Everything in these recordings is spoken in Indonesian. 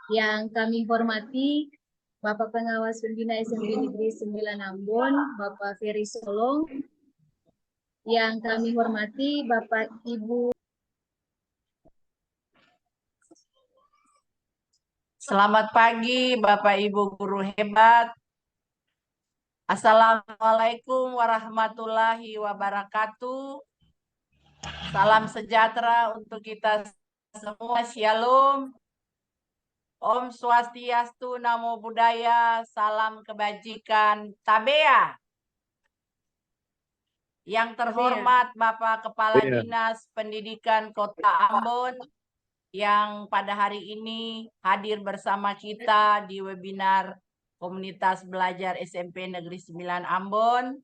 Yang kami hormati Bapak Pengawas Pembina SMP Negeri 9 Ambon, Bapak Ferry Solong. Yang kami hormati Bapak Ibu. Selamat pagi Bapak Ibu guru hebat. Assalamualaikum warahmatullahi wabarakatuh. Salam sejahtera untuk kita semua. Shalom. Om Swastiastu, Namo Buddhaya, salam kebajikan, Tabea. Yang terhormat Bapak Kepala Dinas Pendidikan Kota Ambon, yang pada hari ini hadir bersama kita di webinar Komunitas Belajar SMP Negeri 9 Ambon.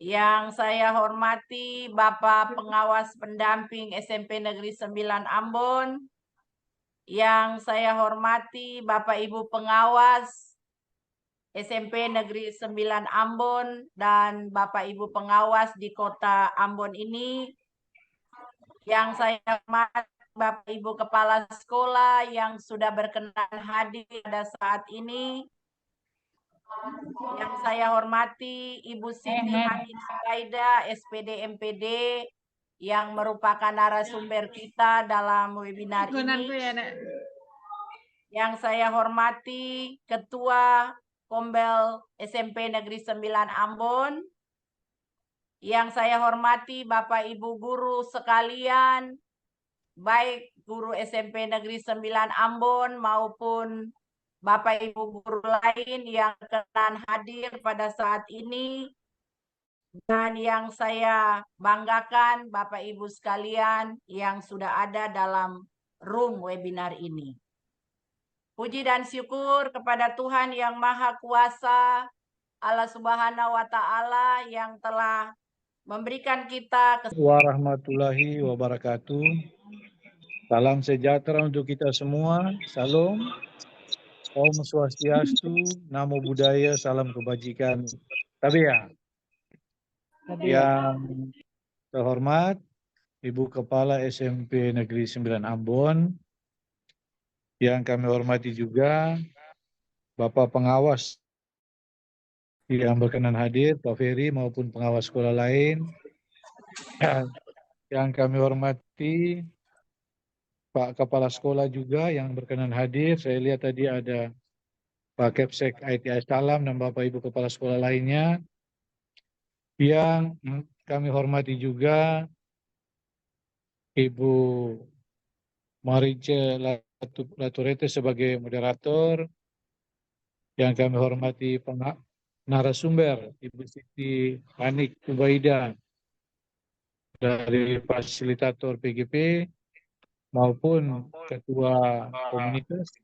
Yang saya hormati Bapak Pengawas Pendamping SMP Negeri 9 Ambon. Yang saya hormati Bapak Ibu Pengawas SMP Negeri 9 Ambon dan Bapak Ibu Pengawas di Kota Ambon ini. Yang saya hormati Bapak Ibu Kepala Sekolah yang sudah berkenan hadir pada saat ini. Yang saya hormati Ibu Siti Hamid Sulaida, SPD MPD, yang merupakan narasumber kita dalam webinar ini. Yang saya hormati Ketua Kombel SMP Negeri 9 Ambon. Yang saya hormati Bapak Ibu guru sekalian, baik guru SMP Negeri 9 Ambon maupun Bapak Ibu guru lain yang berkenan hadir pada saat ini. Dan yang saya banggakan Bapak Ibu sekalian yang sudah ada dalam room webinar ini. Puji dan syukur kepada Tuhan yang Maha Kuasa, Allah Subhanahu wa Ta'ala, yang telah memberikan kita warahmatullahi wabarakatuh. Salam sejahtera untuk kita semua. Salam. Om Swastiastu, Namo Buddhaya, salam kebajikan. Tabea. Yang terhormat Ibu Kepala SMP Negeri 9 Ambon. Yang kami hormati juga Bapak Pengawas yang berkenan hadir, Pak Ferry maupun pengawas sekolah lain. Yang kami hormati Pak Kepala Sekolah juga yang berkenan hadir. Saya lihat tadi ada Pak Kepsek ITI Salam dan Bapak Ibu Kepala Sekolah lainnya. Yang kami hormati juga Ibu Marice Laturete sebagai moderator. Yang kami hormati narasumber Ibu Siti Hanik Ubaida dari fasilitator PGP maupun Ketua Komunitas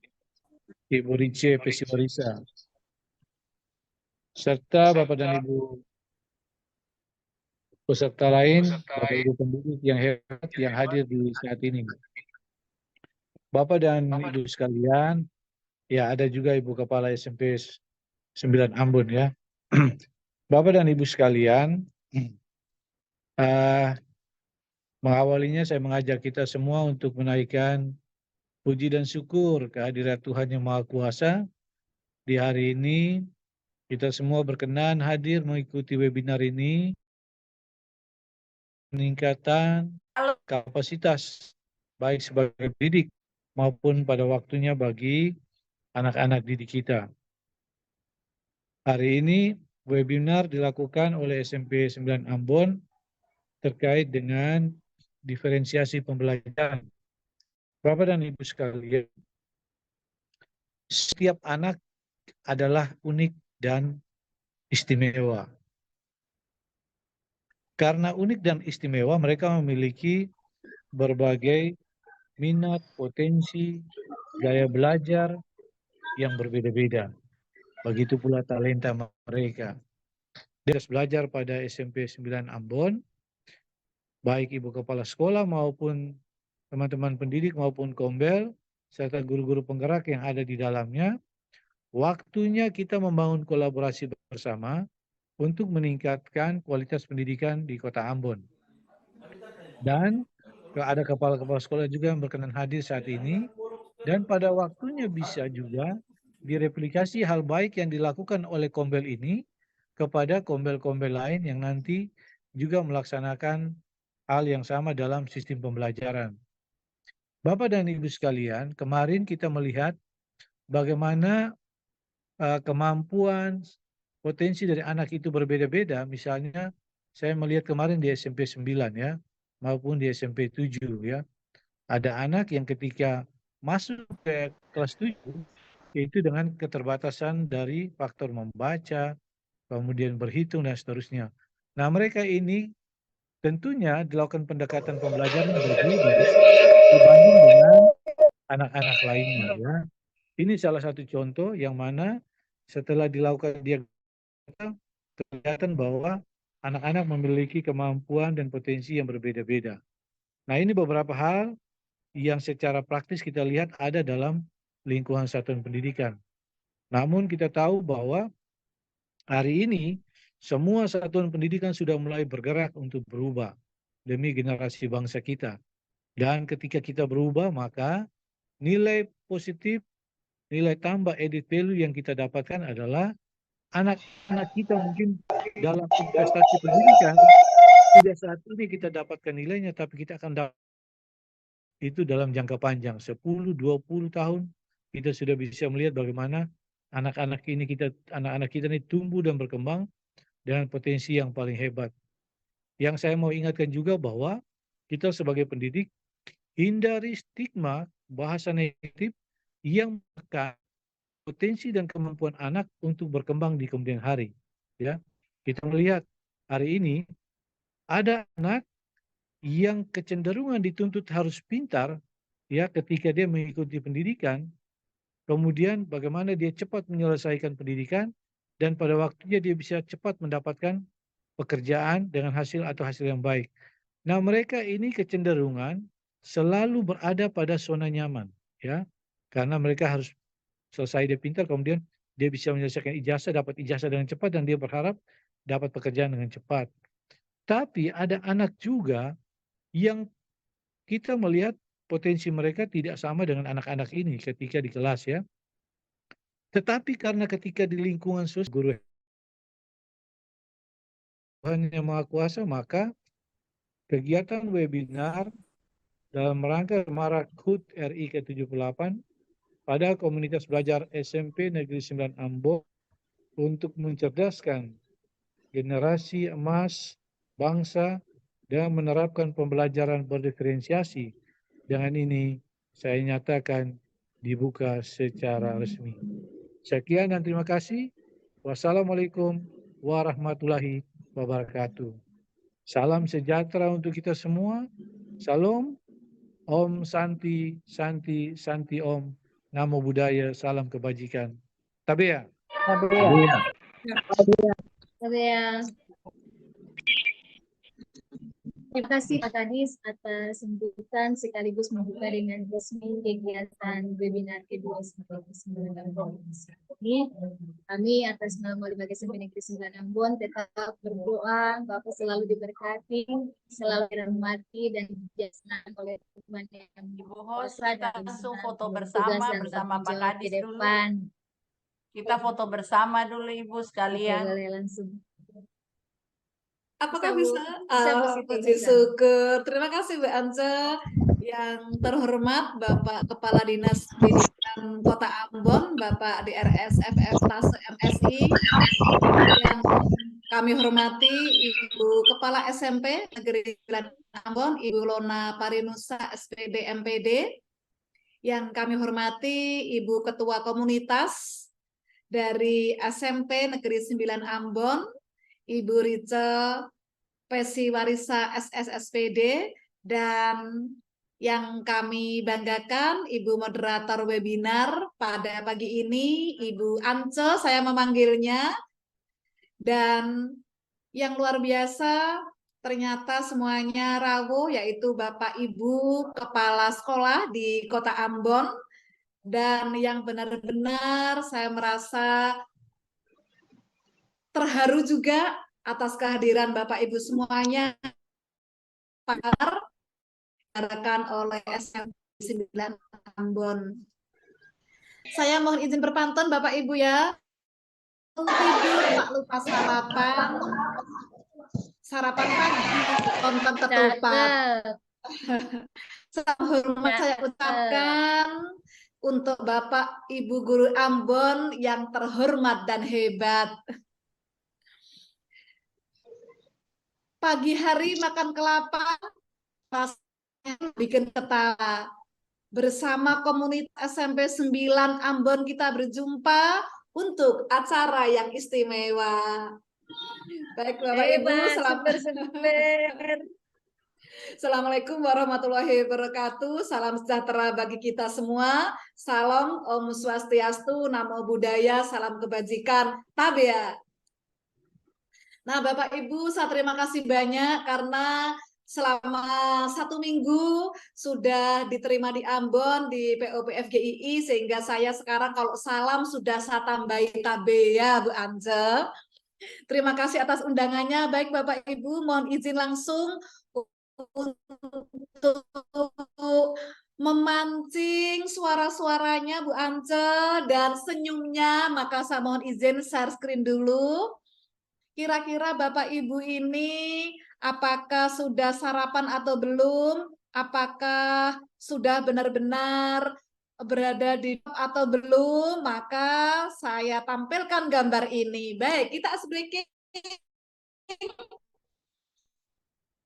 Ibu Rice Pesiwarisa, serta Bapak dan Ibu peserta lain, Bapak Ibu pendidik yang hebat yang hadir di saat ini. Bapak dan Ibu sekalian, ya ada juga Ibu Kepala SMP 9 Ambon ya. Bapak dan Ibu sekalian, mengawalinya saya mengajak kita semua untuk menaikkan puji dan syukur kehadirat Tuhan Yang Maha Kuasa. Di hari ini kita semua berkenan hadir mengikuti webinar ini, peningkatan kapasitas baik sebagai pendidik maupun pada waktunya bagi anak-anak didik kita. Hari ini webinar dilakukan oleh SMP 9 Ambon terkait dengan diferensiasi pembelajaran. Bapak dan Ibu sekalian, setiap anak adalah unik dan istimewa. Karena unik dan istimewa, mereka memiliki berbagai minat, potensi, gaya belajar yang berbeda-beda. Begitu pula talenta mereka. Dia harus belajar pada SMP 9 Ambon, baik Ibu Kepala Sekolah maupun teman-teman pendidik maupun kombel, serta guru-guru penggerak yang ada di dalamnya. Waktunya kita membangun kolaborasi bersama untuk meningkatkan kualitas pendidikan di Kota Ambon. Dan ada kepala-kepala sekolah juga yang berkenan hadir saat ini. Dan pada waktunya bisa juga direplikasi hal baik yang dilakukan oleh kombel ini kepada kombel-kombel lain yang nanti juga melaksanakan hal yang sama dalam sistem pembelajaran. Bapak dan Ibu sekalian, kemarin kita melihat bagaimana kemampuan, potensi dari anak itu berbeda-beda. Misalnya, saya melihat kemarin di SMP 9 ya, maupun di SMP 7 ya. Ada anak yang ketika masuk ke kelas 7, yaitu dengan keterbatasan dari faktor membaca, kemudian berhitung, dan seterusnya. Nah, mereka ini tentunya dilakukan pendekatan pembelajaran berbeda dibanding dengan anak-anak lainnya ya. Ini salah satu contoh yang mana setelah dilakukan diagnosa kelihatan bahwa anak-anak memiliki kemampuan dan potensi yang berbeda-beda. Nah, ini beberapa hal yang secara praktis kita lihat ada dalam lingkungan satuan pendidikan. Namun kita tahu bahwa hari ini semua satuan pendidikan sudah mulai bergerak untuk berubah demi generasi bangsa kita. Dan ketika kita berubah, maka nilai positif, nilai tambah added value yang kita dapatkan adalah anak-anak kita mungkin dalam investasi pendidikan tidak saat ini kita dapatkan nilainya, tapi kita akan dapat itu dalam jangka panjang 10-20 tahun kita sudah bisa melihat bagaimana anak-anak kita ini tumbuh dan berkembang dengan potensi yang paling hebat. Yang saya mau ingatkan juga bahwa kita sebagai pendidik hindari stigma bahasa negatif yang menekan potensi dan kemampuan anak untuk berkembang di kemudian hari. Ya, kita melihat hari ini ada anak yang kecenderungan dituntut harus pintar, ya, ketika dia mengikuti pendidikan, kemudian bagaimana dia cepat menyelesaikan pendidikan dan pada waktunya dia bisa cepat mendapatkan pekerjaan dengan hasil atau hasil yang baik. Nah, mereka ini kecenderungan selalu berada pada zona nyaman, ya, karena mereka harus selesai dia pintar, kemudian dia bisa menyelesaikan ijazah, dapat ijazah dengan cepat, dan dia berharap dapat pekerjaan dengan cepat. Tapi ada anak juga yang kita melihat potensi mereka tidak sama dengan anak-anak ini ketika di kelas ya. Tetapi karena ketika di lingkungan sosial guru Tuhan Yang Maha Kuasa, maka kegiatan webinar dalam rangka Marak HUT RI ke-78 pada komunitas belajar SMP Negeri 9 Ambon untuk mencerdaskan generasi emas bangsa dan menerapkan pembelajaran berdiferensiasi. Dengan ini saya nyatakan dibuka secara resmi. Sekian dan terima kasih. Wassalamualaikum warahmatullahi wabarakatuh. Salam sejahtera untuk kita semua. Salam. Om Santi, Santi, Santi Om. Namo Buddhaya, salam kebajikan. Tabea. Tabea. Terima kasih Pak Kadis atas sambutan sekaligus membuka dengan resmi kegiatan webinar kedua SMP Ambon. Kami atas nama Lembaga SMP Negeri 9 Ambon tetap berdoa Bapak selalu diberkati, selalu dirahmati dan dijaskan oleh Tuhan yang Ibu host, kuasa kita dalam langsung foto tugas bersama dan bersama tanggung Pak jawab Kadis ke dulu. depan. Kita foto bersama dulu Ibu Oke, sekalian. boleh langsung. Apakah bisa? Puji syukur. Terima kasih Bu Ance. Yang terhormat Bapak Kepala Dinas Pendidikan Kota Ambon, Bapak DRS FF Tase MSI. Yang kami hormati Ibu Kepala SMP Negeri 9 Ambon, Ibu Lona Parinusa SPD MPD. Yang kami hormati Ibu Ketua Komunitas dari SMP Negeri 9 Ambon, Ibu Rice Pesiwarisa SSSPD, dan yang kami banggakan Ibu moderator webinar pada pagi ini, Ibu Ance, saya memanggilnya, dan yang luar biasa ternyata semuanya rawuh, yaitu Bapak Ibu Kepala Sekolah di Kota Ambon, dan yang benar-benar saya merasa terharu juga atas kehadiran Bapak Ibu semuanya diadakan oleh SMP 9 Ambon. Saya mohon izin berpantun Bapak Ibu ya. Tidur tak lupa sarapan. Sarapan pagi nonton ketupat. Cakep. Salam hormat saya Cakep. ucapkan untuk Bapak Ibu Guru Ambon yang terhormat dan hebat. Pagi hari makan kelapa, rasanya bikin ketawa. Bersama komunitas SMP 9 Ambon kita berjumpa untuk acara yang istimewa. Baik Bapak Ibu, Hebat, super. Assalamualaikum warahmatullahi wabarakatuh. Salam sejahtera bagi kita semua. Salam Om Swastiastu, Namo Buddhaya, salam kebajikan. Tabea. Nah, Bapak Ibu, saya terima kasih banyak karena selama 1 minggu sudah diterima di Ambon di POPFGII, sehingga saya sekarang kalau salam sudah saya tambahi Tabea, Bu Ance. Terima kasih atas undangannya. Baik Bapak Ibu, mohon izin langsung untuk memancing suara-suaranya Bu Ance dan senyumnya, maka saya mohon izin share screen dulu. Kira-kira Bapak Ibu ini apakah sudah sarapan atau belum? Apakah sudah benar-benar berada di atau belum? Maka saya tampilkan gambar ini. Baik, kita breaking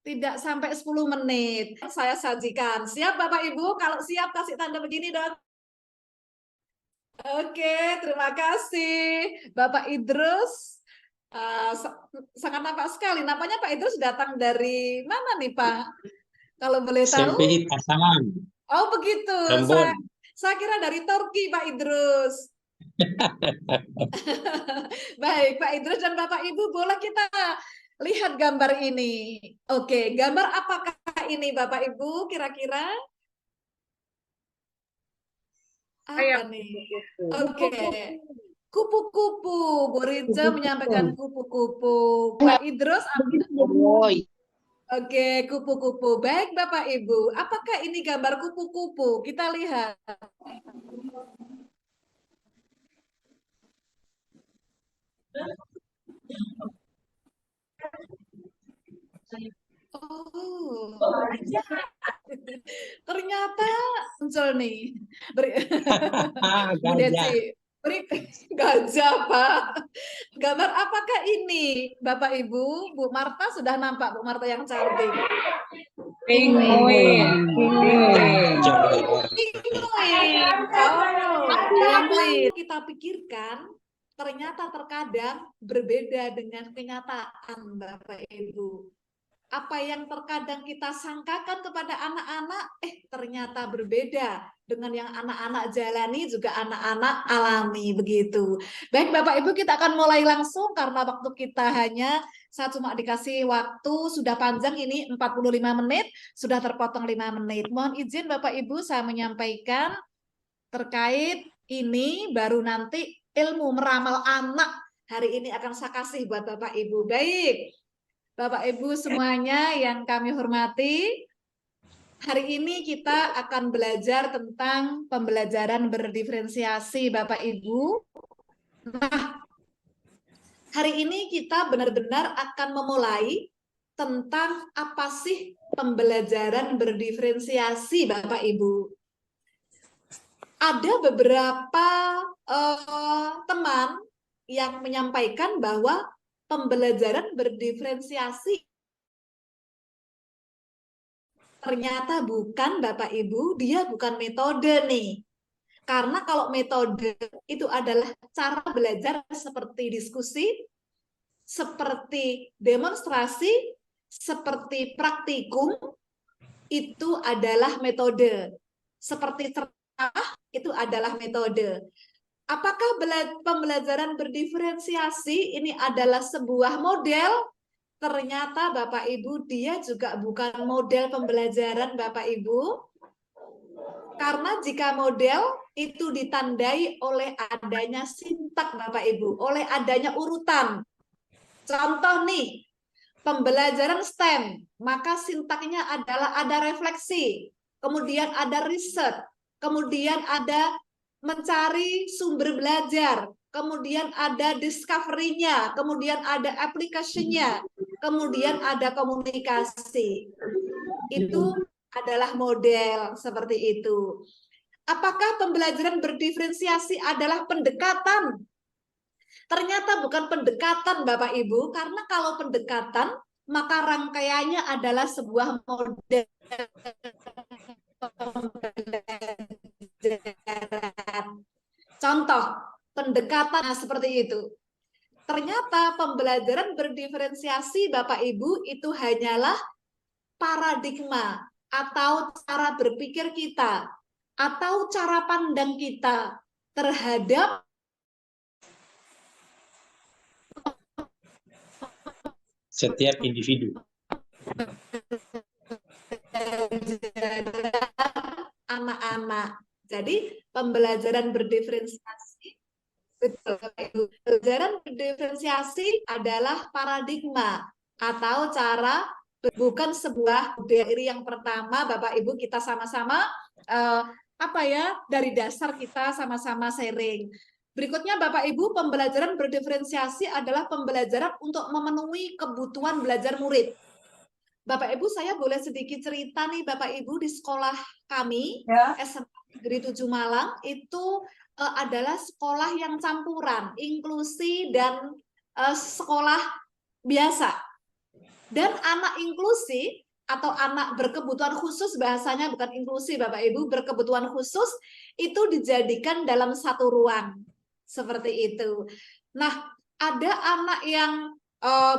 tidak sampai 10 menit. Saya sajikan. Siap Bapak Ibu? Kalau siap kasih tanda begini dong. Oke, terima kasih. Bapak Idrus. Sangat nampak sekali. Nampaknya Pak Idrus datang dari mana nih Pak? Kalau boleh tahu? SMP Pasaman, Oh begitu. Ambon. Saya kira dari Turki Pak Idrus. Baik Pak Idrus dan Bapak Ibu, boleh kita lihat gambar ini. Oke, gambar apakah ini Bapak Ibu kira-kira? Apa nih? Oke. Kupu-kupu, Bu Riza menyampaikan kupu-kupu. Pak Idrus, oke, kupu-kupu. Baik Bapak Ibu, apakah ini gambar kupu-kupu? Kita lihat. Oh, ternyata muncul nih. Bu Desi. Gajah, Pak. Gambar apakah ini, Bapak Ibu? Bu Marta sudah nampak, Bu Marta yang cantik. Penguin. Penguin. Kita pikirkan, ternyata terkadang berbeda dengan kenyataan, Bapak Ibu. Apa yang terkadang kita sangkakan kepada anak-anak, ternyata berbeda dengan yang anak-anak jalani, juga anak-anak alami, begitu. Baik Bapak Ibu, kita akan mulai langsung karena waktu kita saya cuma dikasih waktu sudah panjang ini 45 menit, sudah terpotong 5 menit. Mohon izin Bapak Ibu, saya menyampaikan terkait ini, baru nanti ilmu meramal anak hari ini akan saya kasih buat Bapak Ibu. Baik. Bapak Ibu semuanya yang kami hormati, hari ini kita akan belajar tentang pembelajaran berdiferensiasi Bapak Ibu. Nah, hari ini kita benar-benar akan memulai tentang apa sih pembelajaran berdiferensiasi Bapak Ibu. Ada beberapa teman yang menyampaikan bahwa pembelajaran berdiferensiasi ternyata bukan Bapak Ibu, dia bukan metode nih. Karena kalau metode itu adalah cara belajar seperti diskusi, seperti demonstrasi, seperti praktikum, itu adalah metode. Seperti ceramah, itu adalah metode. Apakah pembelajaran berdiferensiasi ini adalah sebuah model? Ternyata Bapak Ibu, dia juga bukan model pembelajaran Bapak Ibu. Karena jika model itu ditandai oleh adanya sintak Bapak Ibu, oleh adanya urutan. Contoh nih, pembelajaran STEM, maka sintaknya adalah ada refleksi, kemudian ada riset, kemudian ada mencari sumber belajar, kemudian ada discovery-nya, kemudian ada application-nya, kemudian ada komunikasi. Itu adalah model seperti itu. Apakah pembelajaran berdiferensiasi adalah pendekatan? Ternyata bukan pendekatan, Bapak Ibu, karena kalau pendekatan, maka rangkaiannya adalah sebuah model pembelajaran. Contoh, pendekatan seperti itu. Ternyata pembelajaran berdiferensiasi, Bapak Ibu, itu hanyalah paradigma atau cara berpikir kita, atau cara pandang kita terhadap setiap individu. Anak-anak. Jadi pembelajaran berdiferensiasi, betul, pembelajaran berdiferensiasi adalah paradigma atau cara, bukan sebuah teori yang pertama. Bapak Ibu, kita sama-sama dari dasar kita sama-sama sharing. Berikutnya Bapak Ibu, pembelajaran berdiferensiasi adalah pembelajaran untuk memenuhi kebutuhan belajar murid. Bapak Ibu, saya boleh sedikit cerita nih Bapak Ibu, di sekolah kami, SMA Negeri 7 Malang, itu adalah sekolah yang campuran, inklusi dan sekolah biasa. Dan anak inklusi atau anak berkebutuhan khusus, bahasanya bukan inklusi Bapak Ibu, berkebutuhan khusus itu dijadikan dalam satu ruang. Seperti itu. Nah, ada anak yang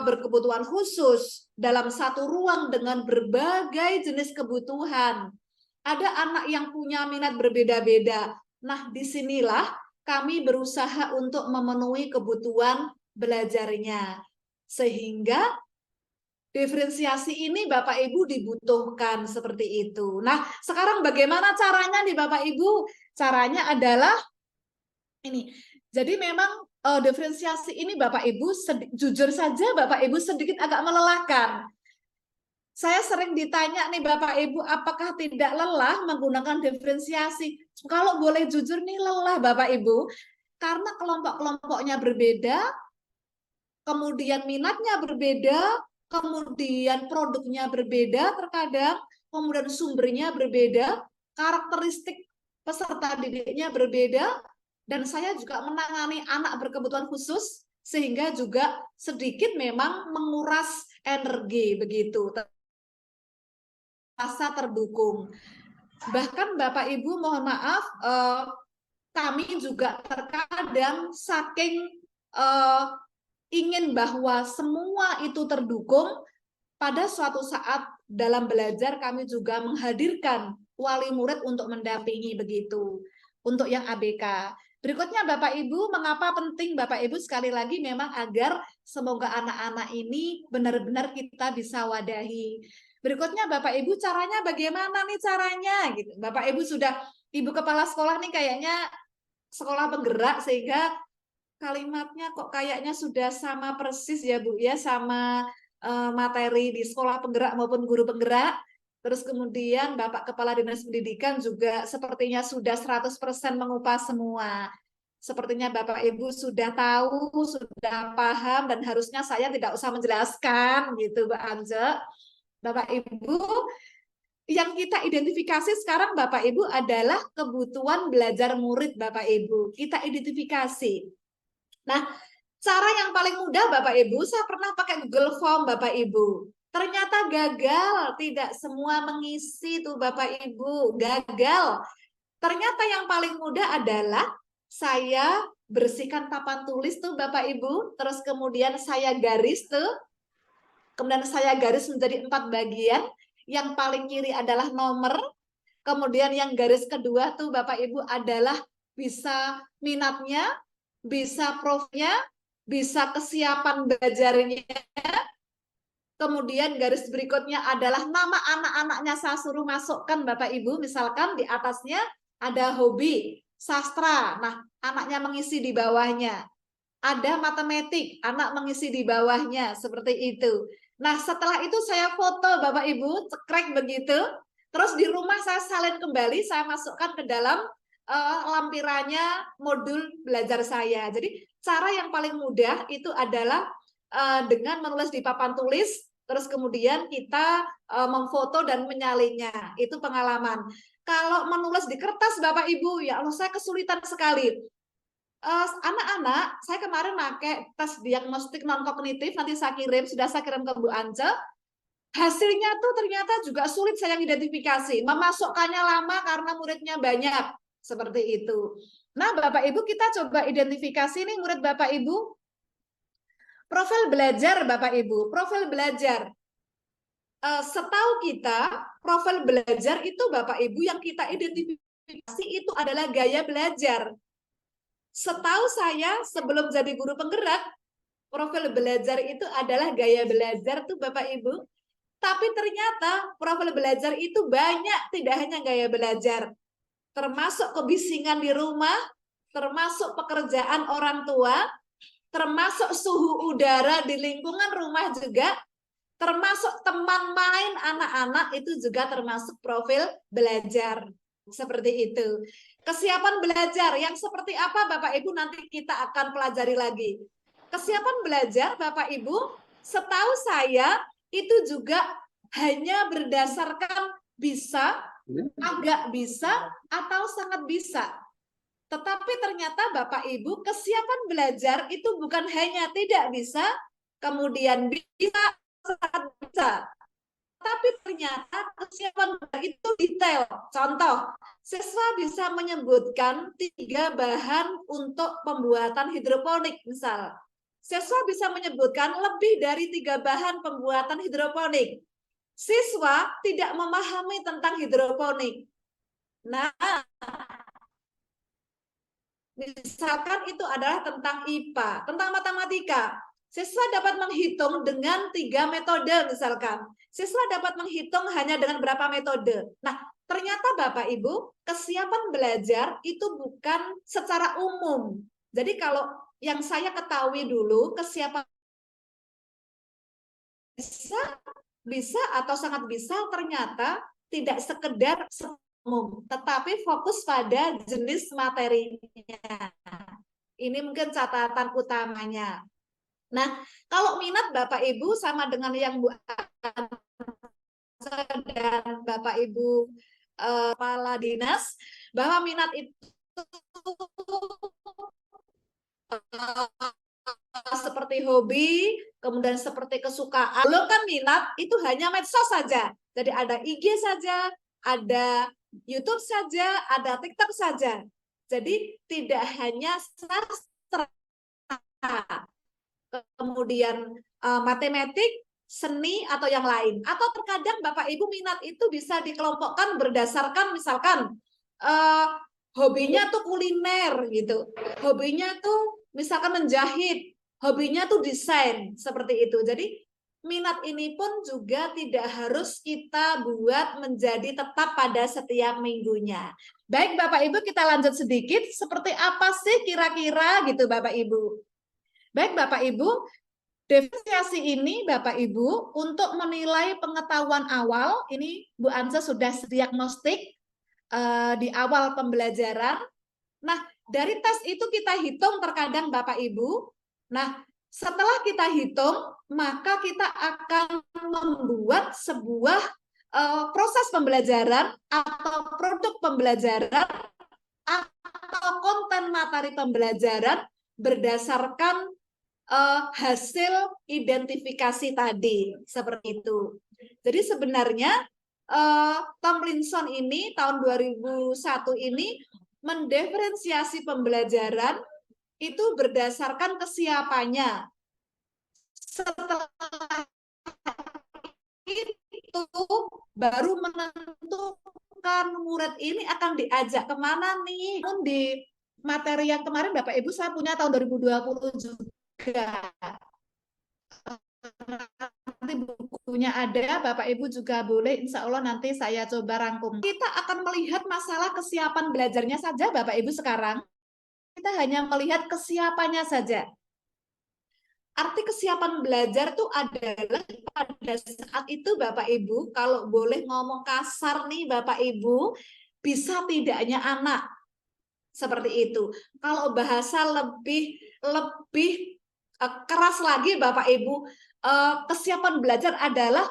berkebutuhan khusus dalam satu ruang dengan berbagai jenis kebutuhan. Ada anak yang punya minat berbeda-beda. Nah, disinilah kami berusaha untuk memenuhi kebutuhan belajarnya. Sehingga diferensiasi ini Bapak Ibu dibutuhkan seperti itu. Nah, sekarang bagaimana caranya nih Bapak Ibu? Caranya adalah ini. Jadi memang diferensiasi ini Bapak Ibu, jujur saja Bapak Ibu sedikit agak melelahkan. Saya sering ditanya nih Bapak Ibu, apakah tidak lelah menggunakan diferensiasi? Kalau boleh jujur nih lelah Bapak Ibu, karena kelompok-kelompoknya berbeda, kemudian minatnya berbeda, kemudian produknya berbeda terkadang, kemudian sumbernya berbeda, karakteristik peserta didiknya berbeda, dan saya juga menangani anak berkebutuhan khusus, sehingga juga sedikit memang menguras energi begitu, rasa terdukung. Bahkan Bapak Ibu mohon maaf, kami juga terkadang saking ingin bahwa semua itu terdukung, pada suatu saat dalam belajar kami juga menghadirkan wali murid untuk mendampingi begitu, untuk yang ABK. Berikutnya Bapak Ibu, mengapa penting Bapak Ibu sekali lagi memang agar semoga anak-anak ini benar-benar kita bisa wadahi. Berikutnya Bapak Ibu, caranya bagaimana nih caranya? Gitu. Bapak Ibu sudah, Ibu Kepala Sekolah nih kayaknya sekolah penggerak, sehingga kalimatnya kok kayaknya sudah sama persis ya Bu ya, sama materi di sekolah penggerak maupun guru penggerak. Terus kemudian Bapak Kepala Dinas Pendidikan juga sepertinya sudah 100% mengupas semua. Sepertinya Bapak Ibu sudah tahu, sudah paham, dan harusnya saya tidak usah menjelaskan gitu Mbak Anje. Bapak Ibu, yang kita identifikasi sekarang Bapak Ibu adalah kebutuhan belajar murid Bapak Ibu. Kita identifikasi. Nah, cara yang paling mudah Bapak Ibu, saya pernah pakai Google Form Bapak Ibu. Ternyata gagal, tidak semua mengisi tuh Bapak Ibu, gagal. Ternyata yang paling mudah adalah saya bersihkan papan tulis tuh Bapak Ibu, terus kemudian saya garis tuh, kemudian saya garis menjadi 4 bagian, yang paling kiri adalah nomor, kemudian yang garis kedua tuh Bapak Ibu adalah bisa minatnya, bisa profnya, bisa kesiapan belajarnya. Kemudian garis berikutnya adalah nama anak-anaknya saya suruh masukkan Bapak Ibu, misalkan di atasnya ada hobi, sastra, nah anaknya mengisi di bawahnya. Ada matematik, anak mengisi di bawahnya, seperti itu. Nah setelah itu saya foto Bapak Ibu, cekrek begitu, terus di rumah saya salin kembali, saya masukkan ke dalam lampirannya modul belajar saya. Jadi cara yang paling mudah itu adalah dengan menulis di papan tulis, terus kemudian kita memfoto dan menyalinnya. Itu pengalaman. Kalau menulis di kertas Bapak Ibu, ya Allah saya kesulitan sekali. Anak-anak, saya kemarin pakai tes diagnostik non kognitif, nanti sudah saya kirim ke Bu Ance. Hasilnya tuh ternyata juga sulit saya identifikasi. Memasukkannya lama karena muridnya banyak. Seperti itu. Nah, Bapak Ibu kita coba identifikasi nih murid Bapak Ibu. Profil belajar Bapak Ibu, profil belajar. Setahu kita, profil belajar itu Bapak Ibu yang kita identifikasi itu adalah gaya belajar. Setahu saya sebelum jadi guru penggerak, profil belajar itu adalah gaya belajar tuh Bapak Ibu. Tapi ternyata profil belajar itu banyak, tidak hanya gaya belajar. Termasuk kebisingan di rumah, termasuk pekerjaan orang tua, termasuk suhu udara di lingkungan rumah juga, termasuk teman main anak-anak itu juga termasuk profil belajar. Seperti itu. Kesiapan belajar yang seperti apa Bapak Ibu nanti kita akan pelajari lagi. Kesiapan belajar Bapak Ibu, setahu saya itu juga hanya berdasarkan bisa, agak bisa, atau sangat bisa. Tetapi ternyata Bapak Ibu, kesiapan belajar itu bukan hanya tidak bisa, kemudian bisa, sangat bisa. Tapi ternyata kesiapan belajar itu detail. Contoh, siswa bisa menyebutkan 3 bahan untuk pembuatan hidroponik misal. Siswa bisa menyebutkan lebih dari 3 bahan pembuatan hidroponik. Siswa tidak memahami tentang hidroponik. Nah, misalkan itu adalah tentang IPA, tentang matematika. Siswa dapat menghitung dengan 3 metode misalkan. Siswa dapat menghitung hanya dengan berapa metode. Nah, ternyata Bapak Ibu, kesiapan belajar itu bukan secara umum. Jadi kalau yang saya ketahui dulu, kesiapan bisa atau sangat bisa ternyata tidak sekedar umum, tetapi fokus pada jenis materinya. Ini mungkin catatan utamanya. Nah, kalau minat Bapak Ibu sama dengan yang Bu dan Bapak Ibu kepala dinas, bahwa minat itu seperti hobi, kemudian seperti kesukaan. Belum kan minat itu hanya medsos saja. Jadi ada IG saja, ada YouTube saja, ada TikTok saja. Jadi tidak hanya sastra, kemudian matematik, seni atau yang lain. Atau terkadang Bapak Ibu minat itu bisa dikelompokkan berdasarkan misalkan hobinya tuh kuliner gitu. Hobinya tuh misalkan menjahit, hobinya tuh desain, seperti itu. Jadi minat ini pun juga tidak harus kita buat menjadi tetap pada setiap minggunya. Baik Bapak Ibu, kita lanjut sedikit. Seperti apa sih kira-kira gitu Bapak Ibu? Baik Bapak Ibu, diferensiasi ini Bapak Ibu untuk menilai pengetahuan awal, ini Bu Ansa sudah diagnostik di awal pembelajaran. Nah, dari tes itu kita hitung terkadang Bapak Ibu. Nah, setelah kita hitung, maka kita akan membuat sebuah proses pembelajaran atau produk pembelajaran atau konten materi pembelajaran berdasarkan hasil identifikasi tadi, seperti itu. Jadi sebenarnya Tomlinson ini tahun 2001 ini mendiferensiasi pembelajaran itu berdasarkan kesiapannya. Setelah itu baru menentukan murid ini akan diajak kemana nih. Di materi yang kemarin Bapak Ibu saya punya tahun 2020 juga. Nanti bukunya ada, Bapak Ibu juga boleh, insya Allah nanti saya coba rangkum. Kita akan melihat masalah kesiapan belajarnya saja Bapak Ibu sekarang. Kita hanya melihat kesiapannya saja. Arti kesiapan belajar itu adalah pada saat itu Bapak Ibu, kalau boleh ngomong kasar nih Bapak Ibu, bisa tidaknya anak seperti itu. Kalau bahasa lebih keras lagi Bapak Ibu, kesiapan belajar adalah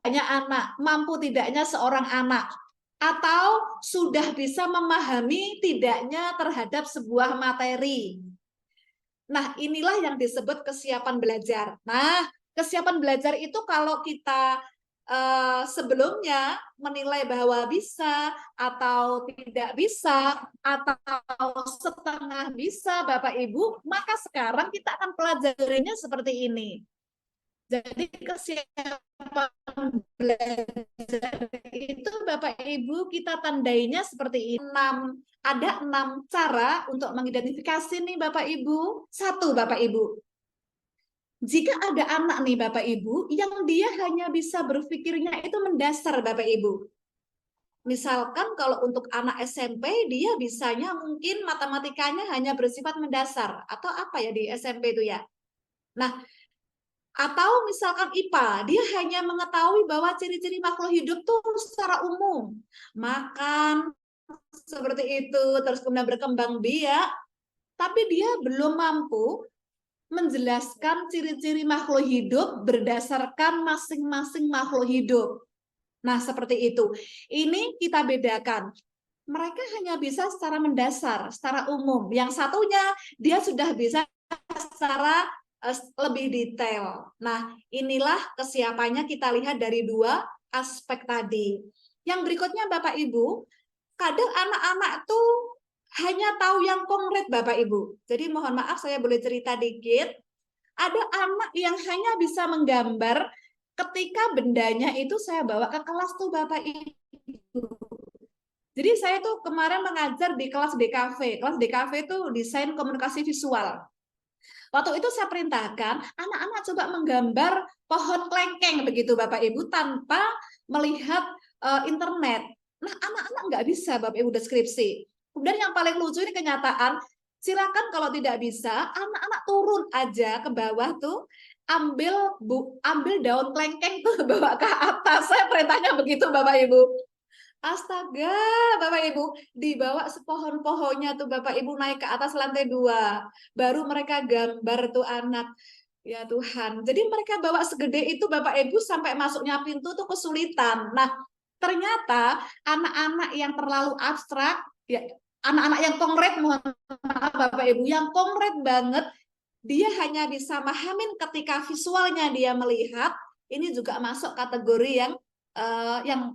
banyak anak, mampu tidaknya seorang anak, atau sudah bisa memahami tidaknya terhadap sebuah materi. Nah, inilah yang disebut kesiapan belajar. Nah, kesiapan belajar itu kalau kita sebelumnya menilai bahwa bisa atau tidak bisa atau setengah bisa Bapak Ibu, maka sekarang kita akan pelajarinya seperti ini. Jadi kesiapan belajar itu Bapak Ibu kita tandainya seperti ini. Ada 6 cara untuk mengidentifikasi nih Bapak Ibu. 1 Bapak Ibu. Jika ada anak nih Bapak Ibu yang dia hanya bisa berpikirnya itu mendasar Bapak Ibu. Misalkan kalau untuk anak SMP dia bisanya mungkin matematikanya hanya bersifat mendasar atau apa ya di SMP itu ya. Nah, atau misalkan IPA, dia hanya mengetahui bahwa ciri-ciri makhluk hidup tuh secara umum. Makan seperti itu, terus kemudian berkembang biak, tapi dia belum mampu menjelaskan ciri-ciri makhluk hidup berdasarkan masing-masing makhluk hidup. Nah, seperti itu. Ini kita bedakan. Mereka hanya bisa secara mendasar, secara umum. Yang satunya, dia sudah bisa secara lebih detail. Nah, inilah kesiapannya kita lihat dari 2 aspek tadi. Yang berikutnya, Bapak Ibu, kadang anak-anak tuh hanya tahu yang konkret Bapak Ibu. Jadi mohon maaf saya boleh cerita dikit. Ada anak yang hanya bisa menggambar ketika bendanya itu saya bawa ke kelas tuh Bapak Ibu. Jadi saya tuh kemarin mengajar di kelas DKV. Kelas DKV itu desain komunikasi visual. Waktu itu saya perintahkan anak-anak coba menggambar pohon klengkeng begitu Bapak Ibu tanpa melihat internet. Nah, anak-anak nggak bisa Bapak Ibu deskripsi. Kemudian yang paling lucu ini kenyataan, silakan kalau tidak bisa, anak-anak turun aja ke bawah tuh, ambil daun klengkeng tuh bawa ke atas. Saya perintahnya begitu Bapak Ibu. Astaga, Bapak Ibu, dibawa sepohon-pohonnya tuh Bapak Ibu naik ke atas lantai 2. Baru mereka gambar tuh anak. Ya Tuhan, jadi mereka bawa segede itu Bapak Ibu sampai masuknya pintu tuh kesulitan. Nah, ternyata anak-anak yang terlalu abstrak, ya anak-anak yang konkret, mohon maaf Bapak Ibu, yang konkret banget, dia hanya bisa memahami ketika visualnya dia melihat, ini juga masuk kategori yang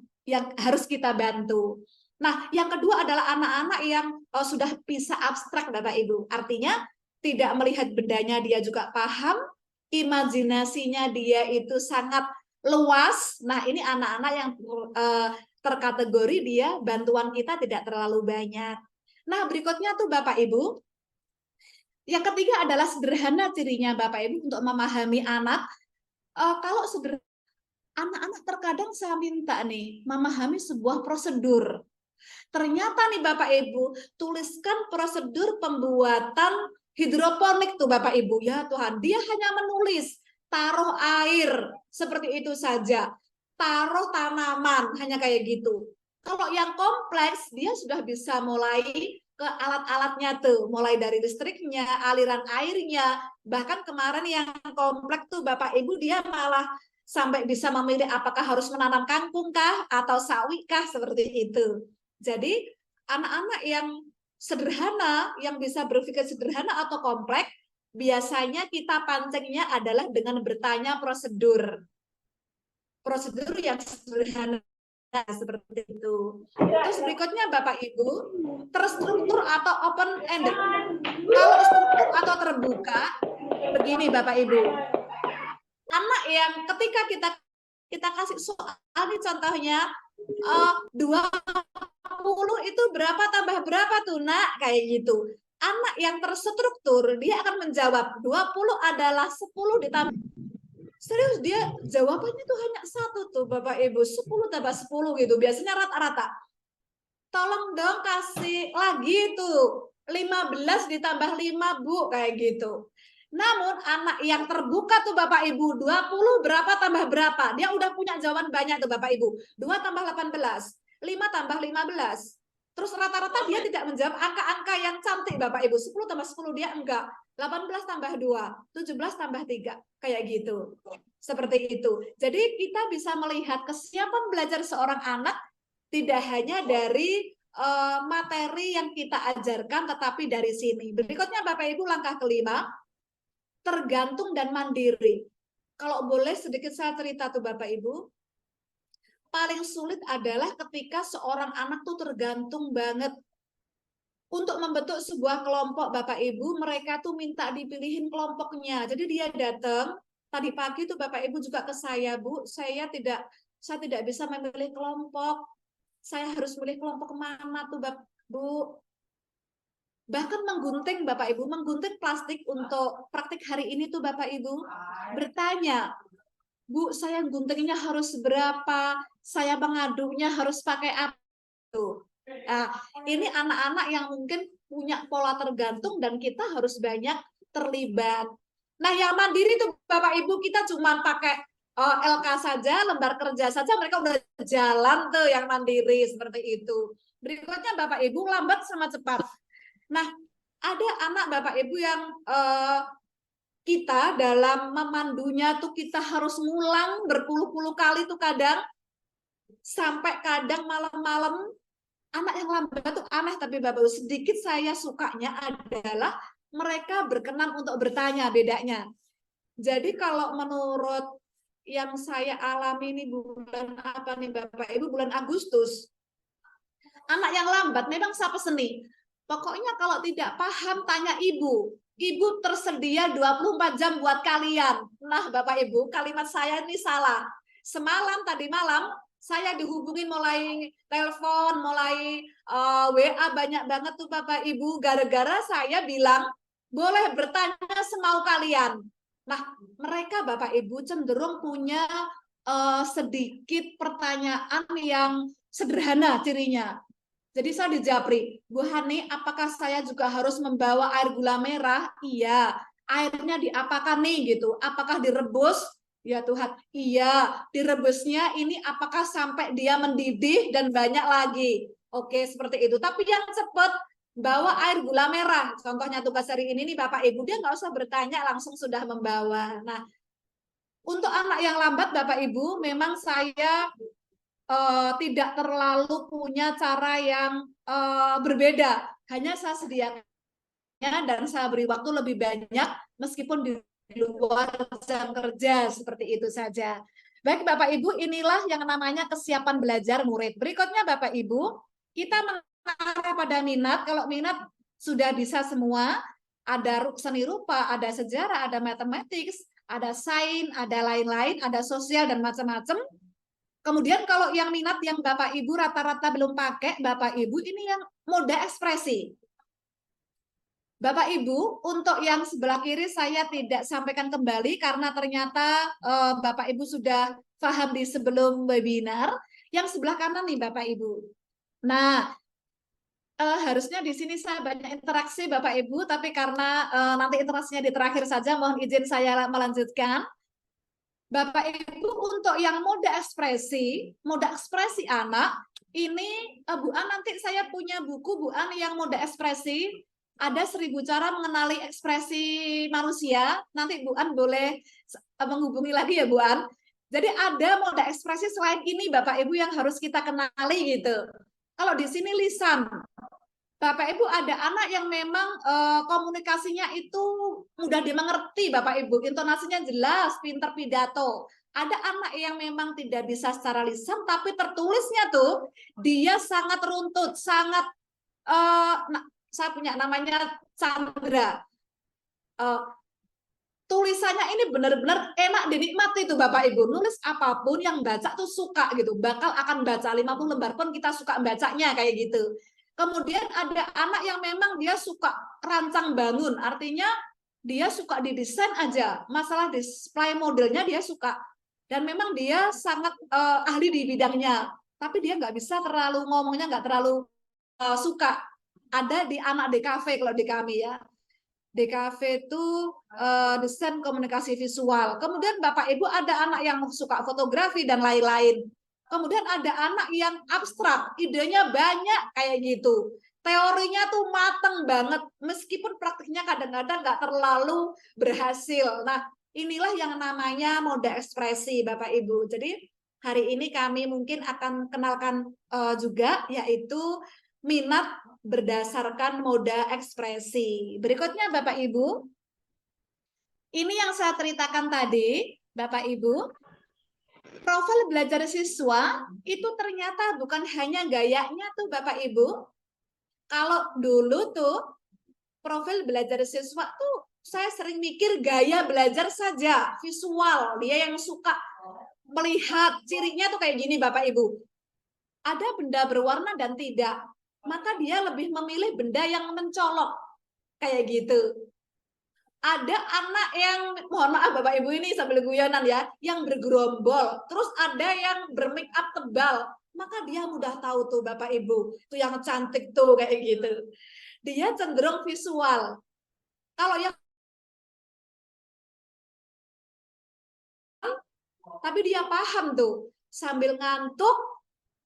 harus kita bantu. Nah, yang kedua adalah anak-anak yang sudah bisa abstrak Bapak Ibu. Artinya tidak melihat bendanya dia juga paham, imajinasinya dia itu sangat luas. Nah, ini anak-anak yang terkategori dia bantuan kita tidak terlalu banyak. Nah, berikutnya tuh Bapak Ibu. Yang ketiga adalah sederhana cirinya Bapak Ibu untuk memahami anak. Kalau sederhana, anak-anak terkadang saya minta nih memahami sebuah prosedur. Ternyata nih Bapak Ibu, tuliskan prosedur pembuatan hidroponik tuh Bapak Ibu. Ya Tuhan, dia hanya menulis taruh air seperti itu saja. Taruh tanaman hanya kayak gitu. Kalau yang kompleks dia sudah bisa mulai ke alat-alatnya tuh, mulai dari listriknya, aliran airnya. Bahkan kemarin yang kompleks tuh Bapak Ibu dia malah sampai bisa memilih apakah harus menanam kangkung kah atau sawi kah seperti itu. Jadi anak-anak yang sederhana, yang bisa berpikir sederhana atau kompleks, biasanya kita pancingnya adalah dengan bertanya prosedur. Prosedur yang sederhana seperti itu. Terus berikutnya Bapak Ibu, terstruktur atau open ended. Kalau struktur atau terbuka, begini Bapak Ibu. Anak yang ketika kita kasih soal ini contohnya 20 itu berapa tambah berapa tuh Nak, kayak gitu. Anak yang terstruktur dia akan menjawab 20 adalah 10 ditambah. Serius dia jawabannya tuh hanya 1 tuh Bapak Ibu, 10 tambah 10 gitu. Biasanya rata-rata. Tolong dong kasih lagi tuh 15 ditambah 5 Bu, kayak gitu. Namun anak yang terbuka tuh Bapak Ibu, 20 berapa tambah berapa? Dia udah punya jawaban banyak tuh Bapak Ibu. 2 tambah 18, 5 tambah 15, Terus rata-rata dia tidak menjawab angka-angka yang cantik Bapak Ibu. 10 tambah 10 dia enggak. 18 tambah 2, 17 tambah 3. Kayak gitu. Seperti itu. Jadi kita bisa melihat kesiapan belajar seorang anak tidak hanya dari materi yang kita ajarkan, tetapi dari sini. Berikutnya Bapak Ibu langkah kelima, tergantung dan mandiri. Kalau boleh sedikit saya cerita tuh Bapak Ibu, paling sulit adalah ketika seorang anak tuh tergantung banget. Untuk membentuk sebuah kelompok Bapak Ibu, mereka tuh minta dipilihin kelompoknya. Jadi dia datang, tadi pagi tuh Bapak Ibu juga ke saya, Bu, saya tidak bisa memilih kelompok. Saya harus milih kelompok mana tuh Bu. Bahkan menggunting Bapak Ibu, menggunting plastik untuk praktik hari ini tuh Bapak Ibu. Bertanya, Bu, saya guntingnya harus berapa? Saya mengaduknya harus pakai apa? Tuh. Nah, ini anak-anak yang mungkin punya pola tergantung dan kita harus banyak terlibat. Nah, yang mandiri tuh Bapak Ibu kita cuma pakai LK saja, lembar kerja saja, mereka udah jalan tuh yang mandiri seperti itu. Berikutnya Bapak Ibu lambat sama cepat. Nah, ada anak Bapak Ibu yang kita dalam memandunya tuh kita harus ngulang berpuluh-puluh kali tuh kadang, sampai kadang malam-malam anak yang lambat tuh aneh, tapi Bapak Ibu sedikit saya sukanya adalah mereka berkenan untuk bertanya bedanya. Jadi kalau menurut yang saya alami ini bulan apa nih Bapak Ibu, bulan Agustus, anak yang lambat memang saya peseni. Pokoknya kalau tidak paham tanya ibu. Ibu tersedia 24 jam buat kalian. Nah Bapak Ibu, kalimat saya ini salah. Tadi malam, saya dihubungin mulai telepon, mulai WA banyak banget tuh Bapak Ibu. Gara-gara saya bilang, boleh bertanya semau kalian. Nah, mereka Bapak Ibu cenderung punya sedikit pertanyaan yang sederhana cirinya. Jadi saya dijapri, Bu Hani, apakah saya juga harus membawa air gula merah? Iya. Airnya diapakan nih gitu? Apakah direbus? Ya Tuhan, iya. Direbusnya ini apakah sampai dia mendidih dan banyak lagi? Oke, seperti itu. Tapi yang cepat, bawa air gula merah. Contohnya tugas hari ini nih Bapak Ibu, dia nggak usah bertanya, langsung sudah membawa. Nah, untuk anak yang lambat Bapak Ibu, memang saya tidak terlalu punya cara yang berbeda. Hanya saya sediakan dan saya beri waktu lebih banyak meskipun di luar jam kerja, seperti itu saja. Baik Bapak Ibu, inilah yang namanya kesiapan belajar murid. Berikutnya Bapak Ibu, kita mengarah pada minat. Kalau minat sudah bisa semua, ada seni rupa, ada sejarah, ada matematik, ada sains, ada lain-lain, ada sosial dan macam-macam. Kemudian kalau yang minat yang Bapak Ibu rata-rata belum pakai, Bapak Ibu ini yang moda ekspresi. Bapak Ibu, untuk yang sebelah kiri saya tidak sampaikan kembali karena ternyata Bapak Ibu sudah paham di sebelum webinar. Yang sebelah kanan nih Bapak Ibu. Nah, harusnya di sini saya banyak interaksi Bapak Ibu, tapi karena nanti interaksinya di terakhir saja, mohon izin saya melanjutkan. Bapak Ibu, untuk yang moda ekspresi anak, ini Bu An nanti saya punya buku Bu An yang moda ekspresi, ada 1000 cara mengenali ekspresi manusia. Nanti Bu An boleh menghubungi lagi ya Bu An. Jadi ada moda ekspresi selain ini Bapak Ibu yang harus kita kenali gitu. Kalau di sini lisan. Bapak Ibu ada anak yang memang komunikasinya itu mudah dimengerti Bapak Ibu, intonasinya jelas, pinter pidato. Ada anak yang memang tidak bisa secara lisan tapi tertulisnya tuh dia sangat runtut, sangat saya punya namanya Chandra. Tulisannya ini benar-benar enak dinikmati tuh Bapak Ibu. Nulis apapun yang baca tuh suka gitu, bakal akan baca 50 lembar pun kita suka bacanya kayak gitu. Kemudian ada anak yang memang dia suka rancang bangun, artinya dia suka didesain aja, masalah display modelnya dia suka, dan memang dia sangat ahli di bidangnya, tapi dia nggak bisa terlalu ngomongnya, nggak terlalu suka. Ada di anak DKV kalau di kami ya, DKV itu desain komunikasi visual. Kemudian Bapak Ibu ada anak yang suka fotografi dan lain-lain. Kemudian ada anak yang abstrak, idenya banyak kayak gitu. Teorinya tuh mateng banget, meskipun praktiknya kadang-kadang nggak terlalu berhasil. Nah, inilah yang namanya moda ekspresi, Bapak Ibu. Jadi hari ini kami mungkin akan kenalkan juga, yaitu minat berdasarkan moda ekspresi. Berikutnya Bapak Ibu, ini yang saya ceritakan tadi, Bapak Ibu, profil belajar siswa itu ternyata bukan hanya gayanya tuh Bapak Ibu. Kalau dulu tuh profil belajar siswa tuh saya sering mikir gaya belajar saja, visual, dia yang suka melihat, cirinya tuh kayak gini Bapak Ibu. Ada benda berwarna dan tidak, maka dia lebih memilih benda yang mencolok, kayak gitu. Ada anak yang, mohon maaf Bapak Ibu ini sambil guyonan ya, yang bergerombol, terus ada yang bermake up tebal, maka dia mudah tahu tuh Bapak Ibu, tuh yang cantik tuh kayak gitu. Dia cenderung visual. Kalau yang tapi dia paham tuh, sambil ngantuk,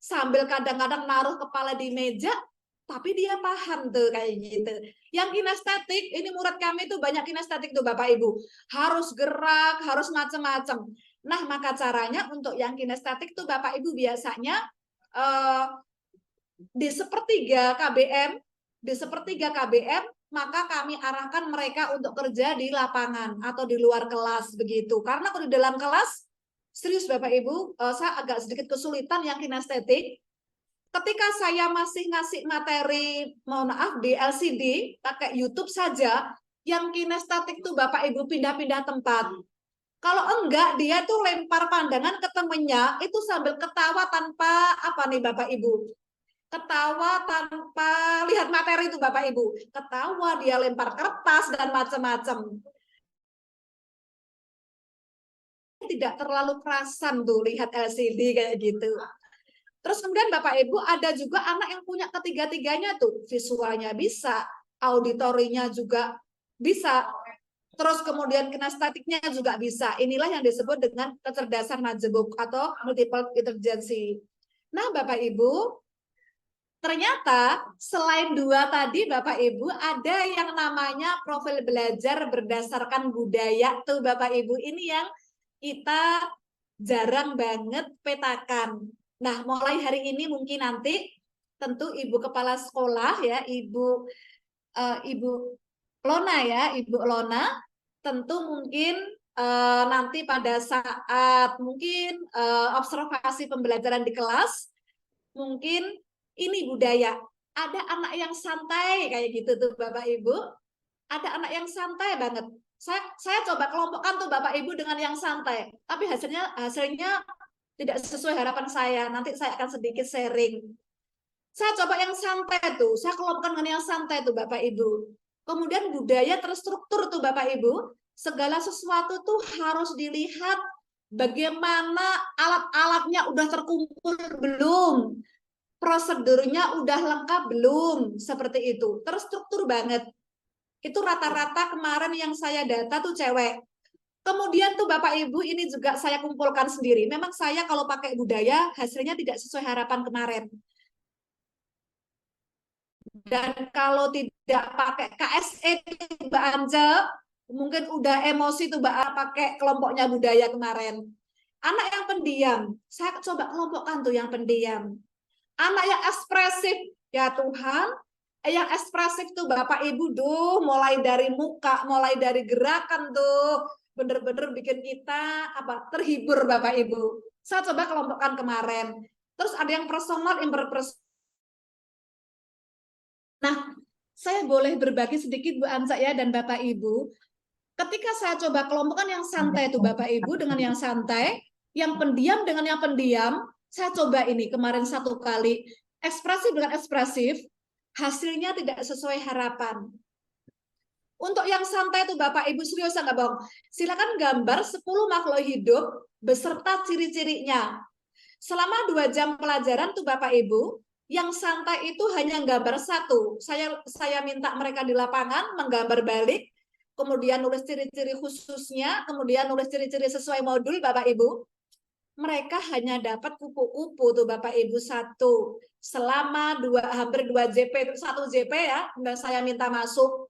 sambil kadang-kadang naruh kepala di meja, tapi dia paham tuh kayak gitu. Yang kinestetik, ini murid kami tuh banyak kinestetik tuh Bapak Ibu. Harus gerak, harus macam-macam. Nah, maka caranya untuk yang kinestetik tuh Bapak Ibu biasanya di sepertiga KBM, maka kami arahkan mereka untuk kerja di lapangan atau di luar kelas begitu. Karena kalau di dalam kelas, serius Bapak Ibu, saya agak sedikit kesulitan yang kinestetik. Ketika saya masih ngasih materi, mohon maaf, di LCD, pakai YouTube saja, yang kinestetik tuh Bapak Ibu pindah-pindah tempat. Kalau enggak, dia tuh lempar pandangan ke temennya, itu sambil ketawa tanpa apa nih Bapak Ibu? Ketawa tanpa lihat materi itu Bapak Ibu. Ketawa, dia lempar kertas dan macam-macam. Tidak terlalu kerasan tuh lihat LCD kayak gitu. Terus kemudian Bapak Ibu ada juga anak yang punya ketiga-tiganya tuh. Visualnya bisa, auditorinya juga bisa, terus kemudian kinestetiknya juga bisa. Inilah yang disebut dengan kecerdasan majemuk atau multiple intelligence. Nah Bapak Ibu, ternyata selain dua tadi Bapak Ibu ada yang namanya profil belajar berdasarkan budaya tuh Bapak Ibu. Ini yang kita jarang banget petakan. Nah, mulai hari ini mungkin nanti tentu Ibu Kepala Sekolah ya, Ibu Lona ya, Ibu Lona, tentu mungkin nanti pada saat mungkin observasi pembelajaran di kelas, mungkin ini budaya. Ada anak yang santai kayak gitu tuh Bapak Ibu. Ada anak yang santai banget. Saya coba kelompokkan tuh Bapak Ibu dengan yang santai. Tapi hasilnya tidak sesuai harapan saya. Nanti saya akan sedikit sharing. Saya coba yang santai tuh. Saya kelompokkan dengan yang santai tuh Bapak Ibu. Kemudian budaya terstruktur tuh Bapak Ibu. Segala sesuatu tuh harus dilihat bagaimana alat-alatnya udah terkumpul belum. Prosedurnya udah lengkap belum, seperti itu. Terstruktur banget. Itu rata-rata kemarin yang saya data tuh cewek. Kemudian tuh Bapak Ibu ini juga saya kumpulkan sendiri. Memang saya kalau pakai budaya hasilnya tidak sesuai harapan kemarin. Dan kalau tidak pakai KSE Mbak Anja, mungkin udah emosi tuh Mbak pakai kelompoknya budaya kemarin. Anak yang pendiam, saya coba kelompokkan tuh yang pendiam. Anak yang ekspresif, ya Tuhan, yang ekspresif tuh Bapak Ibu tuh mulai dari muka, mulai dari gerakan tuh bener-bener bikin kita terhibur Bapak Ibu. Saya coba kelompokkan kemarin. Terus ada yang personal, interpersonal. Nah, saya boleh berbagi sedikit Bu Ansa ya dan Bapak Ibu. Ketika saya coba kelompokkan yang santai tuh Bapak Ibu dengan yang santai, yang pendiam dengan yang pendiam, saya coba ini kemarin satu kali ekspresif dengan ekspresif, hasilnya tidak sesuai harapan. Untuk yang santai itu Bapak Ibu serius nggak bohong. Silakan gambar 10 makhluk hidup beserta ciri-cirinya. Selama 2 jam pelajaran tuh Bapak Ibu, yang santai itu hanya gambar satu. Saya minta mereka di lapangan menggambar balik, kemudian nulis ciri-ciri khususnya, kemudian nulis ciri-ciri sesuai modul Bapak Ibu. mereka hanya dapat kupu-kupu tuh Bapak Ibu satu selama hampir 2 JP, 1 JP ya, dan saya minta masuk.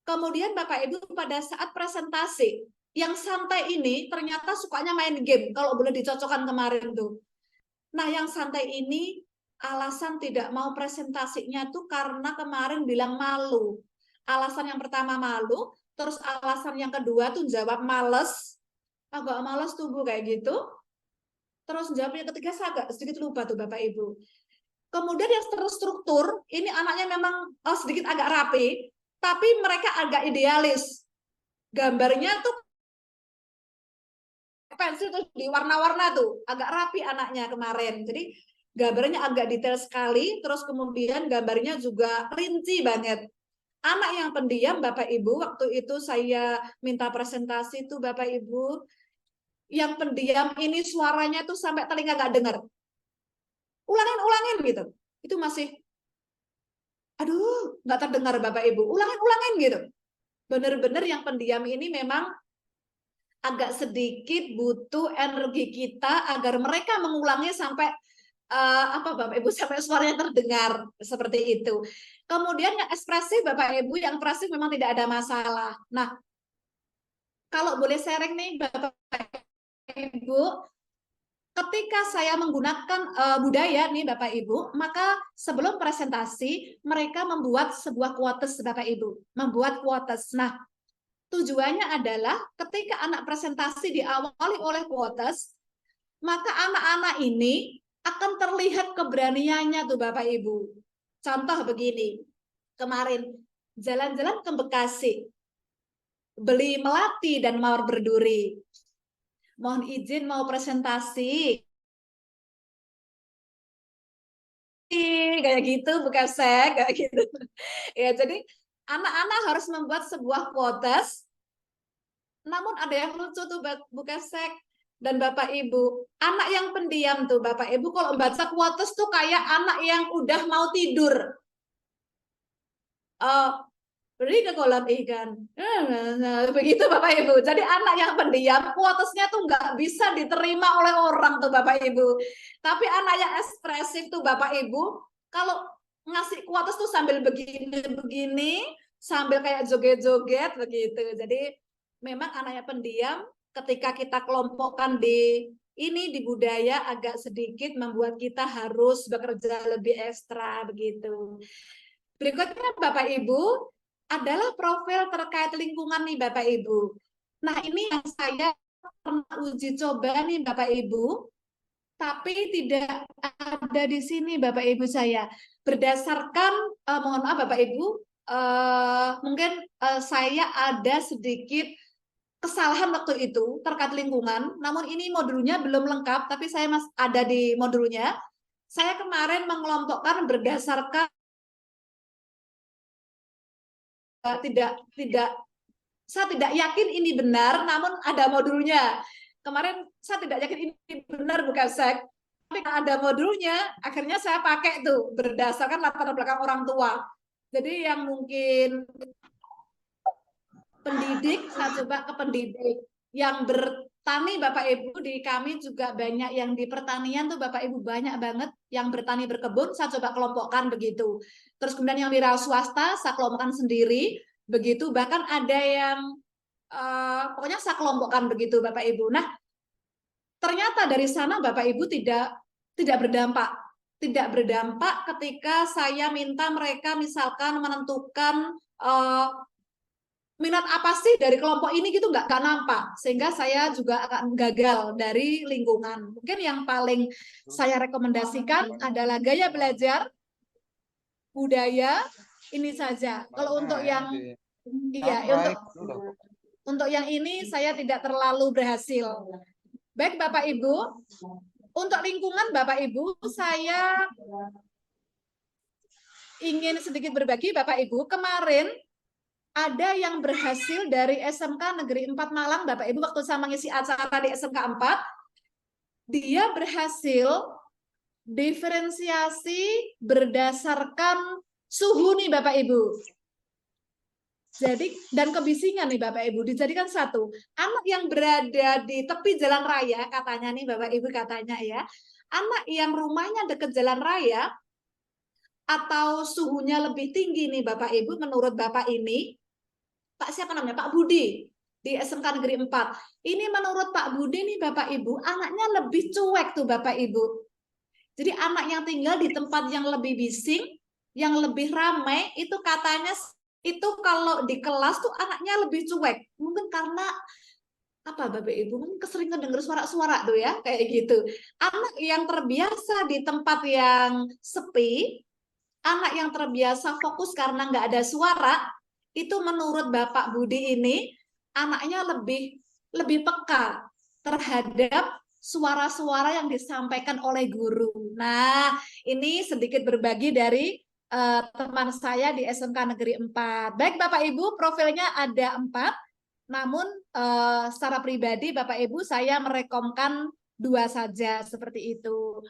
Kemudian Bapak Ibu pada saat presentasi, yang santai ini ternyata sukanya main game, kalau boleh dicocokkan kemarin tuh. Nah, yang santai ini alasan tidak mau presentasinya tuh karena kemarin bilang malu. Alasan yang pertama malu, terus alasan yang kedua tuh jawab males, agak males tuh Bu kayak gitu. Terus jawab yang ketiga saya agak sedikit lupa tuh Bapak Ibu. Kemudian yang terstruktur, ini anaknya memang sedikit agak rapi, tapi mereka agak idealis. Gambarnya tuh pensil tuh di warna-warna tuh, agak rapi anaknya kemarin. Jadi gambarnya agak detail sekali, terus kemudian gambarnya juga rinci banget. Anak yang pendiam Bapak Ibu, waktu itu saya minta presentasi tuh Bapak Ibu, yang pendiam ini suaranya tuh sampai telinga nggak dengar. Ulangin gitu. Itu masih, aduh, nggak terdengar Bapak Ibu. Ulangin gitu. Bener-bener yang pendiam ini memang agak sedikit butuh energi kita agar mereka mengulangi sampai Bapak Ibu sampai suaranya terdengar seperti itu. Kemudian yang ekspresif Bapak Ibu, yang ekspresif memang tidak ada masalah. Nah, kalau boleh sharing nih Bapak Ibu, ketika saya menggunakan budaya nih Bapak Ibu, maka sebelum presentasi mereka membuat sebuah quotes Bapak Ibu, membuat quotes. Nah, tujuannya adalah ketika anak presentasi diawali oleh quotes, maka anak-anak ini akan terlihat keberaniannya tuh Bapak Ibu. Contoh begini, kemarin jalan-jalan ke Bekasi, beli melati dan mawar berduri. Mohon izin mau presentasi. Kayak gitu, bukan sek, kayak gitu. Ya, jadi anak-anak harus membuat sebuah quotes. Namun ada yang lucu tuh bukan sek. Dan Bapak Ibu, anak yang pendiam tuh Bapak Ibu kalau baca quotes tuh kayak anak yang udah mau tidur. Beri ke kolam ikan. Begitu Bapak Ibu. Jadi anak yang pendiam, quotesnya tuh nggak bisa diterima oleh orang tuh Bapak Ibu. Tapi anak yang ekspresif tuh Bapak Ibu, kalau ngasih quotes tuh sambil begini, sambil kayak joget-joget begitu. Jadi memang anaknya pendiam, ketika kita kelompokkan di budaya agak sedikit membuat kita harus bekerja lebih ekstra begitu. Berikutnya Bapak Ibu adalah profil terkait lingkungan nih Bapak Ibu. Nah, ini yang saya pernah uji coba nih Bapak Ibu, tapi tidak ada di sini Bapak Ibu saya. Berdasarkan mohon maaf Bapak Ibu, mungkin saya ada sedikit kesalahan waktu itu terkait lingkungan, namun ini modulnya belum lengkap, tapi saya masih ada di modulnya. Saya kemarin mengelompokkan berdasarkan saya tidak yakin ini benar, namun ada modulnya. Kemarin saya tidak yakin ini benar bukan sek, tapi ada modulnya, akhirnya saya pakai tuh berdasarkan latar belakang orang tua. Jadi yang mungkin pendidik, saya coba ke pendidik. Yang bertani Bapak Ibu, di kami juga banyak yang di pertanian tuh Bapak Ibu banyak banget yang bertani berkebun, saya coba kelompokkan begitu. Terus kemudian yang wira swasta saya kelompokkan sendiri begitu, bahkan ada yang pokoknya saya kelompokkan begitu Bapak Ibu. Nah, ternyata dari sana Bapak Ibu tidak berdampak ketika saya minta mereka misalkan menentukan minat apa sih dari kelompok ini gitu nggak nampak, sehingga saya juga akan gagal dari lingkungan. Mungkin yang paling saya rekomendasikan adalah gaya belajar, budaya, ini saja. Kalau untuk yang untuk yang ini saya tidak terlalu berhasil. Baik Bapak Ibu, untuk lingkungan Bapak Ibu saya ingin sedikit berbagi Bapak Ibu. Kemarin ada yang berhasil dari SMK Negeri 4 Malang, Bapak Ibu, waktu saya mengisi acara di SMK 4, dia berhasil diferensiasi berdasarkan suhu nih Bapak Ibu. Jadi, dan kebisingan nih Bapak Ibu, dijadikan satu. Anak yang berada di tepi jalan raya, katanya nih Bapak Ibu katanya ya, anak yang rumahnya dekat jalan raya, atau suhunya lebih tinggi nih Bapak Ibu, menurut Bapak ini, Pak siapa namanya? Pak Budi, di SMK Negeri 4. Ini menurut Pak Budi nih Bapak Ibu, anaknya lebih cuek tuh Bapak Ibu. Jadi anak yang tinggal di tempat yang lebih bising, yang lebih ramai, itu katanya itu kalau di kelas tuh anaknya lebih cuek. Mungkin karena apa Bapak Ibu, mungkin keseringan dengar suara-suara tuh ya, kayak gitu. Anak yang terbiasa di tempat yang sepi, anak yang terbiasa fokus karena nggak ada suara, itu menurut Bapak Budi ini, anaknya lebih peka terhadap suara-suara yang disampaikan oleh guru. Nah, ini sedikit berbagi dari teman saya di SMK Negeri 4. Baik Bapak Ibu, profilnya ada 4. Namun secara pribadi Bapak Ibu saya merekomkan 2 saja seperti itu.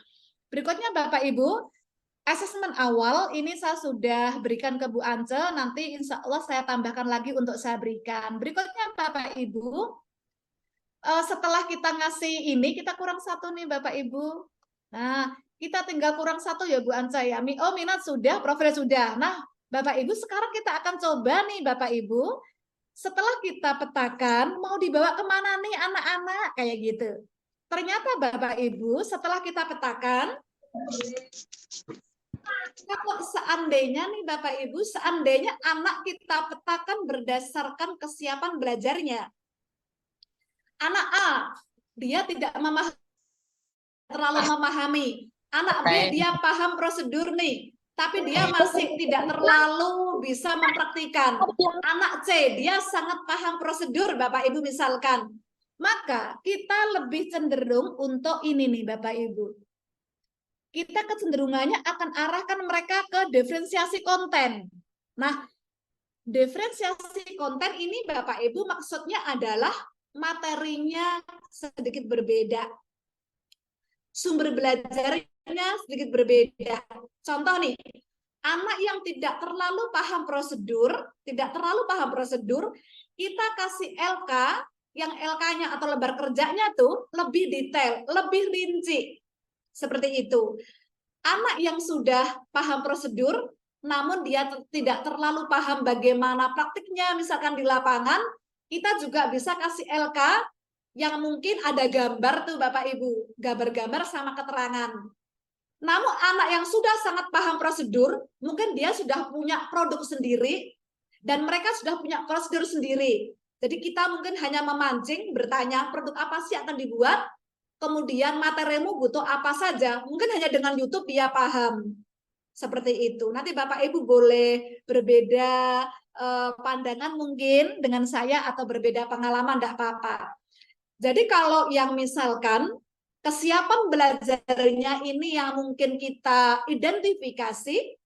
Berikutnya Bapak Ibu, asesmen awal ini saya sudah berikan ke Bu Ance, nanti insya Allah saya tambahkan lagi untuk saya berikan. Berikutnya Bapak Ibu, setelah kita ngasih ini, kita kurang 1 nih Bapak Ibu. Nah, kita tinggal kurang 1 ya Bu Ance ya. Oh, minat sudah, profil sudah. Nah, Bapak Ibu sekarang kita akan coba nih Bapak Ibu, setelah kita petakan, mau dibawa kemana nih anak-anak, kayak gitu. Ternyata Bapak Ibu, setelah kita petakan, kalau seandainya nih Bapak Ibu, seandainya anak kita petakan berdasarkan kesiapan belajarnya. Anak A, dia tidak terlalu memahami. Anak B, dia paham prosedur nih, tapi dia masih tidak terlalu bisa mempraktikkan. Anak C, dia sangat paham prosedur, Bapak Ibu misalkan. Maka kita lebih cenderung untuk ini nih Bapak Ibu. Kita kecenderungannya akan arahkan mereka ke diferensiasi konten. Nah, diferensiasi konten ini Bapak Ibu maksudnya adalah materinya sedikit berbeda. Sumber belajarnya sedikit berbeda. Contoh nih, anak yang tidak terlalu paham prosedur, kita kasih LK, yang LK-nya atau lembar kerjanya tuh lebih detail, lebih rinci. Seperti itu. Anak yang sudah paham prosedur, namun dia tidak terlalu paham bagaimana praktiknya, misalkan di lapangan, kita juga bisa kasih LK yang mungkin ada gambar tuh Bapak Ibu, gambar-gambar sama keterangan. Namun anak yang sudah sangat paham prosedur, mungkin dia sudah punya produk sendiri, dan mereka sudah punya prosedur sendiri. Jadi kita mungkin hanya memancing, bertanya produk apa sih akan dibuat, kemudian materimu butuh apa saja, mungkin hanya dengan YouTube dia paham. Seperti itu. Nanti Bapak Ibu boleh berbeda pandangan mungkin dengan saya atau berbeda pengalaman, tidak apa-apa. Jadi kalau yang misalkan kesiapan belajarnya ini yang mungkin kita identifikasi,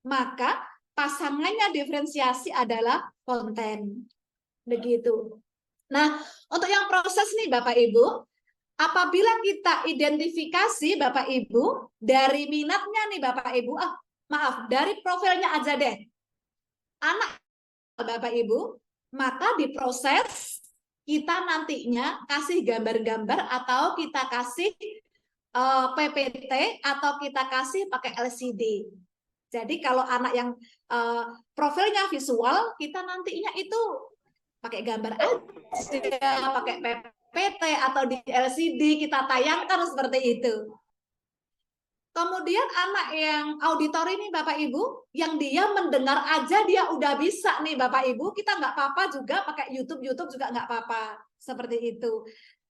maka pasangannya diferensiasi adalah konten. Begitu. Nah, untuk yang proses nih Bapak Ibu, apabila kita identifikasi Bapak Ibu dari minatnya nih Bapak Ibu, dari profilnya aja deh, anak Bapak Ibu, maka diproses kita nantinya kasih gambar-gambar atau kita kasih PPT atau kita kasih pakai LCD. Jadi kalau anak yang profilnya visual, kita nantinya itu pakai gambar aja, pakai PPT atau di LCD kita tayangkan seperti itu. Kemudian anak yang auditori nih Bapak Ibu, yang dia mendengar aja dia udah bisa nih Bapak Ibu, kita nggak apa-apa juga pakai YouTube juga nggak apa-apa, seperti itu.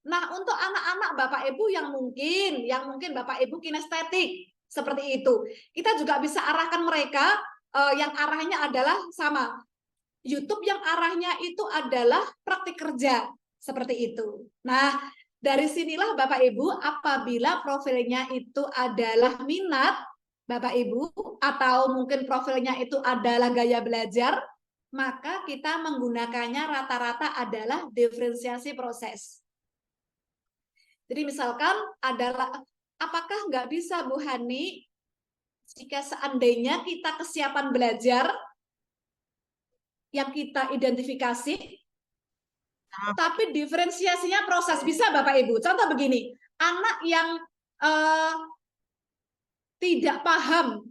Nah untuk anak-anak Bapak Ibu yang mungkin Bapak Ibu kinestetik, seperti itu, kita juga bisa arahkan mereka yang arahnya adalah sama. YouTube yang arahnya itu adalah praktik kerja, seperti itu. Nah, dari sinilah Bapak Ibu, apabila profilnya itu adalah minat Bapak Ibu, atau mungkin profilnya itu adalah gaya belajar, maka kita menggunakannya rata-rata adalah diferensiasi proses. Jadi misalkan adalah, apakah nggak bisa Bu Hani, jika seandainya kita kesiapan belajar, yang kita identifikasi, tapi diferensiasinya proses. Bisa Bapak Ibu, contoh begini, anak yang tidak paham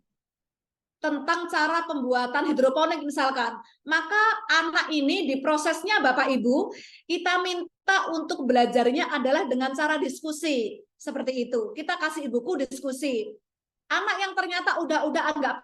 tentang cara pembuatan hidroponik misalkan, maka anak ini di prosesnya Bapak Ibu, kita minta untuk belajarnya adalah dengan cara diskusi, seperti itu. Kita kasih buku diskusi. Anak yang ternyata udah agak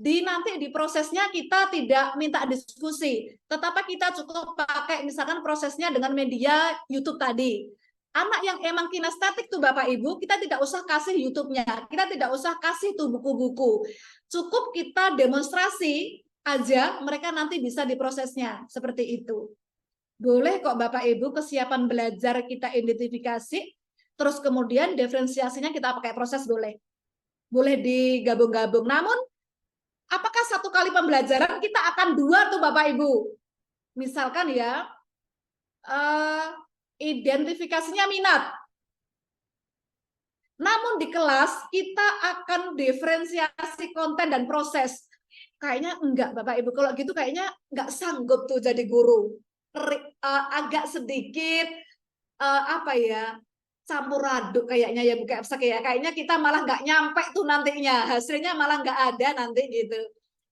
nanti di prosesnya kita tidak minta diskusi, tetapi kita cukup pakai misalkan prosesnya dengan media YouTube tadi. Anak yang emang kinestetik tuh Bapak Ibu, kita tidak usah kasih YouTube-nya, kita tidak usah kasih tuh buku-buku. Cukup kita demonstrasi aja, mereka nanti bisa di prosesnya, seperti itu. Boleh kok Bapak Ibu kesiapan belajar kita identifikasi, terus kemudian diferensiasinya kita pakai proses boleh. Boleh digabung-gabung. Namun, apakah satu kali pembelajaran kita akan dua tuh Bapak Ibu? Misalkan ya, identifikasinya minat. Namun di kelas kita akan diferensiasi konten dan proses. Kayaknya enggak Bapak Ibu, kalau gitu kayaknya enggak sanggup tuh jadi guru. Agak sedikit apa ya, campur aduk kayaknya ya Bu Kepsek ya. Kayaknya kita malah enggak nyampe tuh nantinya, hasilnya malah enggak ada nanti gitu.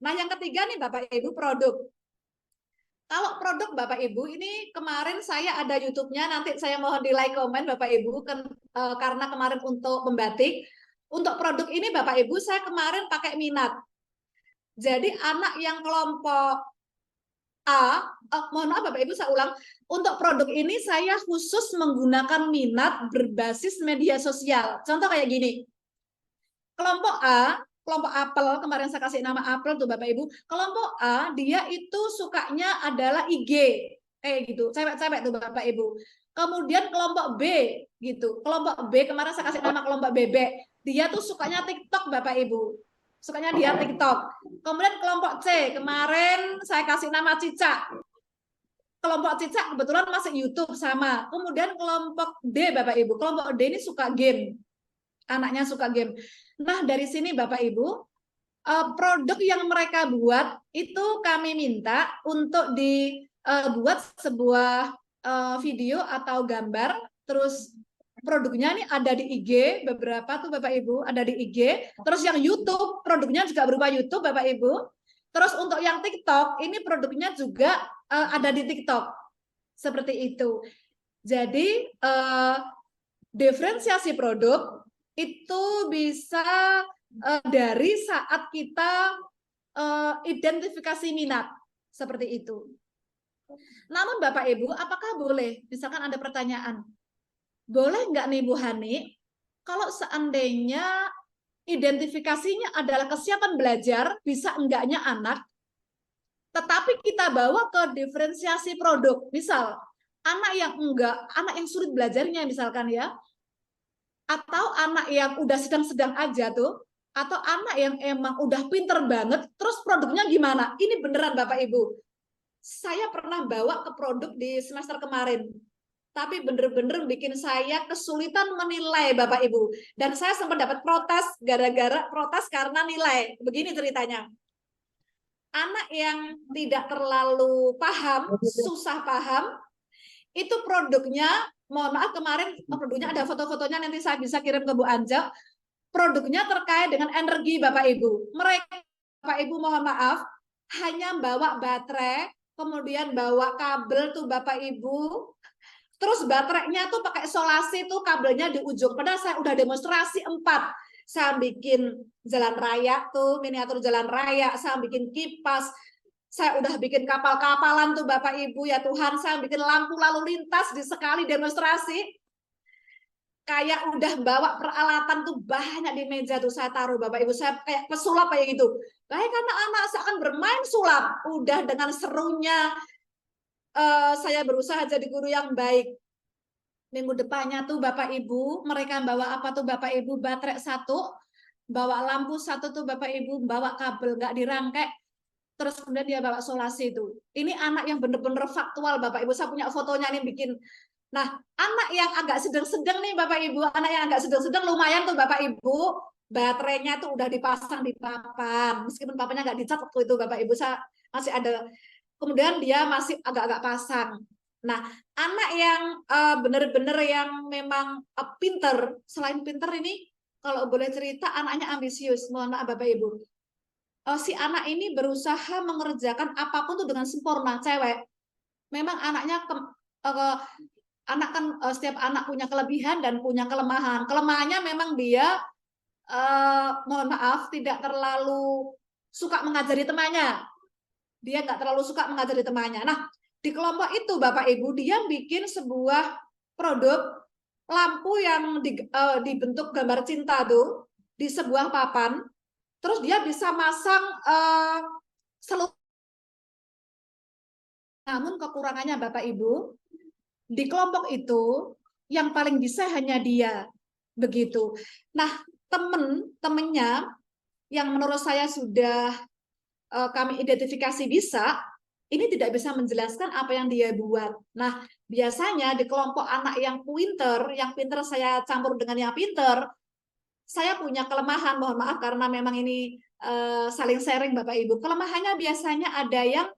Nah yang ketiga nih Bapak Ibu, produk. Kalau produk Bapak Ibu, ini kemarin saya ada YouTube-nya, nanti saya mohon di like, komen Bapak Ibu, karena kemarin untuk membatik. Untuk produk ini Bapak Ibu, saya kemarin pakai minat. Jadi anak yang kelompok A, mohon maaf Bapak Ibu, saya ulang. Untuk produk ini saya khusus menggunakan minat berbasis media sosial. Contoh kayak gini. Kelompok A, kelompok apel, kemarin saya kasih nama apel tuh Bapak Ibu. Kelompok A, dia itu sukanya adalah IG, kayak gitu, cewek-cewek tuh Bapak Ibu. Kemudian kelompok B, gitu. Kelompok B, kemarin saya kasih nama kelompok bebek. Dia tuh sukanya TikTok Bapak Ibu. Sukanya dia TikTok. Kemudian kelompok C, kemarin saya kasih nama Cicak. Kelompok Cicak kebetulan masuk YouTube sama. Kemudian kelompok D Bapak Ibu. Kelompok D ini suka game. Anaknya suka game. Nah, dari sini Bapak Ibu, produk yang mereka buat itu kami minta untuk dibuat sebuah video atau gambar, terus produknya ini ada di IG, beberapa tuh Bapak Ibu, ada di IG, terus yang YouTube, produknya juga berupa YouTube Bapak Ibu, terus untuk yang TikTok, ini produknya juga ada di TikTok, seperti itu. Jadi, diferensiasi produk itu bisa dari saat kita identifikasi minat, seperti itu. Namun Bapak Ibu, apakah boleh, misalkan ada pertanyaan, boleh nggak nih Bu Hani, kalau seandainya identifikasinya adalah kesiapan belajar, bisa enggaknya anak, tetapi kita bawa ke diferensiasi produk, misal anak yang enggak, anak yang sulit belajarnya misalkan ya, atau anak yang udah sedang-sedang aja tuh, atau anak yang emang udah pinter banget, terus produknya gimana? Ini beneran Bapak Ibu. Saya pernah bawa ke produk di semester kemarin, tapi bener-bener bikin saya kesulitan menilai Bapak Ibu. Dan saya sempat dapat protes, gara-gara protes karena nilai. Begini ceritanya. Anak yang tidak terlalu paham, susah paham, itu produknya, mohon maaf kemarin produknya ada foto-fotonya, nanti saya bisa kirim ke Bu Anja. Produknya terkait dengan energi Bapak Ibu. Mereka Bapak Ibu mohon maaf hanya bawa baterai, kemudian bawa kabel tuh Bapak Ibu. Terus baterainya tuh pakai isolasi tuh kabelnya di ujung. Padahal saya udah demonstrasi 4. Saya bikin jalan raya tuh, miniatur jalan raya, saya bikin kipas, saya udah bikin kapal-kapalan tuh Bapak Ibu ya Tuhan, saya bikin lampu lalu lintas di sekali demonstrasi. Kayak udah bawa peralatan tuh banyak di meja tuh saya taruh Bapak Ibu, saya kayak pesulap kayak gitu. Baik karena anak saya akan bermain sulap, udah dengan serunya saya berusaha jadi guru yang baik. Minggu depannya tuh Bapak Ibu, mereka bawa apa tuh Bapak Ibu? Baterai 1, bawa lampu 1 tuh Bapak Ibu, bawa kabel nggak dirangkai, terus kemudian dia bawa solasi itu. Ini anak yang bener-bener faktual Bapak Ibu, saya punya fotonya nih bikin. Nah, anak yang agak sedang-sedang nih Bapak Ibu, anak yang agak sedang-sedang lumayan tuh Bapak Ibu, baterainya tuh udah dipasang di papan, meskipun papannya nggak dicat waktu itu Bapak Ibu, saya masih ada. Kemudian dia masih agak-agak pasang. Nah, anak yang benar-benar yang memang pinter, selain pinter ini, kalau boleh cerita, anaknya ambisius. Mohon maaf Bapak Ibu. Si anak ini berusaha mengerjakan apapun tuh dengan sempurna, cewek. Memang anaknya anak kan setiap anak punya kelebihan dan punya kelemahan. Kelemahannya memang dia mohon maaf tidak terlalu suka mengajari temannya. Dia nggak terlalu suka mengajari temannya. Nah, di kelompok itu Bapak Ibu dia bikin sebuah produk lampu yang dibentuk gambar cinta tuh di sebuah papan. Terus dia bisa masang seluruh. Namun kekurangannya Bapak Ibu, di kelompok itu yang paling bisa hanya dia. Begitu. Nah, temennya yang menurut saya sudah kami identifikasi bisa, ini tidak bisa menjelaskan apa yang dia buat. Nah, biasanya di kelompok anak yang pinter saya campur dengan yang pinter, saya punya kelemahan, mohon maaf karena memang ini saling sharing Bapak Ibu. Kelemahannya biasanya ada yang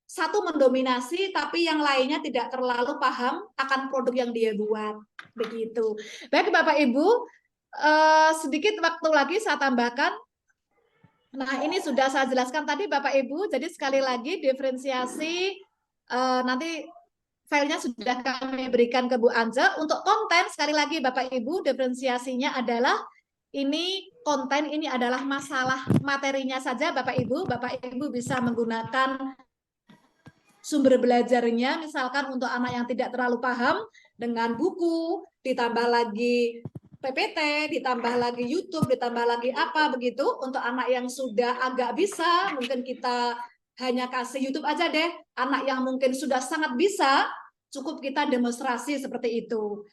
satu mendominasi, tapi yang lainnya tidak terlalu paham akan produk yang dia buat. Begitu. Baik Bapak Ibu, sedikit waktu lagi saya tambahkan. Nah, ini sudah saya jelaskan tadi Bapak Ibu. Jadi sekali lagi diferensiasi nanti filenya sudah kami berikan ke Bu Ance. Untuk konten sekali lagi Bapak Ibu diferensiasinya adalah ini konten ini adalah masalah materinya saja Bapak Ibu bisa menggunakan sumber belajarnya misalkan untuk anak yang tidak terlalu paham dengan buku, ditambah lagi PPT, ditambah lagi YouTube, ditambah lagi apa begitu. Untuk anak yang sudah agak bisa, mungkin kita hanya kasih YouTube aja deh. Anak yang mungkin sudah sangat bisa, cukup kita demonstrasi seperti itu.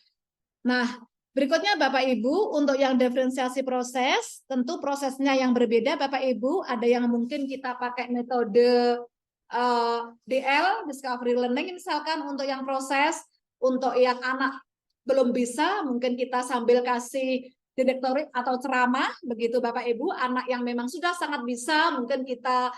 Nah, berikutnya Bapak Ibu, untuk yang diferensiasi proses, tentu prosesnya yang berbeda Bapak Ibu. Ada yang mungkin kita pakai metode DL, Discovery Learning misalkan untuk yang proses. Untuk yang anak belum bisa, mungkin kita sambil kasih direktorik atau ceramah, begitu Bapak Ibu. Anak yang memang sudah sangat bisa, mungkin kita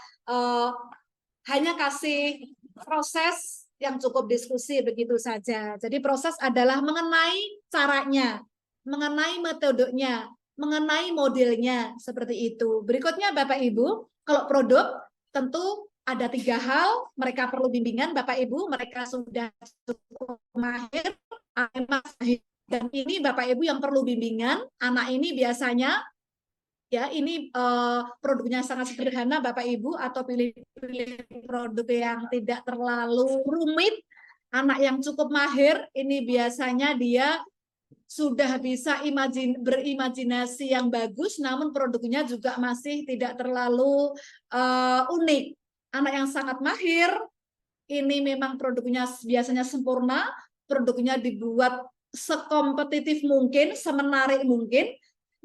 hanya kasih proses yang cukup diskusi, begitu saja. Jadi proses adalah mengenai caranya, mengenai metodenya, mengenai modelnya, seperti itu. Berikutnya Bapak Ibu, kalau produk tentu ada 3 hal, mereka perlu bimbingan Bapak Ibu, mereka sudah cukup mahir, dan ini Bapak Ibu yang perlu bimbingan. Anak ini biasanya ya ini produknya sangat sederhana Bapak Ibu, atau pilih produk yang tidak terlalu rumit. Anak yang cukup mahir ini biasanya dia sudah bisa berimajinasi yang bagus, namun produknya juga masih tidak terlalu unik. Anak yang sangat mahir ini memang produknya biasanya sempurna, produknya dibuat sekompetitif mungkin, semenarik mungkin,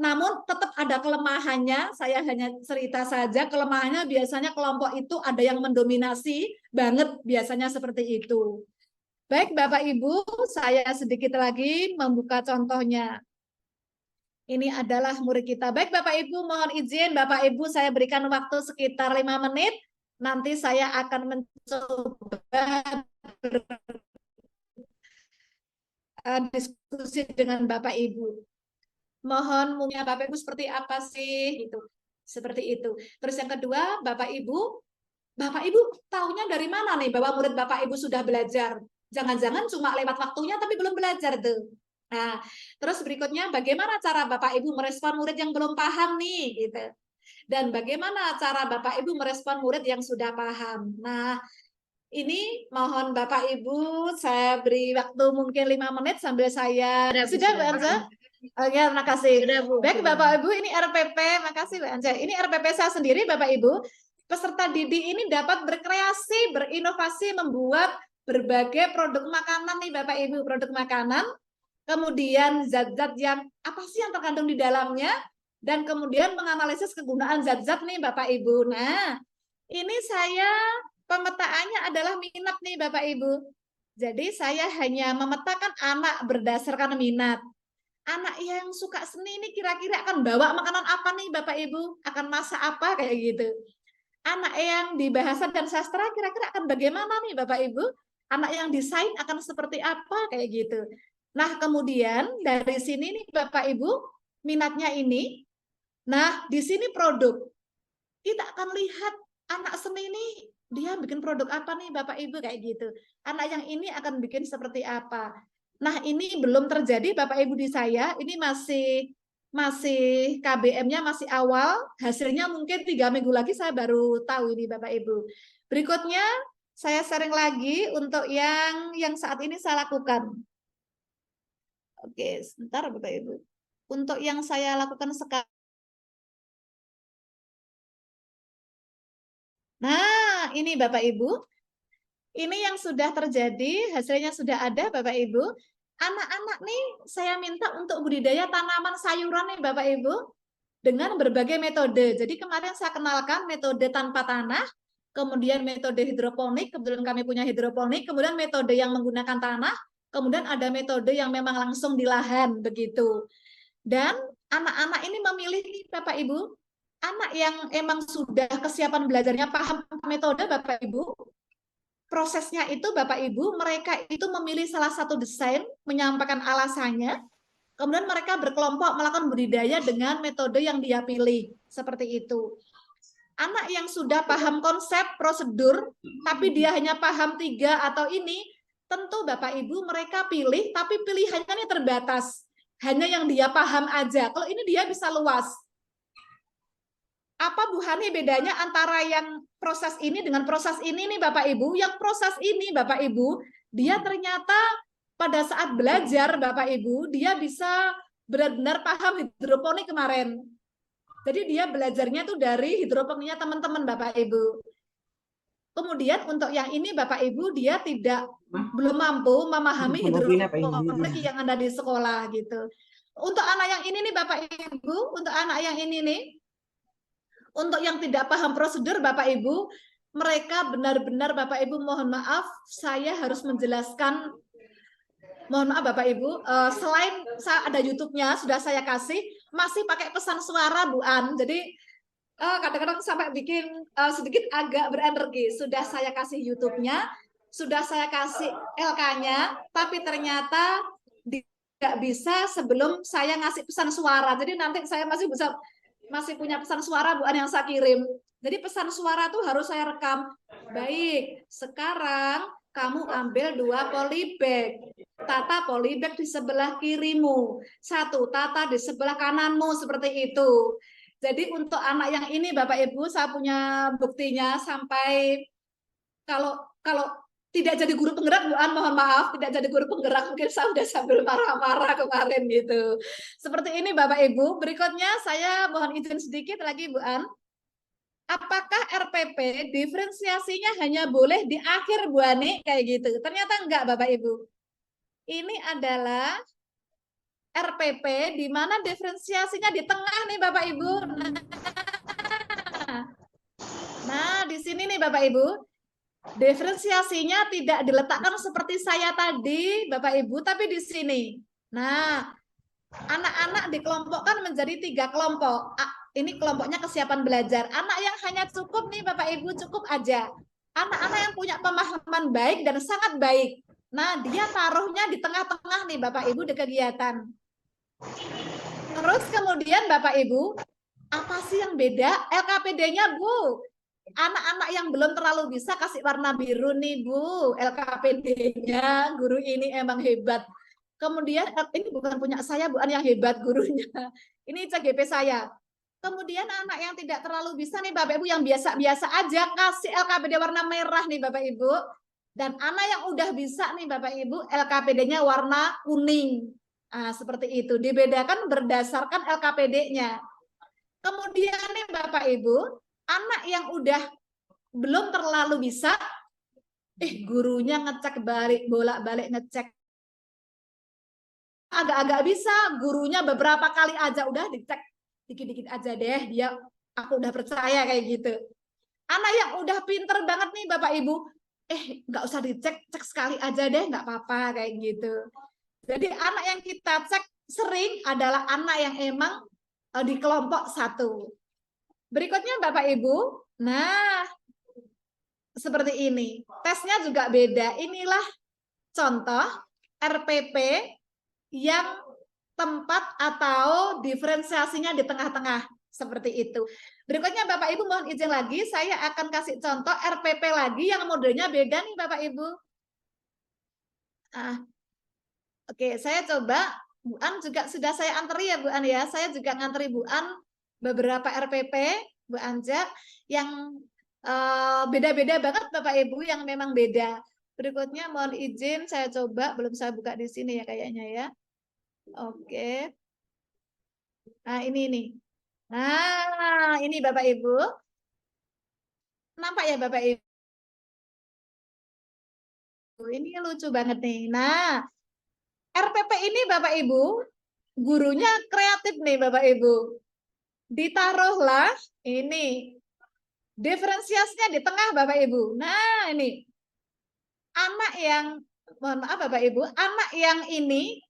namun tetap ada kelemahannya. Saya hanya cerita saja, kelemahannya biasanya kelompok itu ada yang mendominasi banget, biasanya seperti itu. Baik Bapak Ibu, saya sedikit lagi membuka contohnya. Ini adalah murid kita. Baik Bapak Ibu, mohon izin Bapak Ibu saya berikan waktu sekitar 5 menit. Nanti saya akan mencoba diskusi dengan Bapak Ibu. Mohon punya Bapak Ibu seperti apa sih? Gitu. Seperti itu. Terus yang kedua, Bapak Ibu tahunya dari mana nih bahwa murid Bapak Ibu sudah belajar? Jangan-jangan cuma lewat waktunya tapi belum belajar tuh. Nah, terus berikutnya bagaimana cara Bapak Ibu merespon murid yang belum paham nih gitu. Dan bagaimana cara Bapak Ibu merespon murid yang sudah paham. Nah, ini mohon Bapak Ibu saya beri waktu mungkin 5 menit sambil saya sudah Bu Anja? Oke, terima kasih. Baik Bapak Ibu, ini RPP, makasih Bu Anja. Ini RPP saya sendiri Bapak Ibu. Peserta didik ini dapat berkreasi, berinovasi, membuat berbagai produk makanan nih Bapak Ibu, produk makanan. Kemudian zat-zat yang apa sih yang terkandung di dalamnya, dan kemudian menganalisis kegunaan zat-zat nih Bapak Ibu. Nah, ini saya pemetaannya adalah minat nih Bapak Ibu. Jadi saya hanya memetakan anak berdasarkan minat. anak yang suka seni ini kira-kira akan bawa makanan apa nih Bapak Ibu? Akan masak apa kayak gitu. Anak yang di bahasa dan sastra kira-kira akan bagaimana nih Bapak Ibu? Anak yang desain akan seperti apa kayak gitu. Nah, kemudian dari sini nih Bapak Ibu, minatnya ini. Nah, di sini produk. Kita akan lihat anak seni ini dia bikin produk apa nih Bapak Ibu kayak gitu. Anak yang ini akan bikin seperti apa. Nah, ini belum terjadi Bapak Ibu di saya. Ini masih KBM-nya masih awal. Hasilnya mungkin 3 minggu lagi saya baru tahu ini Bapak Ibu. Berikutnya saya sharing lagi untuk yang saat ini saya lakukan. Oke, sebentar Bapak Ibu. Untuk yang saya lakukan sekarang. Nah, ini Bapak Ibu. Ini yang sudah terjadi, hasilnya sudah ada Bapak Ibu. Anak-anak nih saya minta untuk budidaya tanaman sayuran nih Bapak Ibu dengan berbagai metode. Jadi kemarin saya kenalkan metode tanpa tanah, kemudian metode hidroponik, kebetulan kami punya hidroponik, kemudian metode yang menggunakan tanah, kemudian ada metode yang memang langsung di lahan begitu. Dan anak-anak ini memilih nih Bapak Ibu, anak yang emang sudah kesiapan belajarnya paham metode Bapak Ibu. Prosesnya itu Bapak Ibu, mereka itu memilih salah satu desain, menyampaikan alasannya, kemudian mereka berkelompok melakukan budidaya dengan metode yang dia pilih, seperti itu. Anak yang sudah paham konsep, prosedur, tapi dia hanya paham 3 atau ini, tentu Bapak Ibu mereka pilih, tapi pilihannya ini terbatas. Hanya yang dia paham aja, kalau ini dia bisa luas. Apa Bu Hani bedanya antara yang proses ini dengan proses ini nih Bapak Ibu? Yang proses ini Bapak Ibu, dia ternyata pada saat belajar Bapak Ibu, dia bisa benar-benar paham hidroponik kemarin. Jadi dia belajarnya tuh dari hidroponiknya teman-teman Bapak Ibu. Kemudian untuk yang ini Bapak Ibu, dia belum mampu memahami hidroponik yang ada di sekolah gitu. Untuk anak yang ini nih Bapak Ibu, untuk anak yang ini nih, untuk yang tidak paham prosedur Bapak Ibu, mereka benar-benar Bapak Ibu mohon maaf, saya harus menjelaskan, mohon maaf Bapak Ibu, selain ada YouTube-nya sudah saya kasih, masih pakai pesan suara Bu An, jadi kadang-kadang sampai bikin sedikit agak berenergi. Sudah saya kasih YouTube-nya, sudah saya kasih LK-nya, tapi ternyata tidak bisa sebelum saya ngasih pesan suara. Jadi nanti saya masih punya pesan suara Bu An yang saya kirim. Jadi pesan suara tuh harus saya rekam. Baik, sekarang kamu ambil 2 polybag. Tata polybag di sebelah kirimu. 1 tata di sebelah kananmu, seperti itu. Jadi untuk anak yang ini Bapak Ibu, saya punya buktinya sampai kalau tidak jadi guru penggerak Bu An, mohon maaf, tidak jadi guru penggerak, mungkin saya sudah sambil marah-marah kemarin gitu. Seperti ini Bapak Ibu. Berikutnya saya mohon izin sedikit lagi Bu An. Apakah RPP diferensiasinya hanya boleh di akhir Bu Ani kayak gitu? Ternyata enggak Bapak Ibu. Ini adalah RPP di mana diferensiasinya di tengah nih Bapak Ibu. Nah, di sini nih Bapak Ibu. Diferensiasinya tidak diletakkan seperti saya tadi, Bapak Ibu, tapi di sini. Nah, anak-anak dikelompokkan menjadi 3 kelompok. Ini kelompoknya kesiapan belajar. Anak yang hanya cukup nih, Bapak Ibu, cukup aja. Anak-anak yang punya pemahaman baik dan sangat baik. Nah, dia taruhnya di tengah-tengah nih, Bapak Ibu, di kegiatan. Terus kemudian, Bapak Ibu, apa sih yang beda? LKPD-nya, Bu. Anak-anak yang belum terlalu bisa kasih warna biru nih Bu, LKPD-nya, guru ini emang hebat. Kemudian ini bukan punya saya Bu An yang hebat gurunya, ini CGP saya. Kemudian anak yang tidak terlalu bisa nih Bapak Ibu, yang biasa-biasa aja, kasih LKPD warna merah nih Bapak Ibu. Dan anak yang udah bisa nih Bapak Ibu, LKPD-nya warna kuning. Nah, seperti itu, dibedakan berdasarkan LKPD-nya. Kemudian nih Bapak Ibu, anak yang udah belum terlalu bisa, gurunya ngecek bolak-balik ngecek. Agak-agak bisa, gurunya beberapa kali aja udah dicek, dikit-dikit aja deh, aku udah percaya kayak gitu. Anak yang udah pinter banget nih Bapak Ibu, nggak usah dicek, cek sekali aja deh, nggak apa-apa kayak gitu. Jadi anak yang kita cek sering adalah anak yang emang di kelompok 1. Berikutnya Bapak Ibu, nah seperti ini. Tesnya juga beda. Inilah contoh RPP yang tempat atau diferensiasinya di tengah-tengah. Seperti itu. Berikutnya Bapak Ibu mohon izin lagi, saya akan kasih contoh RPP lagi yang modelnya beda nih Bapak Ibu. Oke, saya coba, Bu An juga sudah saya antri ya Bu An ya. Saya juga ngantri Bu An beberapa RPP, Bu Anja, yang beda-beda banget Bapak Ibu, yang memang beda. Berikutnya mohon izin saya coba, belum saya buka di sini ya kayaknya ya. Oke. Nah, ini. Nah, ini Bapak Ibu. Nampak ya Bapak Ibu? Ini lucu banget nih. Nah, RPP ini Bapak Ibu, gurunya kreatif nih Bapak Ibu. Ditaruhlah ini. Diferensiasinya di tengah Bapak Ibu. Nah, ini. Anak yang, mohon maaf Bapak Ibu, anak yang ini,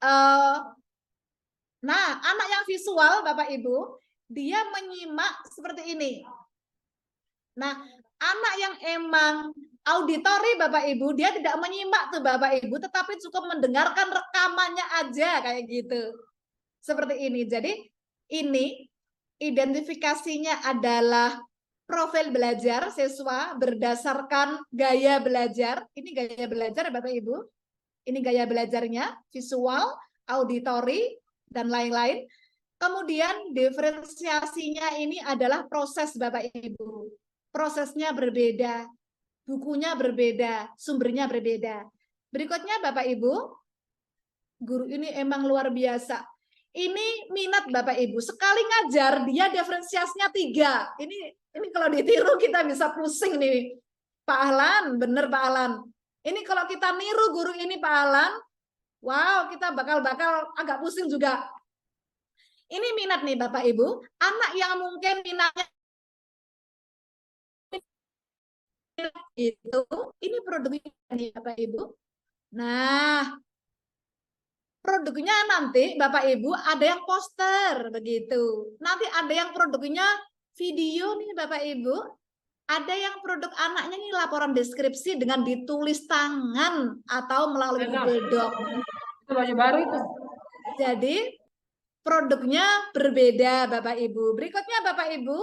nah, anak yang visual Bapak Ibu, dia menyimak seperti ini. Nah, anak yang emang auditori Bapak Ibu, dia tidak menyimak tuh Bapak Ibu, tetapi cukup mendengarkan rekamannya aja kayak gitu. Seperti ini. Jadi ini identifikasinya adalah profil belajar siswa berdasarkan gaya belajar. Ini gaya belajar Bapak Ibu. Ini gaya belajarnya, visual, auditori, dan lain-lain. Kemudian diferensiasinya ini adalah proses Bapak Ibu. Prosesnya berbeda, bukunya berbeda, sumbernya berbeda. Berikutnya Bapak Ibu, guru ini emang luar biasa. Ini minat Bapak Ibu, sekali ngajar dia diferensiasinya 3. Ini kalau ditiru kita bisa pusing nih. Pak Ahlan, bener Pak Ahlan. Ini kalau kita niru guru ini Pak Ahlan, wow, kita bakal agak pusing juga. Ini minat nih Bapak Ibu, anak yang mungkin minatnya itu, ini produknya nih Bapak Ibu. Nah, produknya nanti Bapak Ibu ada yang poster begitu. Nanti ada yang produknya video nih Bapak Ibu. Ada yang produk anaknya nih laporan deskripsi dengan ditulis tangan atau melalui Google Doc. Itu baju baru itu. Jadi produknya berbeda Bapak Ibu. Berikutnya Bapak Ibu,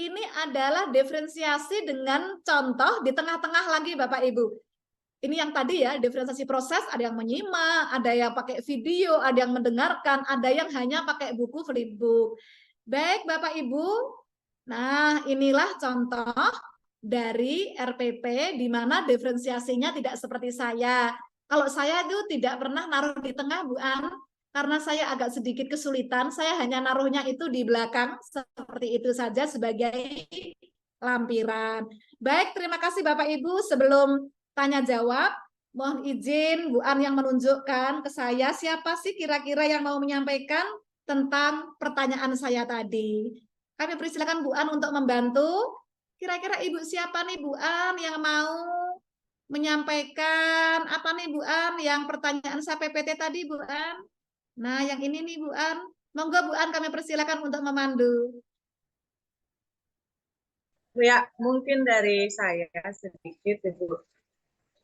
ini adalah diferensiasi dengan contoh di tengah-tengah lagi Bapak Ibu. Ini yang tadi ya, diferensiasi proses, ada yang menyimak, ada yang pakai video, ada yang mendengarkan, ada yang hanya pakai buku flipbook. Baik Bapak Ibu, nah inilah contoh dari RPP di mana diferensiasinya tidak seperti saya. Kalau saya itu tidak pernah naruh di tengah Bu An, karena saya agak sedikit kesulitan, saya hanya naruhnya itu di belakang, seperti itu saja sebagai lampiran. Baik, terima kasih Bapak Ibu. Sebelum tanya jawab, mohon izin Bu An yang menunjukkan ke saya siapa sih kira-kira yang mau menyampaikan tentang pertanyaan saya tadi. Kami persilakan Bu An untuk membantu. Kira-kira Ibu siapa nih Bu An yang mau menyampaikan apa nih Bu An yang pertanyaan saya PPT tadi Bu An? Nah, yang ini nih Bu An. Monggo Bu An kami persilakan untuk memandu. Ya, mungkin dari saya sedikit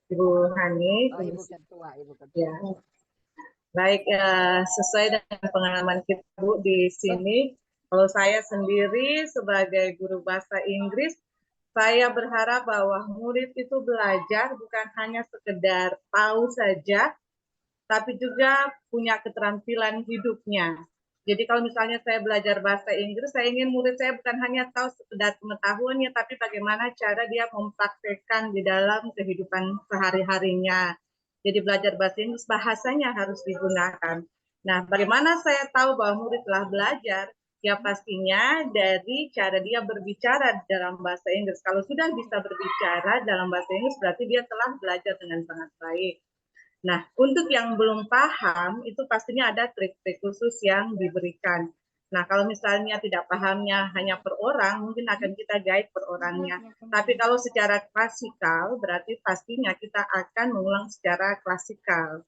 Ibu Hani. Oh, Ibu Ketua. Ya. Baik, sesuai dengan pengalaman kita Bu di sini, kalau saya sendiri sebagai guru bahasa Inggris, saya berharap bahwa murid itu belajar bukan hanya sekedar tahu saja, tapi juga punya keterampilan hidupnya. Jadi kalau misalnya saya belajar bahasa Inggris, saya ingin murid saya bukan hanya tahu sekedar pengetahuannya, tapi bagaimana cara dia mempraktekkan di dalam kehidupan sehari-harinya. Jadi belajar bahasa Inggris, bahasanya harus digunakan. Nah, bagaimana saya tahu bahwa murid telah belajar? Ya pastinya dari cara dia berbicara dalam bahasa Inggris. Kalau sudah bisa berbicara dalam bahasa Inggris, berarti dia telah belajar dengan sangat baik. Nah, untuk yang belum paham, itu pastinya ada trik-trik khusus yang diberikan. Nah, kalau misalnya tidak pahamnya hanya per orang, mungkin akan kita guide per orangnya. Tapi kalau secara klasikal, berarti pastinya kita akan mengulang secara klasikal.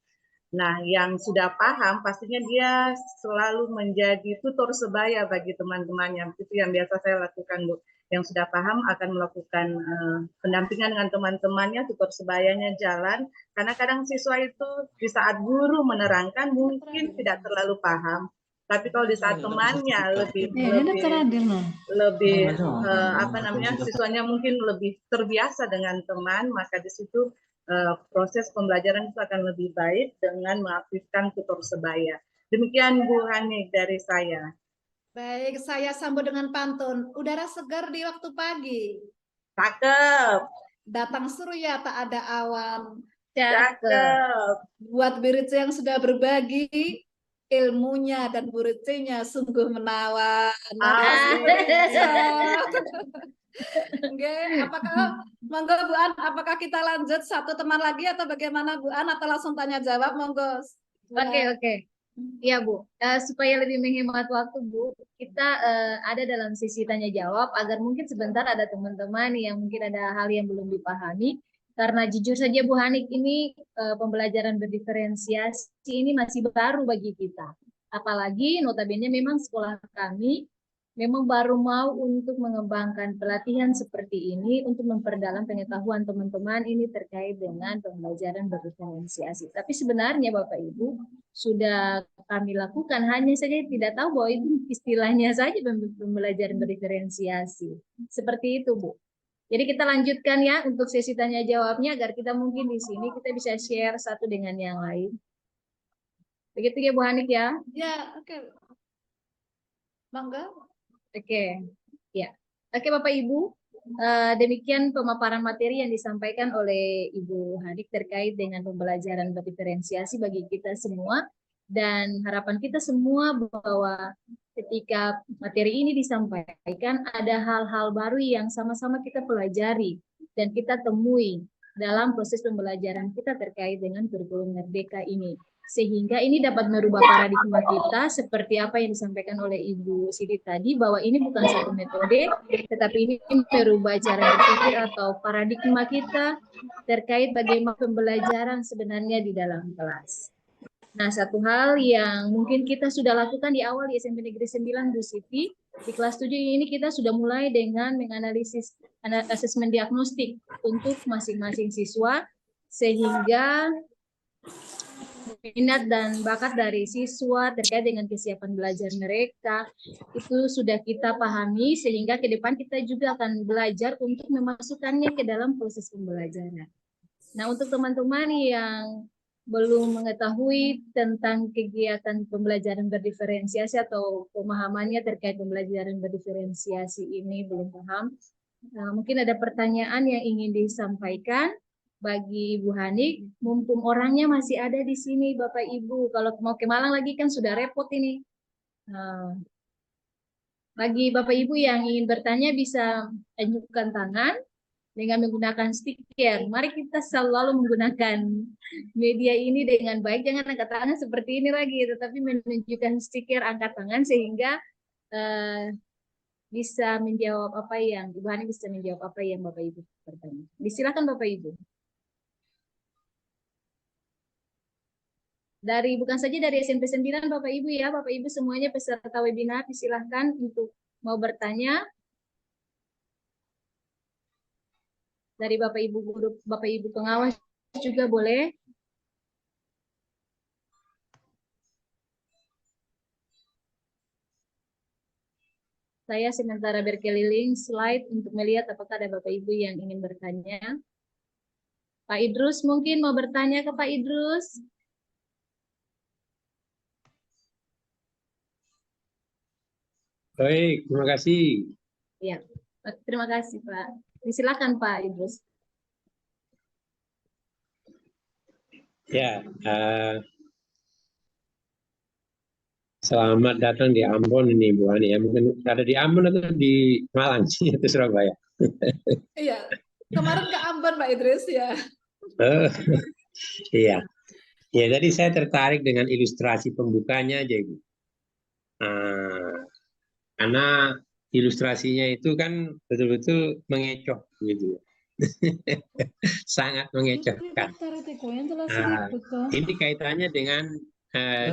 Nah, yang sudah paham pastinya dia selalu menjadi tutor sebaya bagi teman-temannya. Itu yang biasa saya lakukan, Bu. Yang sudah paham akan melakukan pendampingan dengan teman-temannya, tutor sebayanya jalan. Karena kadang siswa itu di saat guru menerangkan mungkin tidak terlalu paham. Tapi kalau di saat temannya siswanya mungkin lebih terbiasa dengan teman, maka di situ proses pembelajaran itu akan lebih baik dengan mengaktifkan tutor sebaya. Demikian Bu Hani dari saya. Baik, saya sambut dengan pantun. Udara segar di waktu pagi. Cakep. Datang surya tak ada awan. Cakep. Buat Birice yang sudah berbagi, ilmunya dan Birice-nya sungguh menawan. Apakah monggo Bu An, apakah kita lanjut satu teman lagi atau bagaimana Bu An, atau langsung tanya jawab, monggo. Oke. Ya Bu, supaya lebih menghemat waktu Bu, kita ada dalam sesi tanya jawab agar mungkin sebentar ada teman-teman yang mungkin ada hal yang belum dipahami. Karena jujur saja Bu Hanik, ini pembelajaran berdiferensiasi ini masih baru bagi kita. Apalagi notabene memang sekolah kami memang baru mau untuk mengembangkan pelatihan seperti ini untuk memperdalam pengetahuan teman-teman ini terkait dengan pembelajaran berdiferensiasi. Tapi sebenarnya Bapak Ibu sudah kami lakukan, hanya saja tidak tahu bahwa itu istilahnya saja pembelajaran berdiferensiasi. Seperti itu Bu. Jadi kita lanjutkan ya untuk sesi tanya jawabnya agar kita mungkin di sini kita bisa share satu dengan yang lain. Begitu ya Bu Hanik ya? Ya, oke. Monggo. Oke, ya. Oke Bapak Ibu, demikian pemaparan materi yang disampaikan oleh Ibu Hanik terkait dengan pembelajaran berdiferensiasi bagi kita semua. Dan harapan kita semua bahwa ketika materi ini disampaikan, ada hal-hal baru yang sama-sama kita pelajari dan kita temui dalam proses pembelajaran kita terkait dengan kurikulum Merdeka ini. Sehingga ini dapat merubah paradigma kita seperti apa yang disampaikan oleh Ibu Siti tadi, bahwa ini bukan satu metode, tetapi ini merubah cara berpikir atau paradigma kita terkait bagaimana pembelajaran sebenarnya di dalam kelas. Nah, satu hal yang mungkin kita sudah lakukan di awal di SMP Negeri 9 Bu Siti, di kelas 7 ini kita sudah mulai dengan menganalisis asesmen diagnostik untuk masing-masing siswa, sehingga minat dan bakat dari siswa terkait dengan kesiapan belajar mereka itu sudah kita pahami, sehingga ke depan kita juga akan belajar untuk memasukkannya ke dalam proses pembelajaran. Nah, untuk teman-teman yang belum mengetahui tentang kegiatan pembelajaran berdiferensiasi atau pemahamannya terkait pembelajaran berdiferensiasi ini belum paham, mungkin ada pertanyaan yang ingin disampaikan bagi Ibu Hanik, mumpung orangnya masih ada di sini, Bapak Ibu. Kalau mau ke Malang lagi kan sudah repot ini. Bagi Bapak Ibu yang ingin bertanya bisa ajukan tangan dengan menggunakan stiker. Mari kita selalu menggunakan media ini dengan baik. Jangan angkat tangan seperti ini lagi, tetapi menunjukkan stiker angkat tangan sehingga bisa menjawab apa yang Ibu Hanik bisa menjawab apa yang Bapak Ibu bertanya. Disilakan Bapak Ibu. Bukan saja dari SMP 9 Bapak Ibu ya, Bapak Ibu semuanya peserta webinar disilahkan untuk mau bertanya. Dari Bapak Ibu guru, Bapak Ibu pengawas juga boleh. Saya sementara berkeliling slide untuk melihat apakah ada Bapak Ibu yang ingin bertanya. Pak Idrus mungkin mau bertanya ke Pak Idrus. Baik, terima kasih. Ya, terima kasih Pak. Disilakan Pak Idrus. Ya, selamat datang di Ambon ini Bu Ani. Ya, mungkin ada di Ambon atau di Malang sih atau Surabaya. Iya, kemarin ke Ambon Pak Idris ya. Iya. Ya, jadi saya tertarik dengan ilustrasi pembukanya aja Ibu. Karena ilustrasinya itu kan betul-betul mengecoh gitu. Sangat mengecohkan. Ini kaitannya dengan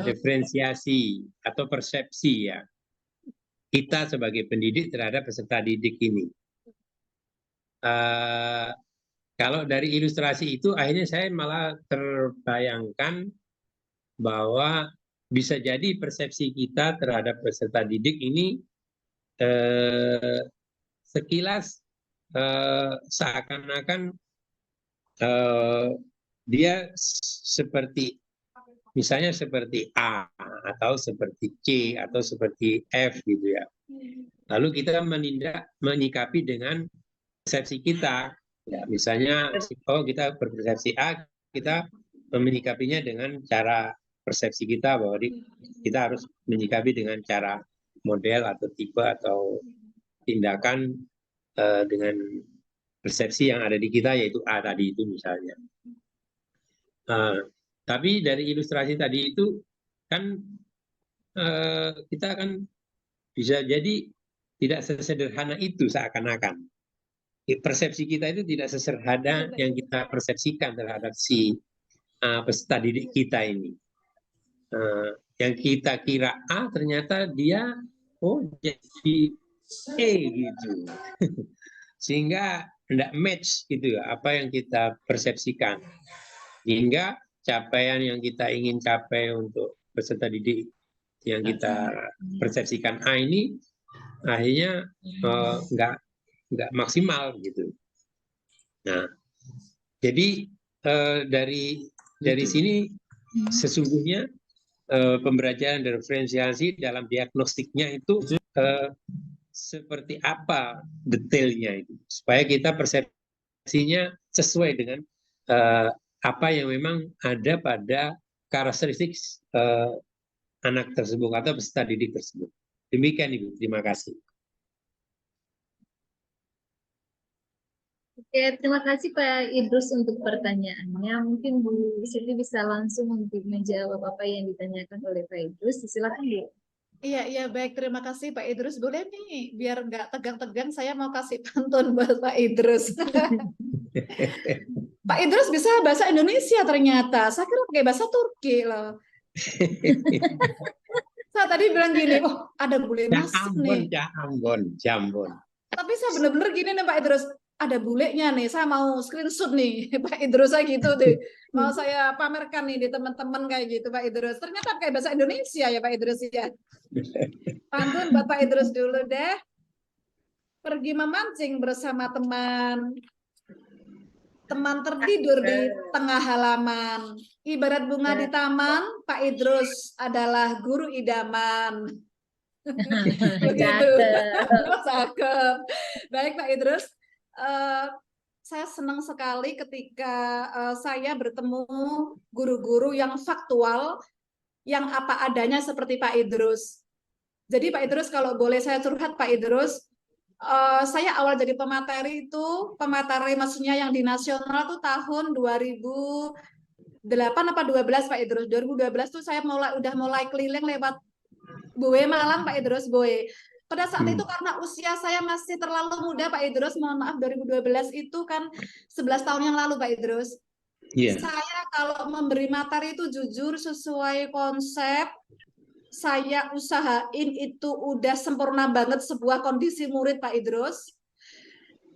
diferensiasi atau persepsi ya kita sebagai pendidik terhadap peserta didik ini. Kalau dari ilustrasi itu akhirnya saya malah terbayangkan bahwa bisa jadi persepsi kita terhadap peserta didik ini sekilas seakan-akan dia seperti misalnya seperti A atau seperti C atau seperti F gitu ya. Lalu kita menyikapi dengan persepsi kita. Ya, misalnya, oh kita berpersepsi A, kita menyikapinya dengan cara persepsi kita bahwa kita harus menyikapi dengan cara model atau tipe atau tindakan dengan persepsi yang ada di kita yaitu A tadi itu misalnya. Tapi dari ilustrasi tadi itu kan kita kan bisa jadi tidak sesederhana itu seakan-akan. Persepsi kita itu tidak sesederhana yang kita persepsikan terhadap si peserta didik kita ini. Yang kita kira A ternyata dia jadi E gitu. Sehingga tidak match gitu apa yang kita persepsikan. Hingga capaian yang kita ingin capai untuk peserta didik yang kita persepsikan A ini akhirnya nggak maksimal gitu. Nah, jadi dari sini sesungguhnya pembelajaran dan diferensiasi dalam diagnostiknya itu seperti apa detailnya itu supaya kita persepsinya sesuai dengan apa yang memang ada pada karakteristik anak tersebut atau peserta didik tersebut. Demikian Ibu, terima kasih. Oke, terima kasih Pak Idrus untuk pertanyaannya. Mungkin Bu Siti bisa langsung untuk menjawab apa yang ditanyakan oleh Pak Idrus. Silakan Bu. Iya, baik. Terima kasih Pak Idrus. Boleh nih, biar nggak tegang-tegang, saya mau kasih pantun buat Pak Idrus. Pak Idrus bisa bahasa Indonesia ternyata. Saya kira pakai bahasa Turki loh. Saya tadi bilang gini, oh ada bule masuk nih. Jambon. Tapi saya benar-benar gini nih Pak Idrus, ada bulenya nih, saya mau screenshot nih Pak Idrus, saya gitu deh. Mau saya pamerkan nih di teman-teman kayak gitu Pak Idrus. Ternyata kayak bahasa Indonesia ya Pak Idrus ya. Pantun Bapak Idrus dulu deh. Pergi memancing bersama teman. Teman tertidur di tengah halaman. Ibarat bunga di taman, Pak Idrus adalah guru idaman. Begitu. Cakep. Baik Pak Idrus. Saya senang sekali ketika saya bertemu guru-guru yang faktual, yang apa adanya seperti Pak Idrus. Jadi Pak Idrus, kalau boleh saya curhat Pak Idrus, saya awal jadi pemateri itu, pemateri maksudnya yang di nasional tuh tahun 2008 apa 12 Pak Idrus. 2012 tuh saya udah mulai keliling lewat Boe Malang Pak Idrus, Boe. Pada saat itu karena usia saya masih terlalu muda Pak Idrus, mohon maaf 2012 itu kan 11 tahun yang lalu Pak Idrus. Yeah. Saya kalau memberi materi itu jujur sesuai konsep, saya usahain itu udah sempurna banget sebuah kondisi murid Pak Idrus.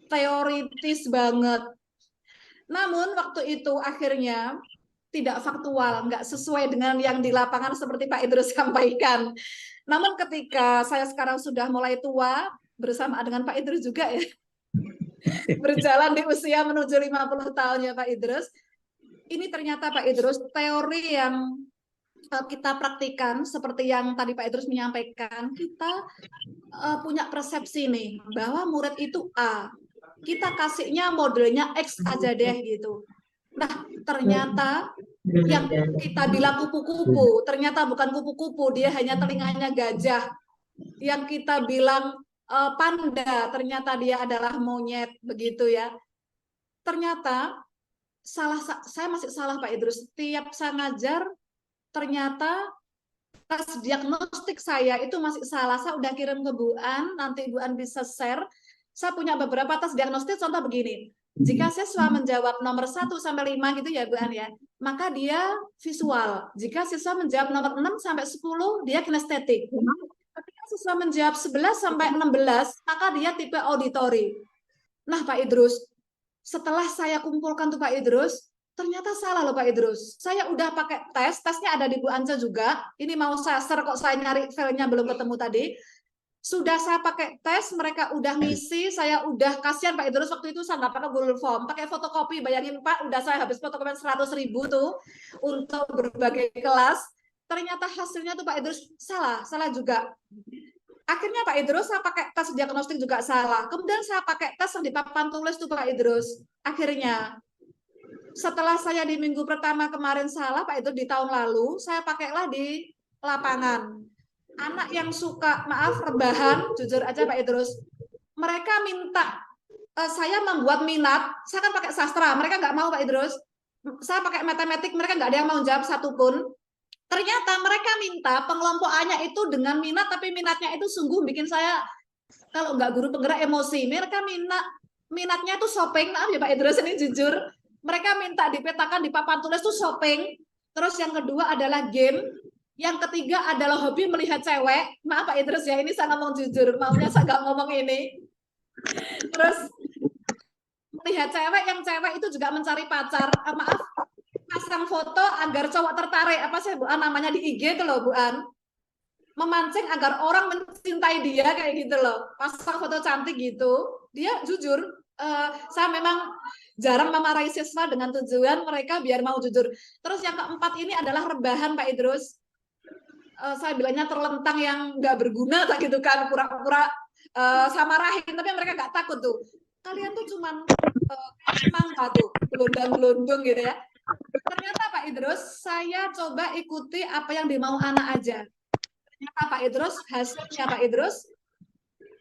Teoritis banget. Namun waktu itu akhirnya tidak faktual, nggak sesuai dengan yang di lapangan seperti Pak Idrus sampaikan. Namun ketika saya sekarang sudah mulai tua, bersama dengan Pak Idrus juga ya, berjalan di usia menuju 50 tahun ya Pak Idrus, ini ternyata Pak Idrus, teori yang kita praktikan, seperti yang tadi Pak Idrus menyampaikan, kita punya persepsi nih, bahwa murid itu A, kita kasihnya modelnya X aja deh gitu. Nah, ternyata yang kita bilang kupu-kupu, ternyata bukan kupu-kupu, dia hanya telinganya gajah. Yang kita bilang panda, ternyata dia adalah monyet, begitu ya. Ternyata saya masih salah Pak Idrus, setiap saya ngajar, ternyata tes diagnostik saya itu masih salah. Saya udah kirim ke Bu An, nanti Bu An bisa share. Saya punya beberapa tes diagnostik, contoh begini. Jika siswa menjawab nomor 1 sampai 5 gitu ya Bu An ya, maka dia visual. Jika siswa menjawab nomor 6 sampai 10, dia kinestetik. Ketika siswa menjawab 11 sampai 16, maka dia tipe auditori. Nah, Pak Idrus, setelah saya kumpulkan tuh Pak Idrus, ternyata salah loh Pak Idrus. Saya udah pakai tesnya ada di Bu Anja juga. Ini mau saya share kok, saya nyari filenya belum ketemu tadi. Sudah saya pakai tes, mereka udah ngisi, saya udah kasihan Pak Idrus, waktu itu saya nggak pakai Google Form, pakai fotokopi, bayangin Pak, udah saya habis fotokopi 100.000 tuh untuk berbagai kelas. Ternyata hasilnya tuh Pak Idrus salah juga. Akhirnya Pak Idrus saya pakai tes diagnostik juga salah. Kemudian saya pakai tes yang di papan tulis tuh Pak Idrus. Akhirnya setelah saya di minggu pertama kemarin salah Pak Idrus, di tahun lalu saya pakailah di lapangan. Anak yang suka, maaf, rebahan, jujur aja Pak Idrus, mereka minta saya membuat minat, saya kan pakai sastra, mereka nggak mau Pak Idrus, saya pakai matematik, mereka nggak ada yang mau jawab satupun. Ternyata mereka minta pengelompokannya itu dengan minat, tapi minatnya itu sungguh bikin saya, kalau nggak guru penggerak, emosi. Mereka minatnya itu shopping, maaf ya Pak Idrus, ini jujur. Mereka minta dipetakan di papan tulis itu shopping. Terus yang kedua adalah game. Yang ketiga adalah hobi melihat cewek. Maaf Pak Idrus ya, ini saya ngomong jujur. Maunya saya nggak ngomong ini. Terus melihat cewek, yang cewek itu juga mencari pacar. Maaf, pasang foto agar cowok tertarik. Apa sih Bu An namanya di IG itu loh Bu An. Memancing agar orang mencintai dia kayak gitu loh. Pasang foto cantik gitu. Dia jujur. Saya memang jarang memarahi siswa dengan tujuan mereka biar mau jujur. Terus yang keempat ini adalah rebahan Pak Idrus. Saya bilangnya terlentang yang nggak berguna tak gitu kan, pura-pura sama rahim, tapi mereka nggak takut tuh. Kalian tuh cuman mangga tuh, gelondang-gelondong gitu ya. Ternyata Pak Idrus, saya coba ikuti apa yang dimau anak aja. Ternyata Pak Idrus, hasilnya Pak Idrus,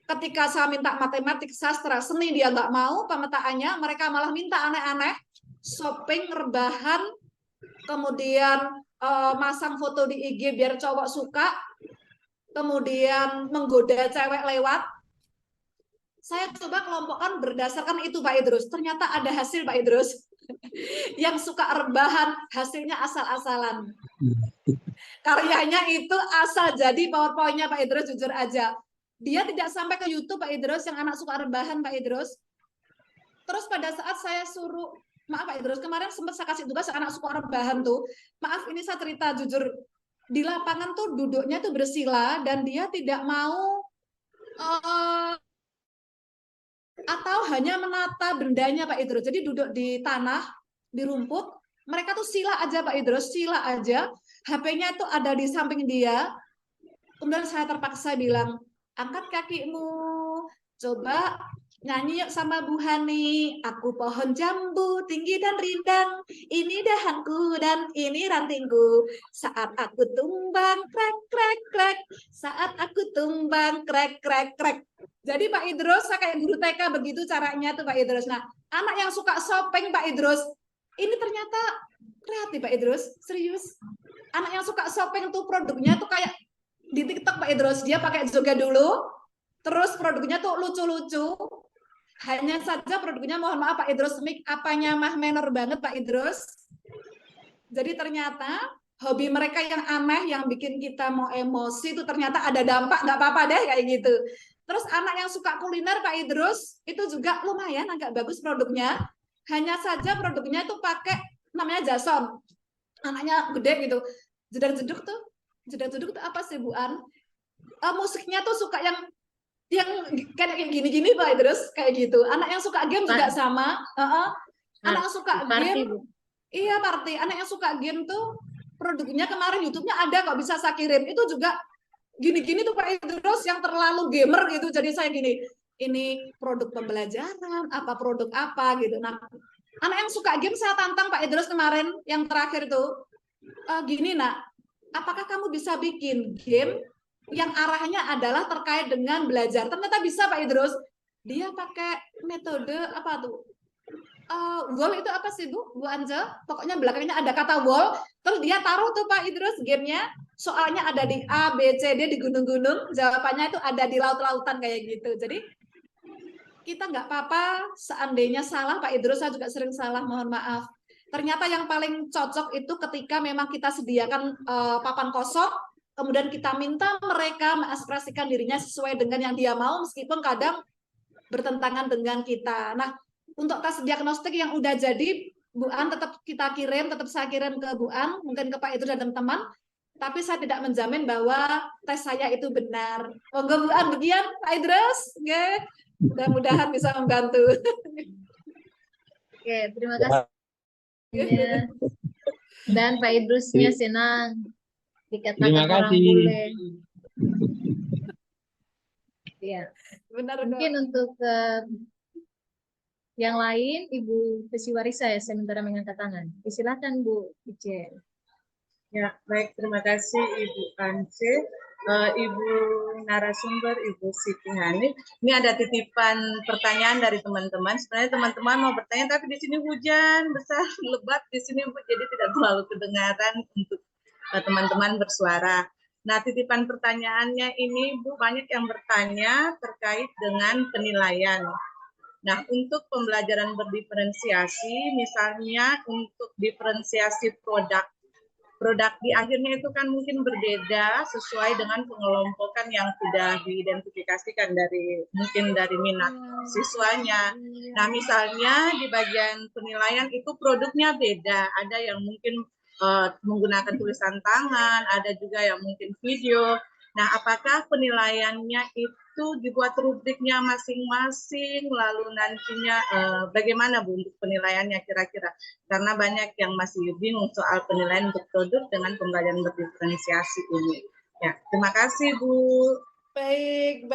ketika saya minta matematik, sastra, seni dia nggak mau, pemetaannya mereka malah minta aneh-aneh, shopping, rebahan, kemudian masang foto di IG biar cowok suka, kemudian menggoda cewek lewat. Saya coba kelompokkan berdasarkan itu Pak Idrus. Ternyata ada hasil Pak Idrus. Yang suka rebahan hasilnya asal-asalan. Karyanya itu asal jadi, PowerPoint-nya Pak Idrus jujur aja. Dia tidak sampai ke YouTube Pak Idrus, yang anak suka rebahan Pak Idrus. Terus pada saat saya suruh, maaf Pak Idrus, kemarin sempat saya kasih tugas anak suka rebahan tuh. Maaf, ini saya cerita jujur. Di lapangan tuh duduknya tuh bersila dan dia tidak mau atau hanya menata bendanya Pak Idrus. Jadi duduk di tanah, di rumput, mereka tuh sila aja Pak Idrus, sila aja. HP-nya itu ada di samping dia. Kemudian saya terpaksa bilang, angkat kakimu, coba nyanyi yuk sama Bu Hani. Aku pohon jambu tinggi dan rindang, ini dahanku dan ini rantingku. Saat aku tumbang krek krek krek, saat aku tumbang krek krek krek. Jadi Pak Idrus, saya kayak guru TK begitu caranya tuh Pak Idrus. Nah, anak yang suka shopping Pak Idrus, ini ternyata kreatif Pak Idrus, serius. Anak yang suka shopping tuh produknya tuh kayak di TikTok Pak Idrus, dia pakai joget dulu, terus produknya tuh lucu-lucu. Hanya saja produknya, mohon maaf Pak Idrus, make up-nya mah menor banget Pak Idrus. Jadi ternyata hobi mereka yang aneh, yang bikin kita mau emosi itu ternyata ada dampak, nggak apa-apa deh kayak gitu. Terus anak yang suka kuliner Pak Idrus, itu juga lumayan agak bagus produknya. Hanya saja produknya itu pakai namanya Jason. Anaknya gede gitu. Jedar-jeduk tuh apa sih Bu An? Musiknya tuh suka yang kayak gini-gini Pak Idrus, kayak gitu. Anak yang suka game juga sama. Anak yang suka game, iya party. Anak yang suka game tuh produknya kemarin YouTube-nya ada kok, bisa saya kirim. Itu juga gini-gini tuh Pak Idrus, yang terlalu gamer gitu. Jadi saya gini, ini produk pembelajaran, apa produk apa gitu. Nah, anak yang suka game saya tantang Pak Idrus kemarin, yang terakhir tuh, gini nak, apakah kamu bisa bikin game yang arahnya adalah terkait dengan belajar? Ternyata bisa Pak Idrus. Dia pakai metode apa tuh? Wall itu apa sih Bu Anja? Pokoknya belakangnya ada kata wall. Terus dia taruh tuh Pak Idrus gamenya. Soalnya ada di A, B, C, D di gunung-gunung. Jawabannya itu ada di laut-lautan kayak gitu. Jadi kita nggak apa-apa seandainya salah, Pak Idrus, saya juga sering salah, mohon maaf. Ternyata yang paling cocok itu ketika memang kita sediakan papan kosong, kemudian kita minta mereka mengekspresikan dirinya sesuai dengan yang dia mau, meskipun kadang bertentangan dengan kita. Nah, untuk tes diagnostik yang udah jadi, Bu An tetap kita kirim, tetap saya kirim ke Bu An, mungkin ke Pak Idrus dan teman-teman, tapi saya tidak menjamin bahwa tes saya itu benar. Monggo Bu An, bagian Pak Idrus, nggih. Mudah-mudahan bisa membantu. Oke, terima kasih. Dan Pak Idrusnya senang dikatakan Terima orang kasih. bule. Ya, Benar, mungkin untuk yang lain, Ibu Pesiwarisa ya, sementara mengangkat tangan. Silakan Bu Ice. Ya, baik, terima kasih Ibu Ance, Ibu narasumber, Ibu Siti Hani. Ini ada titipan pertanyaan dari teman-teman. Sebenarnya teman-teman mau bertanya, tapi di sini hujan besar, lebat di sini, Bu, jadi tidak terlalu kedengaran untuk teman-teman bersuara. Nah, titipan pertanyaannya ini, Bu, banyak yang bertanya terkait dengan penilaian. Nah, untuk pembelajaran berdiferensiasi, misalnya untuk diferensiasi produk di akhirnya itu kan mungkin berbeda sesuai dengan pengelompokan yang sudah diidentifikasikan mungkin dari minat siswanya. Nah, misalnya di bagian penilaian itu produknya beda, ada yang mungkin menggunakan tulisan tangan, ada juga yang mungkin video. Nah, apakah penilaiannya itu dibuat rubriknya masing-masing, lalu nantinya bagaimana Bu untuk penilaiannya kira-kira? Karena banyak yang masih bingung soal penilaian untuk produk dengan pembelajaran berdiferensiasi ini. Ya, terima kasih Bu. Baik.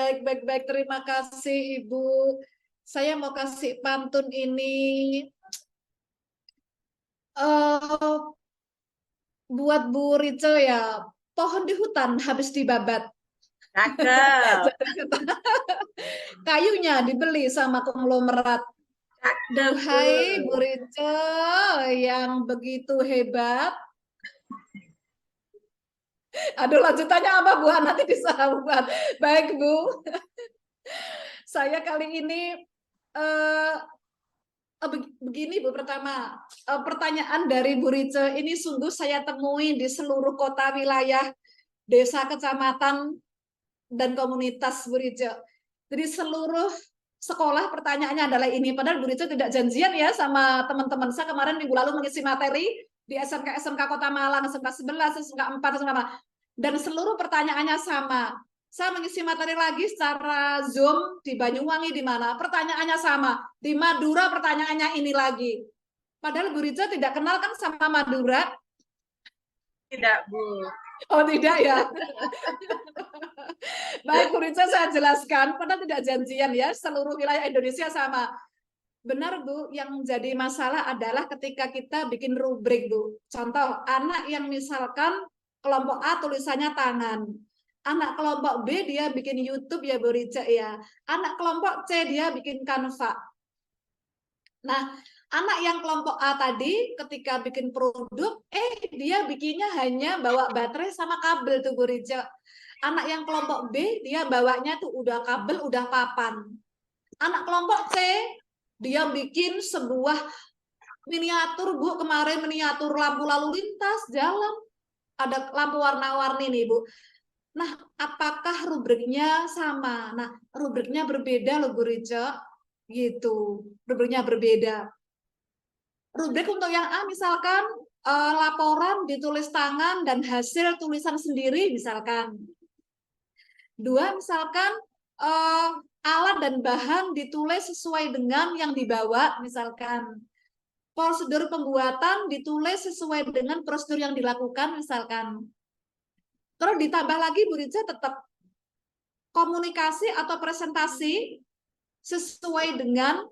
Terima kasih Ibu. Saya mau kasih pantun ini buat Bu Rico ya. Pohon di hutan habis dibabat. Cakep. Kayunya dibeli sama konglomerat. Duhai Bu Rico yang begitu hebat. Aduh, lanjutannya apa Bu? Nanti disahabat. Baik Bu. Saya kali ini begini Bu, pertama pertanyaan dari Bu Rice ini sungguh saya temui di seluruh kota, wilayah, desa, kecamatan, dan komunitas Bu Rice. Jadi seluruh sekolah pertanyaannya adalah ini, padahal Bu Rice tidak janjian ya sama teman-teman saya kemarin minggu lalu mengisi materi di SMK Kota Malang, SMK 11, SMK 4, SMK 5, dan seluruh pertanyaannya sama. Saya mengisi materi lagi secara Zoom di Banyuwangi, di mana pertanyaannya sama. Di Madura pertanyaannya ini lagi. Padahal Bu Rica tidak kenal kan sama Madura? Tidak, Bu. Oh, tidak ya. Baik, Bu Rica, saya jelaskan. Padahal tidak janjian ya, seluruh wilayah Indonesia sama. Benar Bu, yang jadi masalah adalah ketika kita bikin rubrik Bu. Contoh, anak yang misalkan kelompok A tulisannya tangan. Anak kelompok B dia bikin YouTube ya Bu Rica ya. Anak kelompok C dia bikin Canva. Nah, anak yang kelompok A tadi ketika bikin produk, dia bikinnya hanya bawa baterai sama kabel tuh Bu Rica. Anak yang kelompok B dia bawanya tuh udah kabel, udah papan. Anak kelompok C dia bikin sebuah miniatur Bu, kemarin miniatur lampu lalu lintas jalan. Ada lampu warna-warni nih Bu. Nah, apakah rubriknya sama? Nah, rubriknya berbeda loh Bu Rica. Gitu. Rubriknya berbeda. Rubrik untuk yang A misalkan laporan ditulis tangan dan hasil tulisan sendiri misalkan. 2 misalkan alat dan bahan ditulis sesuai dengan yang dibawa misalkan. Prosedur pembuatan ditulis sesuai dengan prosedur yang dilakukan misalkan. Terus ditambah lagi Bu Rica tetap komunikasi atau presentasi sesuai dengan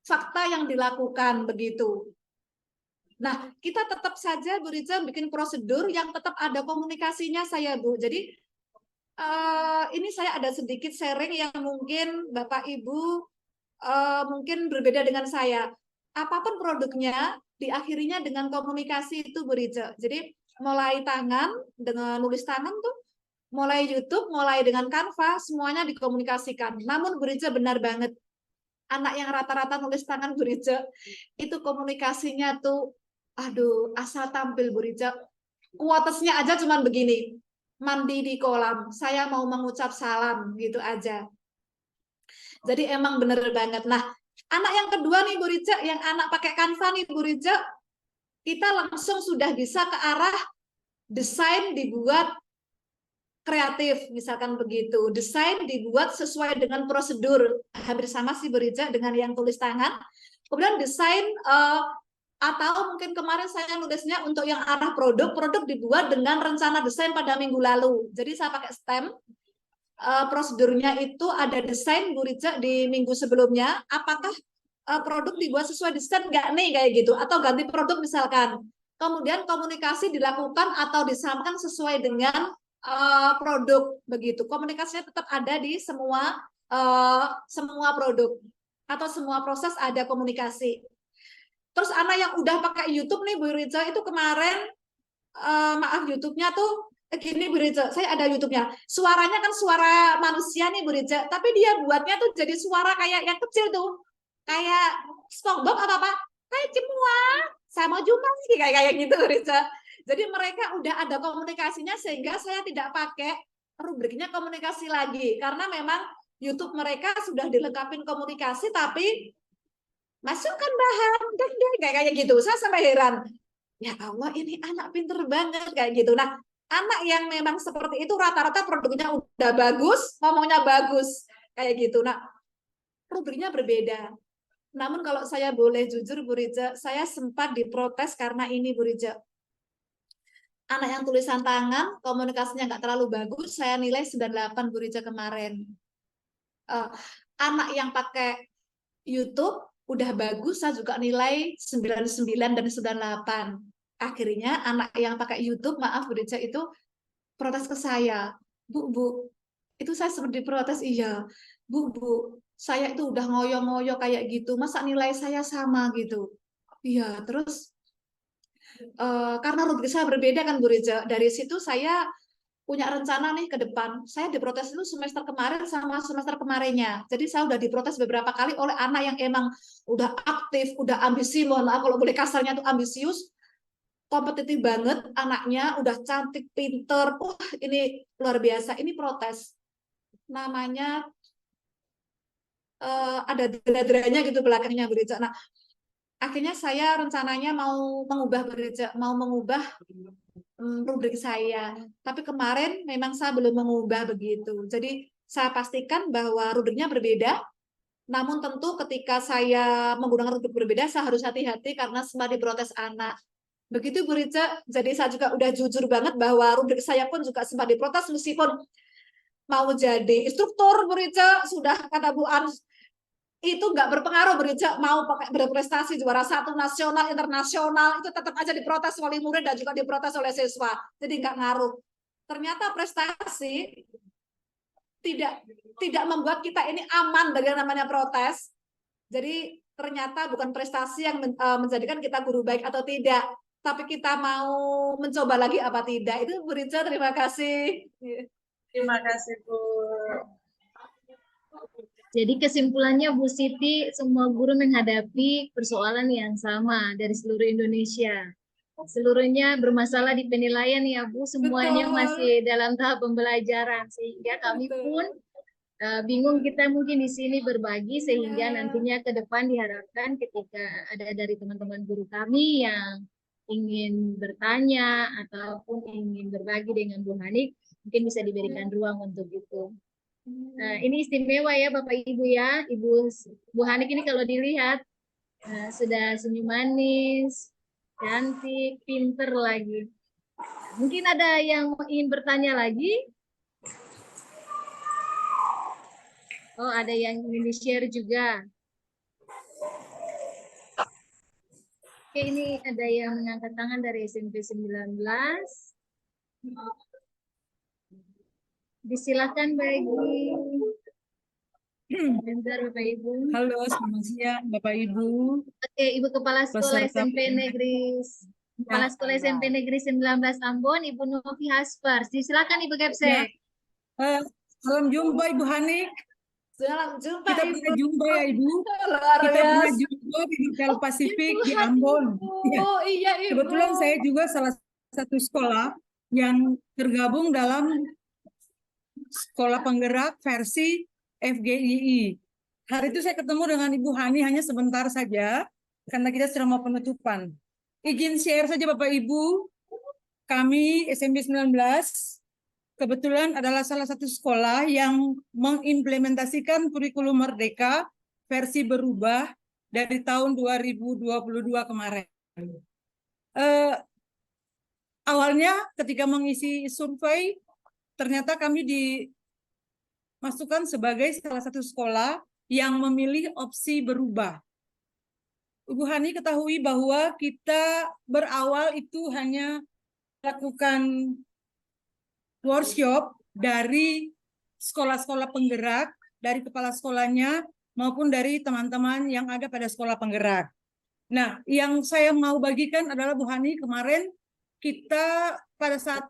fakta yang dilakukan begitu. Nah, kita tetap saja Bu Rica bikin prosedur yang tetap ada komunikasinya saya Bu. Jadi ini saya ada sedikit sharing yang mungkin Bapak Ibu mungkin berbeda dengan saya. Apapun produknya diakhirinya dengan komunikasi itu Bu Rica. Jadi mulai tangan dengan nulis tangan tuh, mulai YouTube, mulai dengan Canva, semuanya dikomunikasikan. Namun Bu Rica benar banget, anak yang rata-rata nulis tangan Bu Rice, itu komunikasinya tuh, aduh, asal tampil Bu Rice. Quotesnya aja cuman begini, mandi di kolam, saya mau mengucap salam, gitu aja. Jadi emang bener banget. Nah, anak yang kedua nih Bu Rice, yang anak pakai Canva nih Bu Rice, kita langsung sudah bisa ke arah desain dibuat kreatif, misalkan begitu. Desain dibuat sesuai dengan prosedur, hampir sama sih Bu Rice dengan yang tulis tangan. Kemudian desain atau mungkin kemarin saya nulisnya untuk yang arah produk dibuat dengan rencana desain pada minggu lalu. Jadi saya pakai STEM. Prosedurnya itu ada desain Bu Rice di minggu sebelumnya. Apakah produk dibuat sesuai desain nggak nih kayak gitu? Atau ganti produk misalkan. Kemudian komunikasi dilakukan atau disampaikan sesuai dengan produk begitu. Komunikasinya tetap ada di semua produk atau semua proses ada komunikasi. Terus anak yang udah pakai YouTube nih Bu Rice itu kemarin maaf YouTube-nya tuh gini Bu Rice, saya ada YouTube-nya. Suaranya kan suara manusia nih Bu Rice, tapi dia buatnya tuh jadi suara kayak yang kecil tuh. Kayak SpongeBob apa kayak cemua sama Jumanji kayak gitu Bu Rice. Jadi mereka udah ada komunikasinya sehingga saya tidak pakai rubriknya komunikasi lagi karena memang YouTube mereka sudah dilengkapi komunikasi tapi masukkan bahan kayak gitu. Saya sampai heran, ya Allah ini anak pinter banget kayak gitu. Nah, anak yang memang seperti itu rata-rata produknya udah bagus, ngomongnya bagus kayak gitu. Nah, rubriknya berbeda. Namun kalau saya boleh jujur Bu Rice, saya sempat diprotes karena ini Bu Rice. Anak yang tulisan tangan, komunikasinya nggak terlalu bagus, saya nilai 98 Bu Rice kemarin. Anak yang pakai YouTube udah bagus, saya juga nilai 99 dan 98. Akhirnya anak yang pakai YouTube, maaf Bu Rice, itu protes ke saya. Bu, itu saya seperti protes, iya. Bu, saya itu udah ngoyo-ngoyo kayak gitu, masa nilai saya sama gitu. Iya, terus karena rubrik saya berbeda kan Bu Rice, dari situ saya punya rencana nih ke depan. Saya diprotes itu semester kemarin sama semester kemarinnya. Jadi saya udah diprotes beberapa kali oleh anak yang emang udah aktif, udah ambisi, mohon maaf kalau boleh kasarnya tuh ambisius, kompetitif banget anaknya, udah cantik, pinter, ini luar biasa. Ini protes. Namanya ada dera-deranya gitu belakangnya Bu Rice. Nah, akhirnya saya rencananya mau mengubah Bu Rice, mau mengubah rubrik saya. Tapi kemarin memang saya belum mengubah begitu. Jadi saya pastikan bahwa rubriknya berbeda. Namun tentu ketika saya menggunakan rubrik berbeda, saya harus hati-hati karena sempat diprotes anak. Begitu Bu Rice, jadi saya juga udah jujur banget bahwa rubrik saya pun juga sempat diprotes meskipun mau jadi instruktur Bu Rice, sudah kata Bu An, itu nggak berpengaruh Bu Rice, mau pakai berprestasi juara 1 nasional, internasional, itu tetap aja diprotes wali murid dan juga diprotes oleh siswa. Jadi nggak ngaruh. Ternyata prestasi tidak membuat kita ini aman dari yang namanya protes. Jadi ternyata bukan prestasi yang menjadikan kita guru baik atau tidak, tapi kita mau mencoba lagi apa tidak. Itu Bu Rice, terima kasih. Terima kasih Bu. Jadi kesimpulannya Bu Siti, semua guru menghadapi persoalan yang sama dari seluruh Indonesia. Seluruhnya bermasalah di penilaian ya Bu, semuanya Betul. masih dalam tahap pembelajaran. Sehingga kami pun bingung, kita mungkin di sini berbagi sehingga nantinya ke depan diharapkan ketika ada dari teman-teman guru kami yang ingin bertanya ataupun ingin berbagi dengan Bu Hanik, mungkin bisa diberikan ruang untuk itu. Ini istimewa ya Bapak Ibu ya, Bu Hanik ini kalau dilihat sudah senyum manis, cantik, pinter lagi. Mungkin ada yang ingin bertanya lagi? Oh, ada yang ingin di-share juga. Oke, ini ada yang mengangkat tangan dari SMP 19. Disilakan bagi. Bentar Bapak Ibu. Halo, selamat siang Bapak Ibu. Oke, Ibu Kepala Sekolah Peserta SMP Negeri Kepala Sekolah SMP Negeri 19 Ambon, Ibu Novi Haspar. Disilakan Ibu Kepse. Salam jumpa Ibu Hanik. Salam jumpa Kita Ibu. pernah jumpa ya Ibu. Luar Kita pernah biasa. jumpa di Hotel Pasifik di Tuhan, Ambon. Ibu. Ya. Iya, Ibu. Kebetulan saya juga salah satu sekolah yang tergabung dalam sekolah penggerak versi FGII. Hari itu saya ketemu dengan Ibu Hani hanya sebentar saja, karena kita sedang mau penutupan. Izin share saja Bapak Ibu, kami SMP 19 kebetulan adalah salah satu sekolah yang mengimplementasikan kurikulum Merdeka versi berubah dari tahun 2022 kemarin. Awalnya ketika mengisi survei, ternyata kami dimasukkan sebagai salah satu sekolah yang memilih opsi berubah. Ibu Hani ketahui bahwa kita berawal itu hanya melakukan workshop dari sekolah-sekolah penggerak, dari kepala sekolahnya maupun dari teman-teman yang ada pada sekolah penggerak. Nah, yang saya mau bagikan adalah Bu Hani, kemarin kita pada saat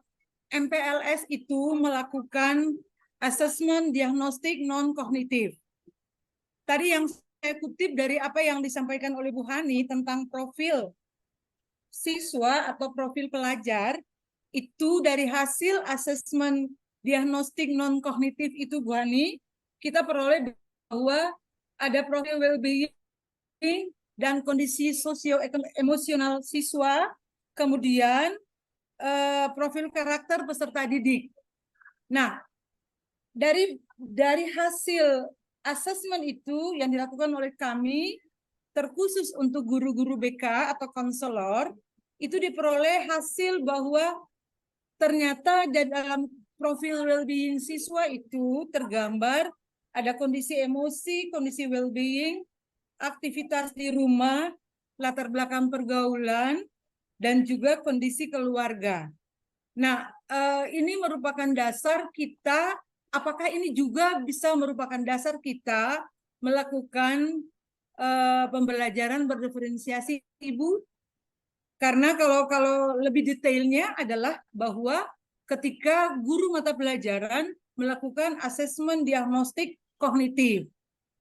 MPLS itu melakukan asesmen diagnostik non-kognitif. Tadi yang saya kutip dari apa yang disampaikan oleh Bu Hani tentang profil siswa atau profil pelajar, itu dari hasil asesmen diagnostik non-kognitif itu Bu Hani, kita peroleh bahwa ada profil well-being dan kondisi sosio-emosional siswa, kemudian profil karakter peserta didik. Nah, dari hasil asesmen itu yang dilakukan oleh kami, terkhusus untuk guru-guru BK atau konselor, itu diperoleh hasil bahwa ternyata dalam profil well-being siswa itu tergambar ada kondisi emosi, kondisi well-being, aktivitas di rumah, latar belakang pergaulan, dan juga kondisi keluarga. Nah, ini merupakan dasar kita, apakah ini juga bisa merupakan dasar kita melakukan pembelajaran berdiferensiasi, Ibu? Karena kalau lebih detailnya adalah bahwa ketika guru mata pelajaran melakukan asesmen diagnostik kognitif,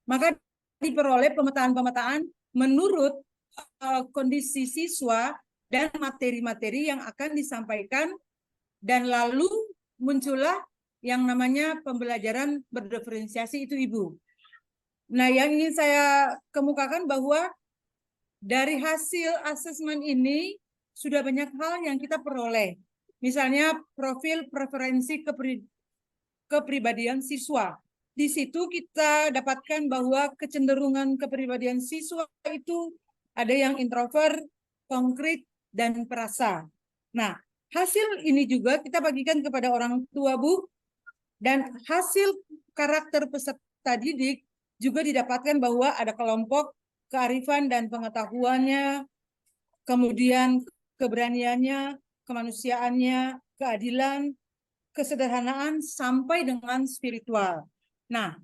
maka diperoleh pemetaan-pemetaan menurut kondisi siswa dan materi-materi yang akan disampaikan, dan lalu muncullah yang namanya pembelajaran berdiferensiasi itu, Ibu. Nah, yang ingin saya kemukakan bahwa dari hasil asesmen ini sudah banyak hal yang kita peroleh. Misalnya profil preferensi kepribadian siswa. Di situ kita dapatkan bahwa kecenderungan kepribadian siswa itu ada yang introvert, konkret, dan perasa. Nah, hasil ini juga kita bagikan kepada orang tua, Bu, dan hasil karakter peserta didik juga didapatkan bahwa ada kelompok kearifan dan pengetahuannya, kemudian keberaniannya, kemanusiaannya, keadilan, kesederhanaan, sampai dengan spiritual. Nah,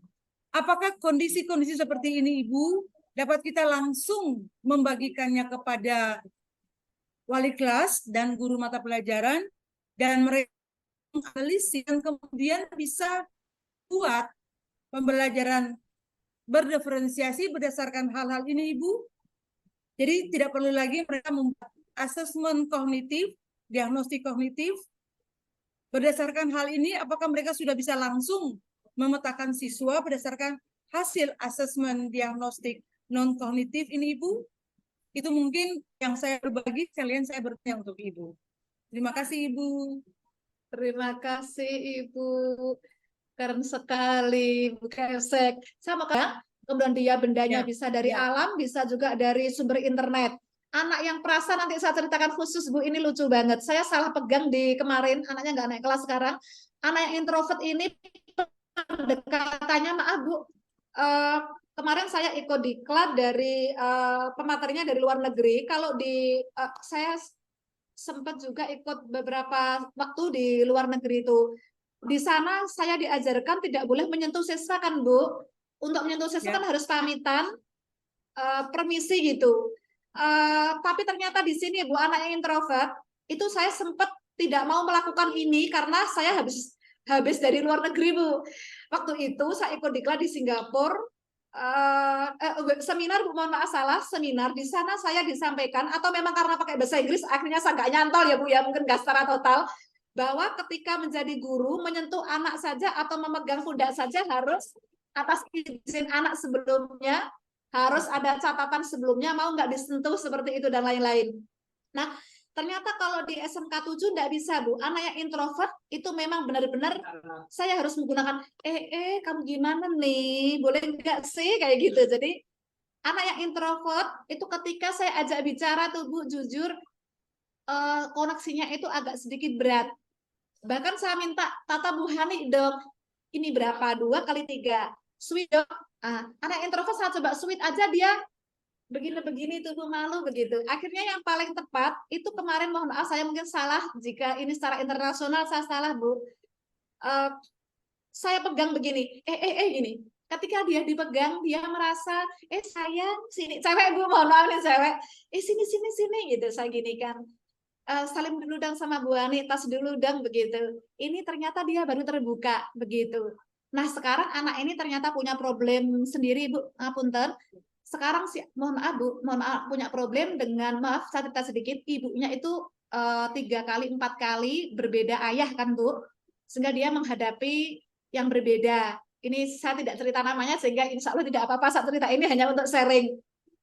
apakah kondisi-kondisi seperti ini, Ibu, dapat kita langsung membagikannya kepada wali kelas dan guru mata pelajaran, dan mereka menganalisis dan kemudian bisa buat pembelajaran berdiferensiasi berdasarkan hal-hal ini, Ibu. Jadi tidak perlu lagi mereka membuat asesmen kognitif, diagnostik kognitif. Berdasarkan hal ini, apakah mereka sudah bisa langsung memetakan siswa berdasarkan hasil asesmen diagnostik non-kognitif ini, Ibu? Itu mungkin yang saya berbagi, sekalian saya bertanya untuk Ibu. Terima kasih, Ibu. Terima kasih Ibu. Keren sekali, Bu Kesek. Sama kan? Kemudian dia bendanya Ya, bisa dari ya. alam, bisa juga dari sumber internet. Anak yang perasa nanti saya ceritakan khusus, Bu. Ini lucu banget. Saya salah pegang di kemarin, anaknya nggak naik kelas sekarang. Anak yang introvert ini pendekatannya, maaf Bu, kemarin saya ikut diklat dari pematerinya dari luar negeri. Kalau di saya sempat juga ikut beberapa waktu di luar negeri itu. Di sana saya diajarkan tidak boleh menyentuh siswa kan, Bu. Untuk menyentuh siswa kan harus pamitan, permisi gitu. Tapi ternyata di sini, Bu, anak yang introvert, itu saya sempat tidak mau melakukan ini karena saya habis habis dari luar negeri, Bu. Waktu itu saya ikut diklat di Singapura, seminar, Bu, mohon maaf salah, seminar di sana saya disampaikan, atau memang karena pakai bahasa Inggris akhirnya saya nggak nyantol ya, Bu, ya, mungkin nggak secara total, bahwa ketika menjadi guru menyentuh anak saja atau memegang pundak saja harus atas izin anak sebelumnya, harus ada catatan sebelumnya, mau nggak disentuh seperti itu dan lain-lain. Nah, ternyata kalau di SMK 7 nggak bisa, Bu. Anak yang introvert itu memang benar-benar saya harus menggunakan kamu gimana nih? Boleh nggak sih kayak gitu. Jadi anak yang introvert itu ketika saya ajak bicara tuh, Bu, jujur koneksinya itu agak sedikit berat. Bahkan saya minta, Tata Bu Hani dong, ini berapa? 2 kali 3. Sweet dong. Anak introvert saya coba sweet aja dia begini-begini tuh, Bu, malu begitu. Akhirnya yang paling tepat itu kemarin, mohon maaf saya mungkin salah jika ini secara internasional saya salah, Bu. Saya pegang begini, gini. Ketika dia dipegang, dia merasa, sayang, sini, cewek, Bu, mohon maaf nih cewek, sini gitu, saya gini kan. Salim dulu dong sama Bu Ani, tas dulu dong begitu. Ini ternyata dia baru terbuka begitu. Nah, sekarang anak ini ternyata punya problem sendiri, Bu. Punten. Sekarang mohon maaf, Bu, punya problem dengan, maaf saya cerita sedikit, ibunya itu 3 kali 4 kali berbeda ayah kan, Bu. Sehingga dia menghadapi yang berbeda. Ini saya tidak cerita namanya sehingga insya Allah tidak apa-apa, saya cerita ini hanya untuk sharing.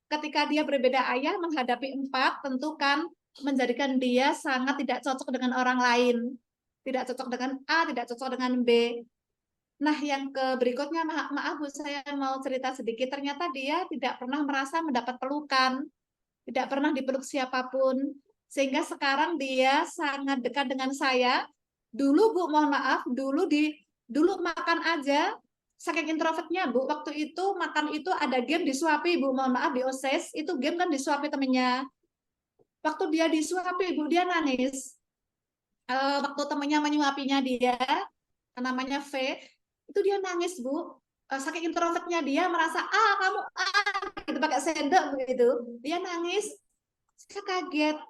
Ketika dia berbeda ayah menghadapi 4, tentu kan menjadikan dia sangat tidak cocok dengan orang lain. Tidak cocok dengan A, tidak cocok dengan B. Nah, yang berikutnya, maaf Bu, saya mau cerita sedikit. Ternyata dia tidak pernah merasa mendapat pelukan. Tidak pernah dipeluk siapapun. Sehingga sekarang dia sangat dekat dengan saya. Dulu, Bu, mohon maaf, dulu makan aja, saking introvertnya, Bu, waktu itu makan itu ada game disuapi, Bu, mohon maaf, di OSIS, itu game kan disuapi temennya. Waktu dia disuapi, Bu, dia nangis. Waktu temannya menyuapinya dia, namanya V, itu dia nangis, Bu. Saking introvertnya dia merasa, kamu gitu, pakai sendok begitu. Dia nangis. Saya kaget.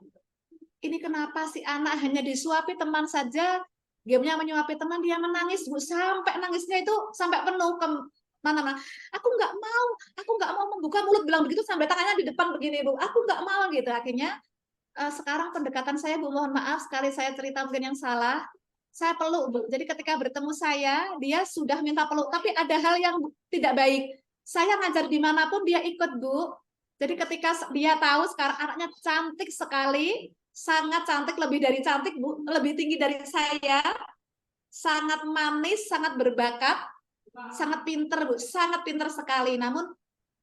Ini kenapa si anak hanya disuapi teman saja, gamenya menyuapi teman, dia menangis, Bu. Sampai nangisnya itu sampai penuh ke mana-mana. Aku nggak mau membuka mulut bilang begitu sampai tangannya di depan begini, Bu. Aku nggak mau gitu. Akhirnya sekarang pendekatan saya, Bu, mohon maaf sekali saya cerita mungkin yang salah, saya peluk, Bu. Jadi ketika bertemu saya, dia sudah minta peluk, tapi ada hal yang tidak baik. Saya ngajar dimanapun dia ikut, Bu. Jadi ketika dia tahu sekarang anaknya cantik sekali, sangat cantik, lebih dari cantik, Bu, lebih tinggi dari saya, sangat manis, sangat berbakat, sangat pinter, Bu, sangat pinter sekali. Namun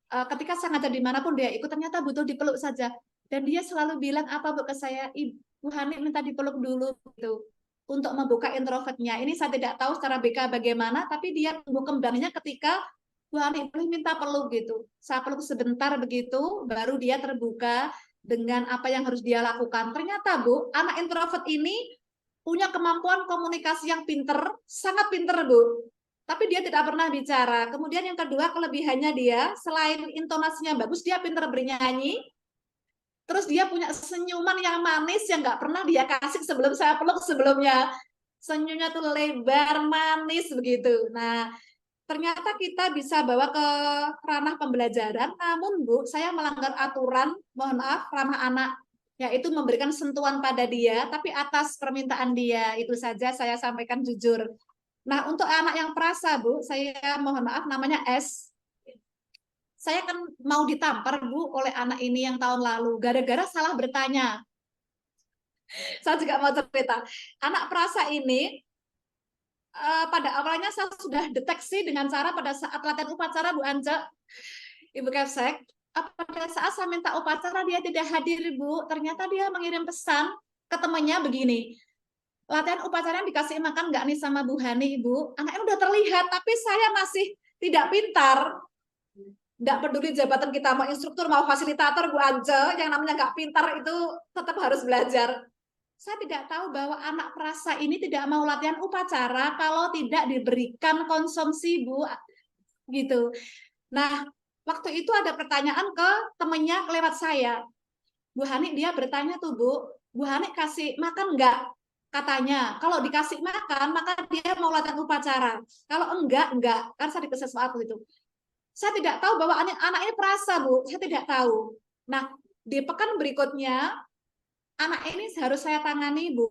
ketika saya ngajar dimanapun dia ikut, ternyata butuh dipeluk saja. Dan dia selalu bilang apa, Bu, ke saya, Ibu Hani minta dipeluk dulu gitu untuk membuka introvertnya. Ini saya tidak tahu secara BK bagaimana, tapi dia tumbuh kembangnya ketika Bu Hani minta peluk gitu. Saya peluk sebentar begitu, baru dia terbuka dengan apa yang harus dia lakukan. Ternyata, Bu, anak introvert ini punya kemampuan komunikasi yang pinter, sangat pinter, Bu. Tapi dia tidak pernah bicara. Kemudian yang kedua, kelebihannya dia, selain intonasinya bagus, dia pinter bernyanyi. Terus dia punya senyuman yang manis yang nggak pernah dia kasih sebelum saya peluk sebelumnya. Senyumnya tuh lebar, manis begitu. Nah, ternyata kita bisa bawa ke ranah pembelajaran, namun Bu, saya melanggar aturan, mohon maaf, ramah anak, yaitu memberikan sentuhan pada dia, tapi atas permintaan dia. Itu saja saya sampaikan jujur. Nah, untuk anak yang perasa, Bu, saya mohon maaf, namanya S. Saya kan mau ditampar, Bu, oleh anak ini yang tahun lalu, gara-gara salah bertanya. Saya juga mau cerita. Anak perasa ini, pada awalnya saya sudah deteksi dengan cara pada saat latihan upacara, Bu Ance, Ibu Kepsek, pada saat saya minta upacara, dia tidak hadir, Bu. Ternyata dia mengirim pesan ke temannya begini, latihan upacara yang dikasih makan nggak nih sama Bu Hani, Ibu? Anaknya udah terlihat, tapi saya masih tidak pintar. Nggak peduli jabatan kita, mau instruktur, mau fasilitator, Bu Ance, yang namanya nggak pintar itu tetap harus belajar. Saya tidak tahu bahwa anak perasa ini tidak mau latihan upacara kalau tidak diberikan konsumsi, Bu. Gitu. Nah, waktu itu ada pertanyaan ke temennya lewat saya. Bu Hani, dia bertanya tuh, Bu Hani kasih makan nggak? katanya kalau dikasih makan maka dia mau latihan upacara. Kalau enggak, kan saya dikasih sesuatu itu. Saya tidak tahu bahwa anak ini perasa, Bu. Saya tidak tahu. Nah, di pekan berikutnya, anak ini harus saya tangani, Bu.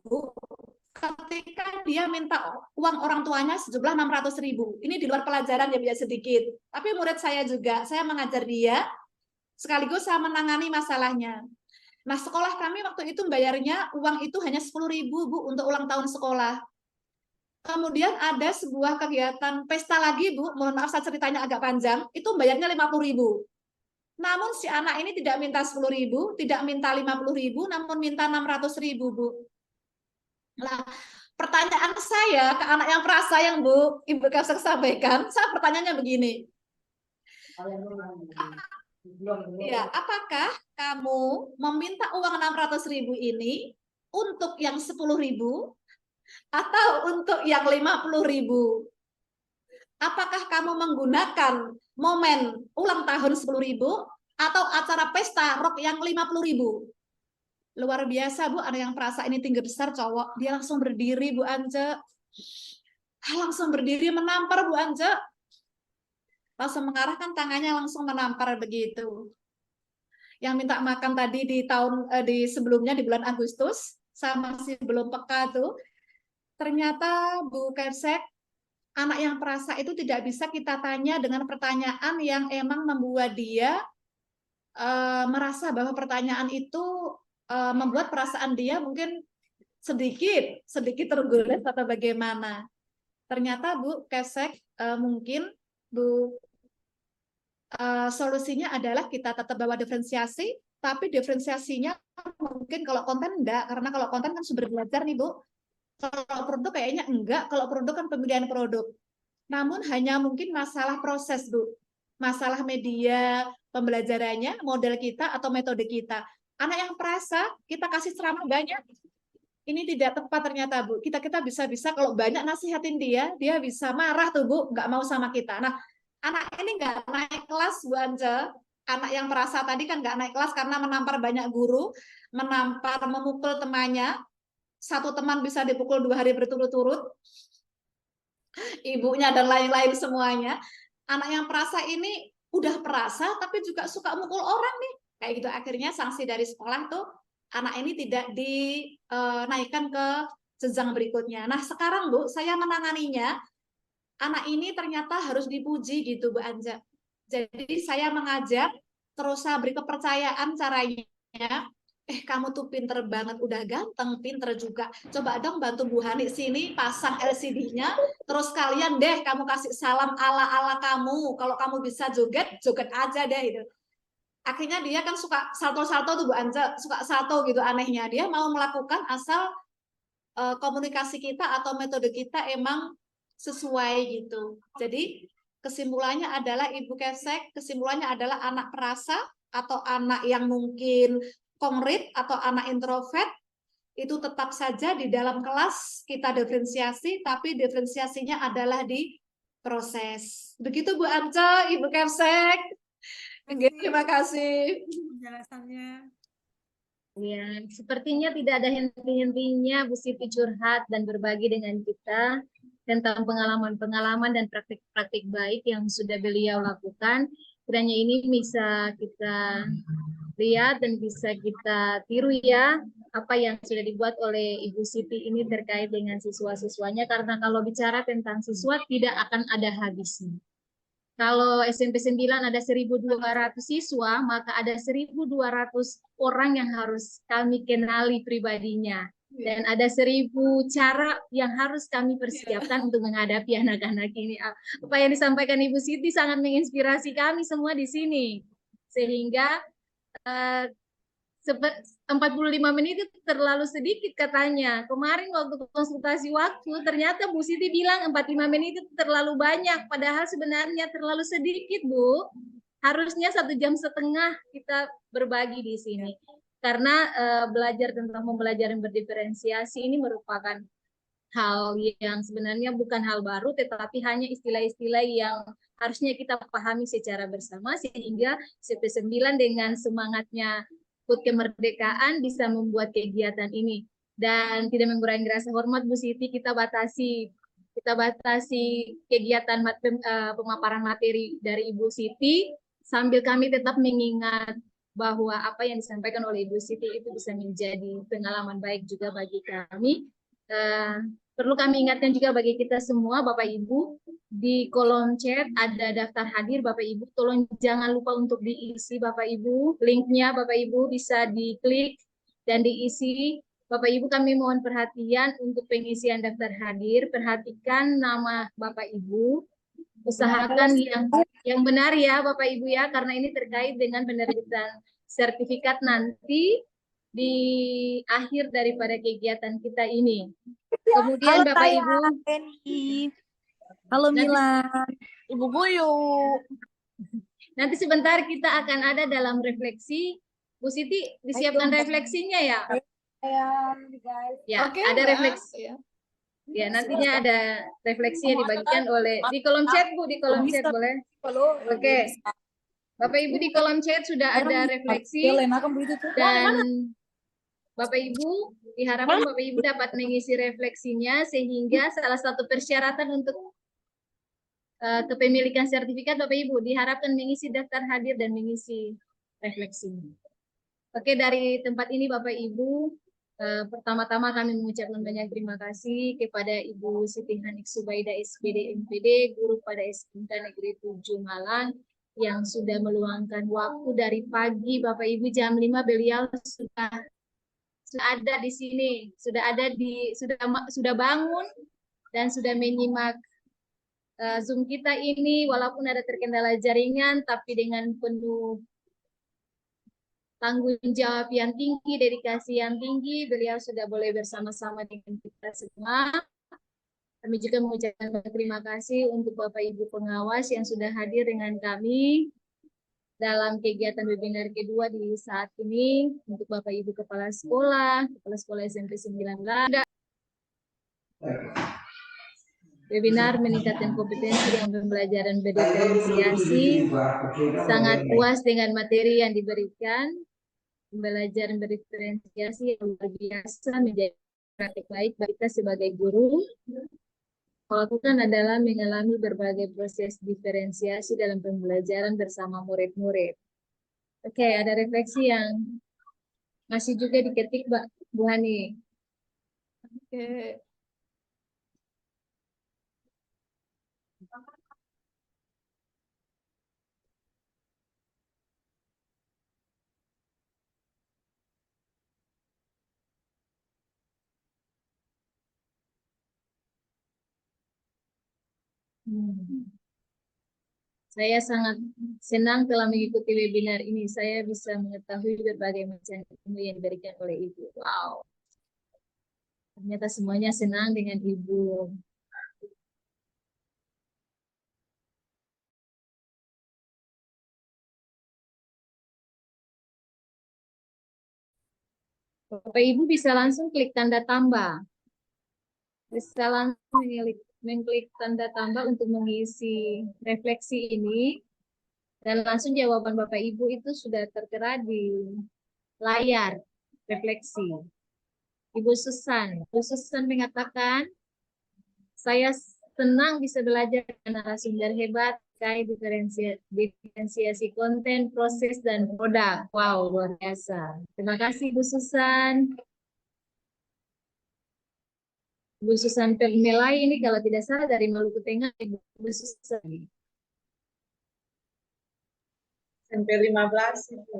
Ketika dia minta uang orang tuanya sejumlah 600.000. Ini di luar pelajaran ya, biasa sedikit. Tapi murid saya juga, saya mengajar dia, sekaligus saya menangani masalahnya. Nah, sekolah kami waktu itu bayarnya uang itu hanya 10.000, Bu, untuk ulang tahun sekolah. Kemudian ada sebuah kegiatan pesta lagi, Bu. Mohon maaf saya ceritanya agak panjang. Itu bayarnya 50.000. Namun si anak ini tidak minta 10.000, tidak minta 50.000, namun minta 600.000, Bu. Nah, pertanyaan saya ke anak yang perasa yang Bu Ibu Kapsek sampaikan, saya pertanyaannya begini. Ya, apakah kamu meminta uang 600.000 ini untuk yang 10.000 atau untuk yang 50.000? Apakah kamu menggunakan momen ulang tahun 10.000 atau acara pesta rok yang 50.000? Luar biasa, Bu. Ada yang perasa ini tinggi besar cowok. Dia langsung berdiri, Bu Ance. Langsung berdiri menampar, Bu Ance. Langsung mengarahkan tangannya, langsung menampar begitu. Yang minta makan tadi di sebelumnya di bulan Agustus, saya masih belum peka tuh. Ternyata Bu Kapsek, anak yang perasa itu tidak bisa kita tanya dengan pertanyaan yang emang membuat dia merasa bahwa pertanyaan itu membuat perasaan dia mungkin sedikit terguling atau bagaimana. Ternyata Bu Kapsek mungkin Bu solusinya adalah kita tetap bawa diferensiasi, tapi diferensiasinya mungkin kalau konten enggak, karena kalau konten kan sumber belajar nih Bu. Kalau produk kayaknya enggak, kalau produk kan pemilihan produk. Namun hanya mungkin masalah proses, Bu. Masalah media, pembelajarannya, model kita atau metode kita. Anak yang perasa, kita kasih ceramah banyak. Ini tidak tepat ternyata, Bu. Kita bisa-bisa kalau banyak nasihatin dia bisa marah tuh, Bu, nggak mau sama kita. Nah, anak ini nggak naik kelas, Bu Ance. Anak yang perasa tadi kan nggak naik kelas karena menampar banyak guru, memukul temannya. Satu teman bisa dipukul 2 hari berturut-turut, ibunya dan lain-lain semuanya. Anak yang perasa ini udah perasa tapi juga suka mukul orang nih, kayak gitu. Akhirnya sanksi dari sekolah tuh anak ini tidak dinaikkan ke jenjang berikutnya. Nah sekarang Bu, saya menanganinya, anak ini ternyata harus dipuji gitu Bu Anja. Jadi saya mengajak, terus saya beri kepercayaan caranya. Kamu tuh pinter banget, udah ganteng, pinter juga. Coba dong bantu Bu Hani sini, pasang LCD-nya, terus kalian deh kamu kasih salam ala-ala kamu. Kalau kamu bisa joget, joget aja deh gitu. Akhirnya dia kan suka salto-salto tuh Bu Anja, suka salto gitu anehnya. Dia mau melakukan asal komunikasi kita atau metode kita emang sesuai gitu. Jadi kesimpulannya adalah Ibu Kapsek, kesimpulannya adalah anak perasa atau anak yang mungkin kongrit atau anak introvert itu tetap saja di dalam kelas kita diferensiasi, tapi diferensiasinya adalah di proses. Begitu Bu Anca, Ibu Kapsek. Terima kasih penjelasannya. Ya, sepertinya tidak ada henti-hentinya Bu Siti curhat dan berbagi dengan kita tentang pengalaman-pengalaman dan praktik-praktik baik yang sudah beliau lakukan. Kiranya ini bisa kita lihat dan bisa kita tiru ya, apa yang sudah dibuat oleh Ibu Siti ini terkait dengan siswa-siswanya, karena kalau bicara tentang siswa tidak akan ada habisnya. Kalau SMP 9 ada 1.200 siswa, maka ada 1.200 orang yang harus kami kenali pribadinya. Dan ada 1.000 cara yang harus kami persiapkan untuk menghadapi anak-anak ini. Apa yang disampaikan Ibu Siti sangat menginspirasi kami semua di sini. Sehingga 45 menit itu terlalu sedikit katanya. Kemarin waktu konsultasi waktu, ternyata Bu Siti bilang 45 menit itu terlalu banyak. Padahal sebenarnya terlalu sedikit, Bu. Harusnya 1,5 jam kita berbagi di sini. Karena belajar tentang pembelajaran berdiferensiasi ini merupakan hal yang sebenarnya bukan hal baru, tetapi hanya istilah-istilah yang harusnya kita pahami secara bersama, sehingga CP9 dengan semangatnya HUT kemerdekaan bisa membuat kegiatan ini dan tidak mengurangi rasa hormat Bu Siti, kita batasi kegiatan pemaparan materi dari Ibu Siti sambil kami tetap mengingat bahwa apa yang disampaikan oleh Ibu Siti itu bisa menjadi pengalaman baik juga bagi kami. Perlu kami ingatkan juga bagi kita semua, Bapak Ibu, di kolom chat ada daftar hadir Bapak Ibu. Tolong jangan lupa untuk diisi Bapak Ibu. Linknya Bapak Ibu bisa diklik dan diisi. Bapak Ibu, kami mohon perhatian untuk pengisian daftar hadir. Perhatikan nama Bapak Ibu. Usahakan yang benar ya Bapak Ibu ya, karena ini terkait dengan penerbitan sertifikat nanti di akhir daripada kegiatan kita ini. Kemudian Halo Bapak Taya, Ibu, Eni. Halo nanti, Milan, Ibu Buyu. nanti sebentar kita akan ada dalam refleksi. Bu Siti, disiapkan refleksinya ya? Guys. Ya, Oke, ada Mbak. refleksi. Ya. Ya, nantinya ada refleksi yang dibagikan oleh di kolom chat Bu, di kolom chat boleh. Oke. Bapak Ibu di kolom chat sudah ada refleksi dan Bapak Ibu diharapkan Bapak Ibu dapat mengisi refleksinya sehingga salah satu persyaratan untuk kepemilikan sertifikat Bapak Ibu diharapkan mengisi daftar hadir dan mengisi refleksinya. Oke, dari tempat ini Bapak Ibu, pertama-tama kami mengucapkan banyak terima kasih kepada Ibu Siti Hanik Subaida SPD MPD, guru pada SMK Negeri 7 Malang, yang sudah meluangkan waktu dari pagi Bapak Ibu jam 5 beliau sudah ada di sini, sudah bangun dan sudah menyimak Zoom kita ini, walaupun ada terkendala jaringan, tapi dengan penuh tanggung jawab yang tinggi, dedikasi yang tinggi, beliau sudah boleh bersama-sama dengan kita semua. Kami juga mengucapkan terima kasih untuk Bapak Ibu pengawas yang sudah hadir dengan kami dalam kegiatan webinar kedua di saat ini, untuk Bapak Ibu Kepala Sekolah SMP 19. Webinar meningkatkan kompetensi dan pembelajaran berdiferensiasi. Sangat puas dengan materi yang diberikan. Pembelajaran berdiferensiasi yang luar biasa menjadi praktik baik bagi kita sebagai guru. Lakukan adalah mengalami berbagai proses diferensiasi dalam pembelajaran bersama murid-murid. Oke, ada refleksi yang masih juga diketik Bu Hani. Oke. Saya sangat senang telah mengikuti webinar ini. Saya bisa mengetahui berbagai macam ilmu yang diberikan oleh Ibu. Wow. Ternyata semuanya senang dengan Ibu. Bapak Ibu bisa langsung klik tanda tambah. Bisa langsung mengklik tanda tambah untuk mengisi refleksi ini. Dan langsung jawaban Bapak Ibu itu sudah tertera di layar refleksi. Ibu Susan mengatakan, saya senang bisa belajar dengan narasumber hebat terkait diferensiasi konten, proses, dan produk. Wow, luar biasa. Terima kasih Ibu Susan. Ibu Susan Permelai ini kalau tidak salah dari Maluku Tengah, Ibu Susan. Sampai 15 itu.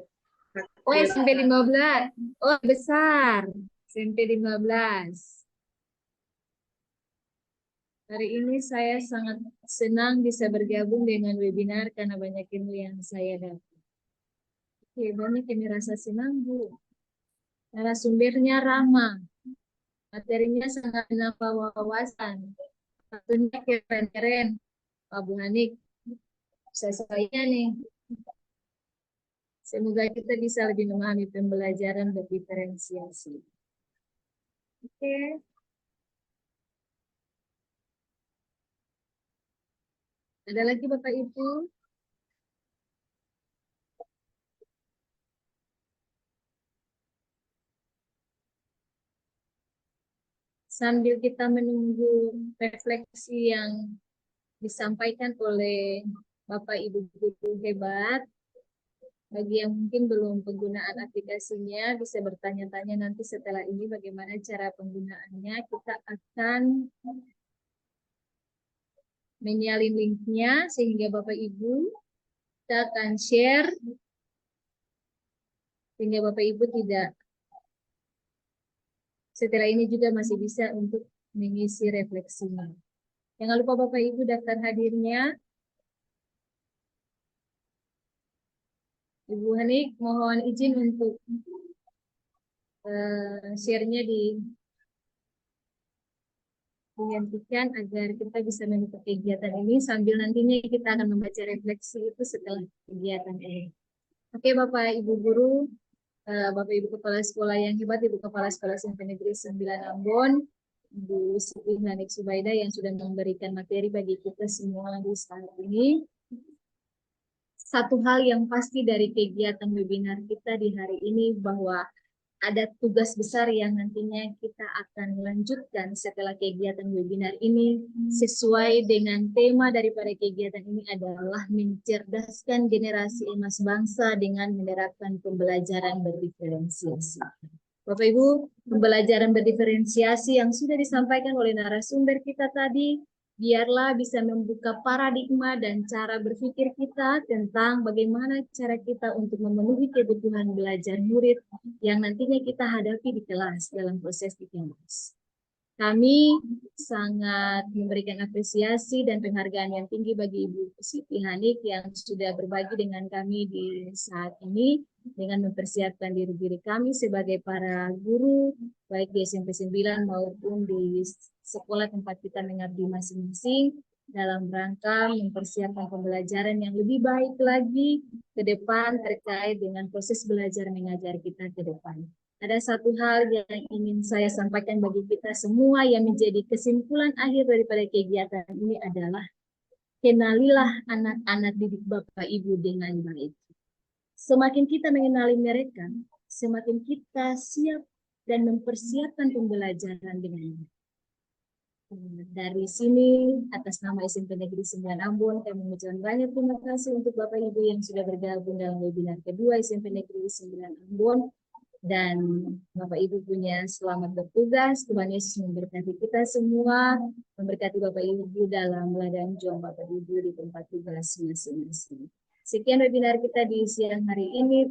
Oh, SMP 15. Oh, besar. SMP 15. Hari ini saya sangat senang bisa bergabung dengan webinar karena banyak ilmu yang saya dapat. Oke, banyak yang merasa senang, Bu. Narasumbernya ramah. Materinya sangat menambah wawasan. Satunya keren-keren. Pak Bu Hanik. Saya nih. Semoga kita bisa lebih memahami pembelajaran berdiferensiasi. Oke. Ada lagi Bapak Ibu? sambil kita menunggu refleksi yang disampaikan oleh Bapak Ibu guru hebat, bagi yang mungkin belum penggunaan aplikasinya bisa bertanya-tanya nanti setelah ini bagaimana cara penggunaannya. Kita akan menyalin linknya sehingga Bapak Ibu kita akan share sehingga Bapak Ibu tidak setelah ini juga masih bisa untuk mengisi refleksinya. Jangan lupa Bapak Ibu daftar hadirnya. Ibu Hanik mohon izin untuk share-nya dihentikan agar kita bisa menutup kegiatan ini sambil nantinya kita akan membaca refleksi itu setelah kegiatan ini. Oke Bapak Ibu guru, Bapak Ibu Kepala Sekolah yang hebat, Ibu Kepala Sekolah SMP Negeri 9 Ambon, Bu Siti Hanik Subaida yang sudah memberikan materi bagi kita semua di saat ini. Satu hal yang pasti dari kegiatan webinar kita di hari ini bahwa ada tugas besar yang nantinya kita akan lanjutkan setelah kegiatan webinar ini sesuai dengan tema daripada kegiatan ini adalah mencerdaskan generasi emas bangsa dengan menerapkan pembelajaran berdiferensiasi. Bapak Ibu, pembelajaran berdiferensiasi yang sudah disampaikan oleh narasumber kita tadi biarlah bisa membuka paradigma dan cara berpikir kita tentang bagaimana cara kita untuk memenuhi kebutuhan belajar murid yang nantinya kita hadapi di kelas dalam proses di kelas. Kami sangat memberikan apresiasi dan penghargaan yang tinggi bagi Ibu Siti Hanik yang sudah berbagi dengan kami di saat ini dengan mempersiapkan diri kami sebagai para guru baik di SMP 9 maupun di sekolah tempat kita mengabdi masing-masing dalam rangka mempersiapkan pembelajaran yang lebih baik lagi ke depan terkait dengan proses belajar mengajar kita ke depan. Ada satu hal yang ingin saya sampaikan bagi kita semua yang menjadi kesimpulan akhir daripada kegiatan ini adalah kenalilah anak-anak didik Bapak Ibu dengan baik. Semakin kita mengenali mereka, semakin kita siap dan mempersiapkan pembelajaran dengan baik. Dari sini, atas nama SMP Negeri 9 Ambon, kami mengucapkan banyak terima kasih untuk Bapak Ibu yang sudah bergabung dalam webinar kedua SMP Negeri 9 Ambon. Dan Bapak Ibu punya selamat bertugas. Tuhan Yesus memberkati kita semua, memberkati Bapak Ibu dalam ladang juang Bapak Ibu di tempat tugas masing-masing. Sekian webinar kita di siang hari ini.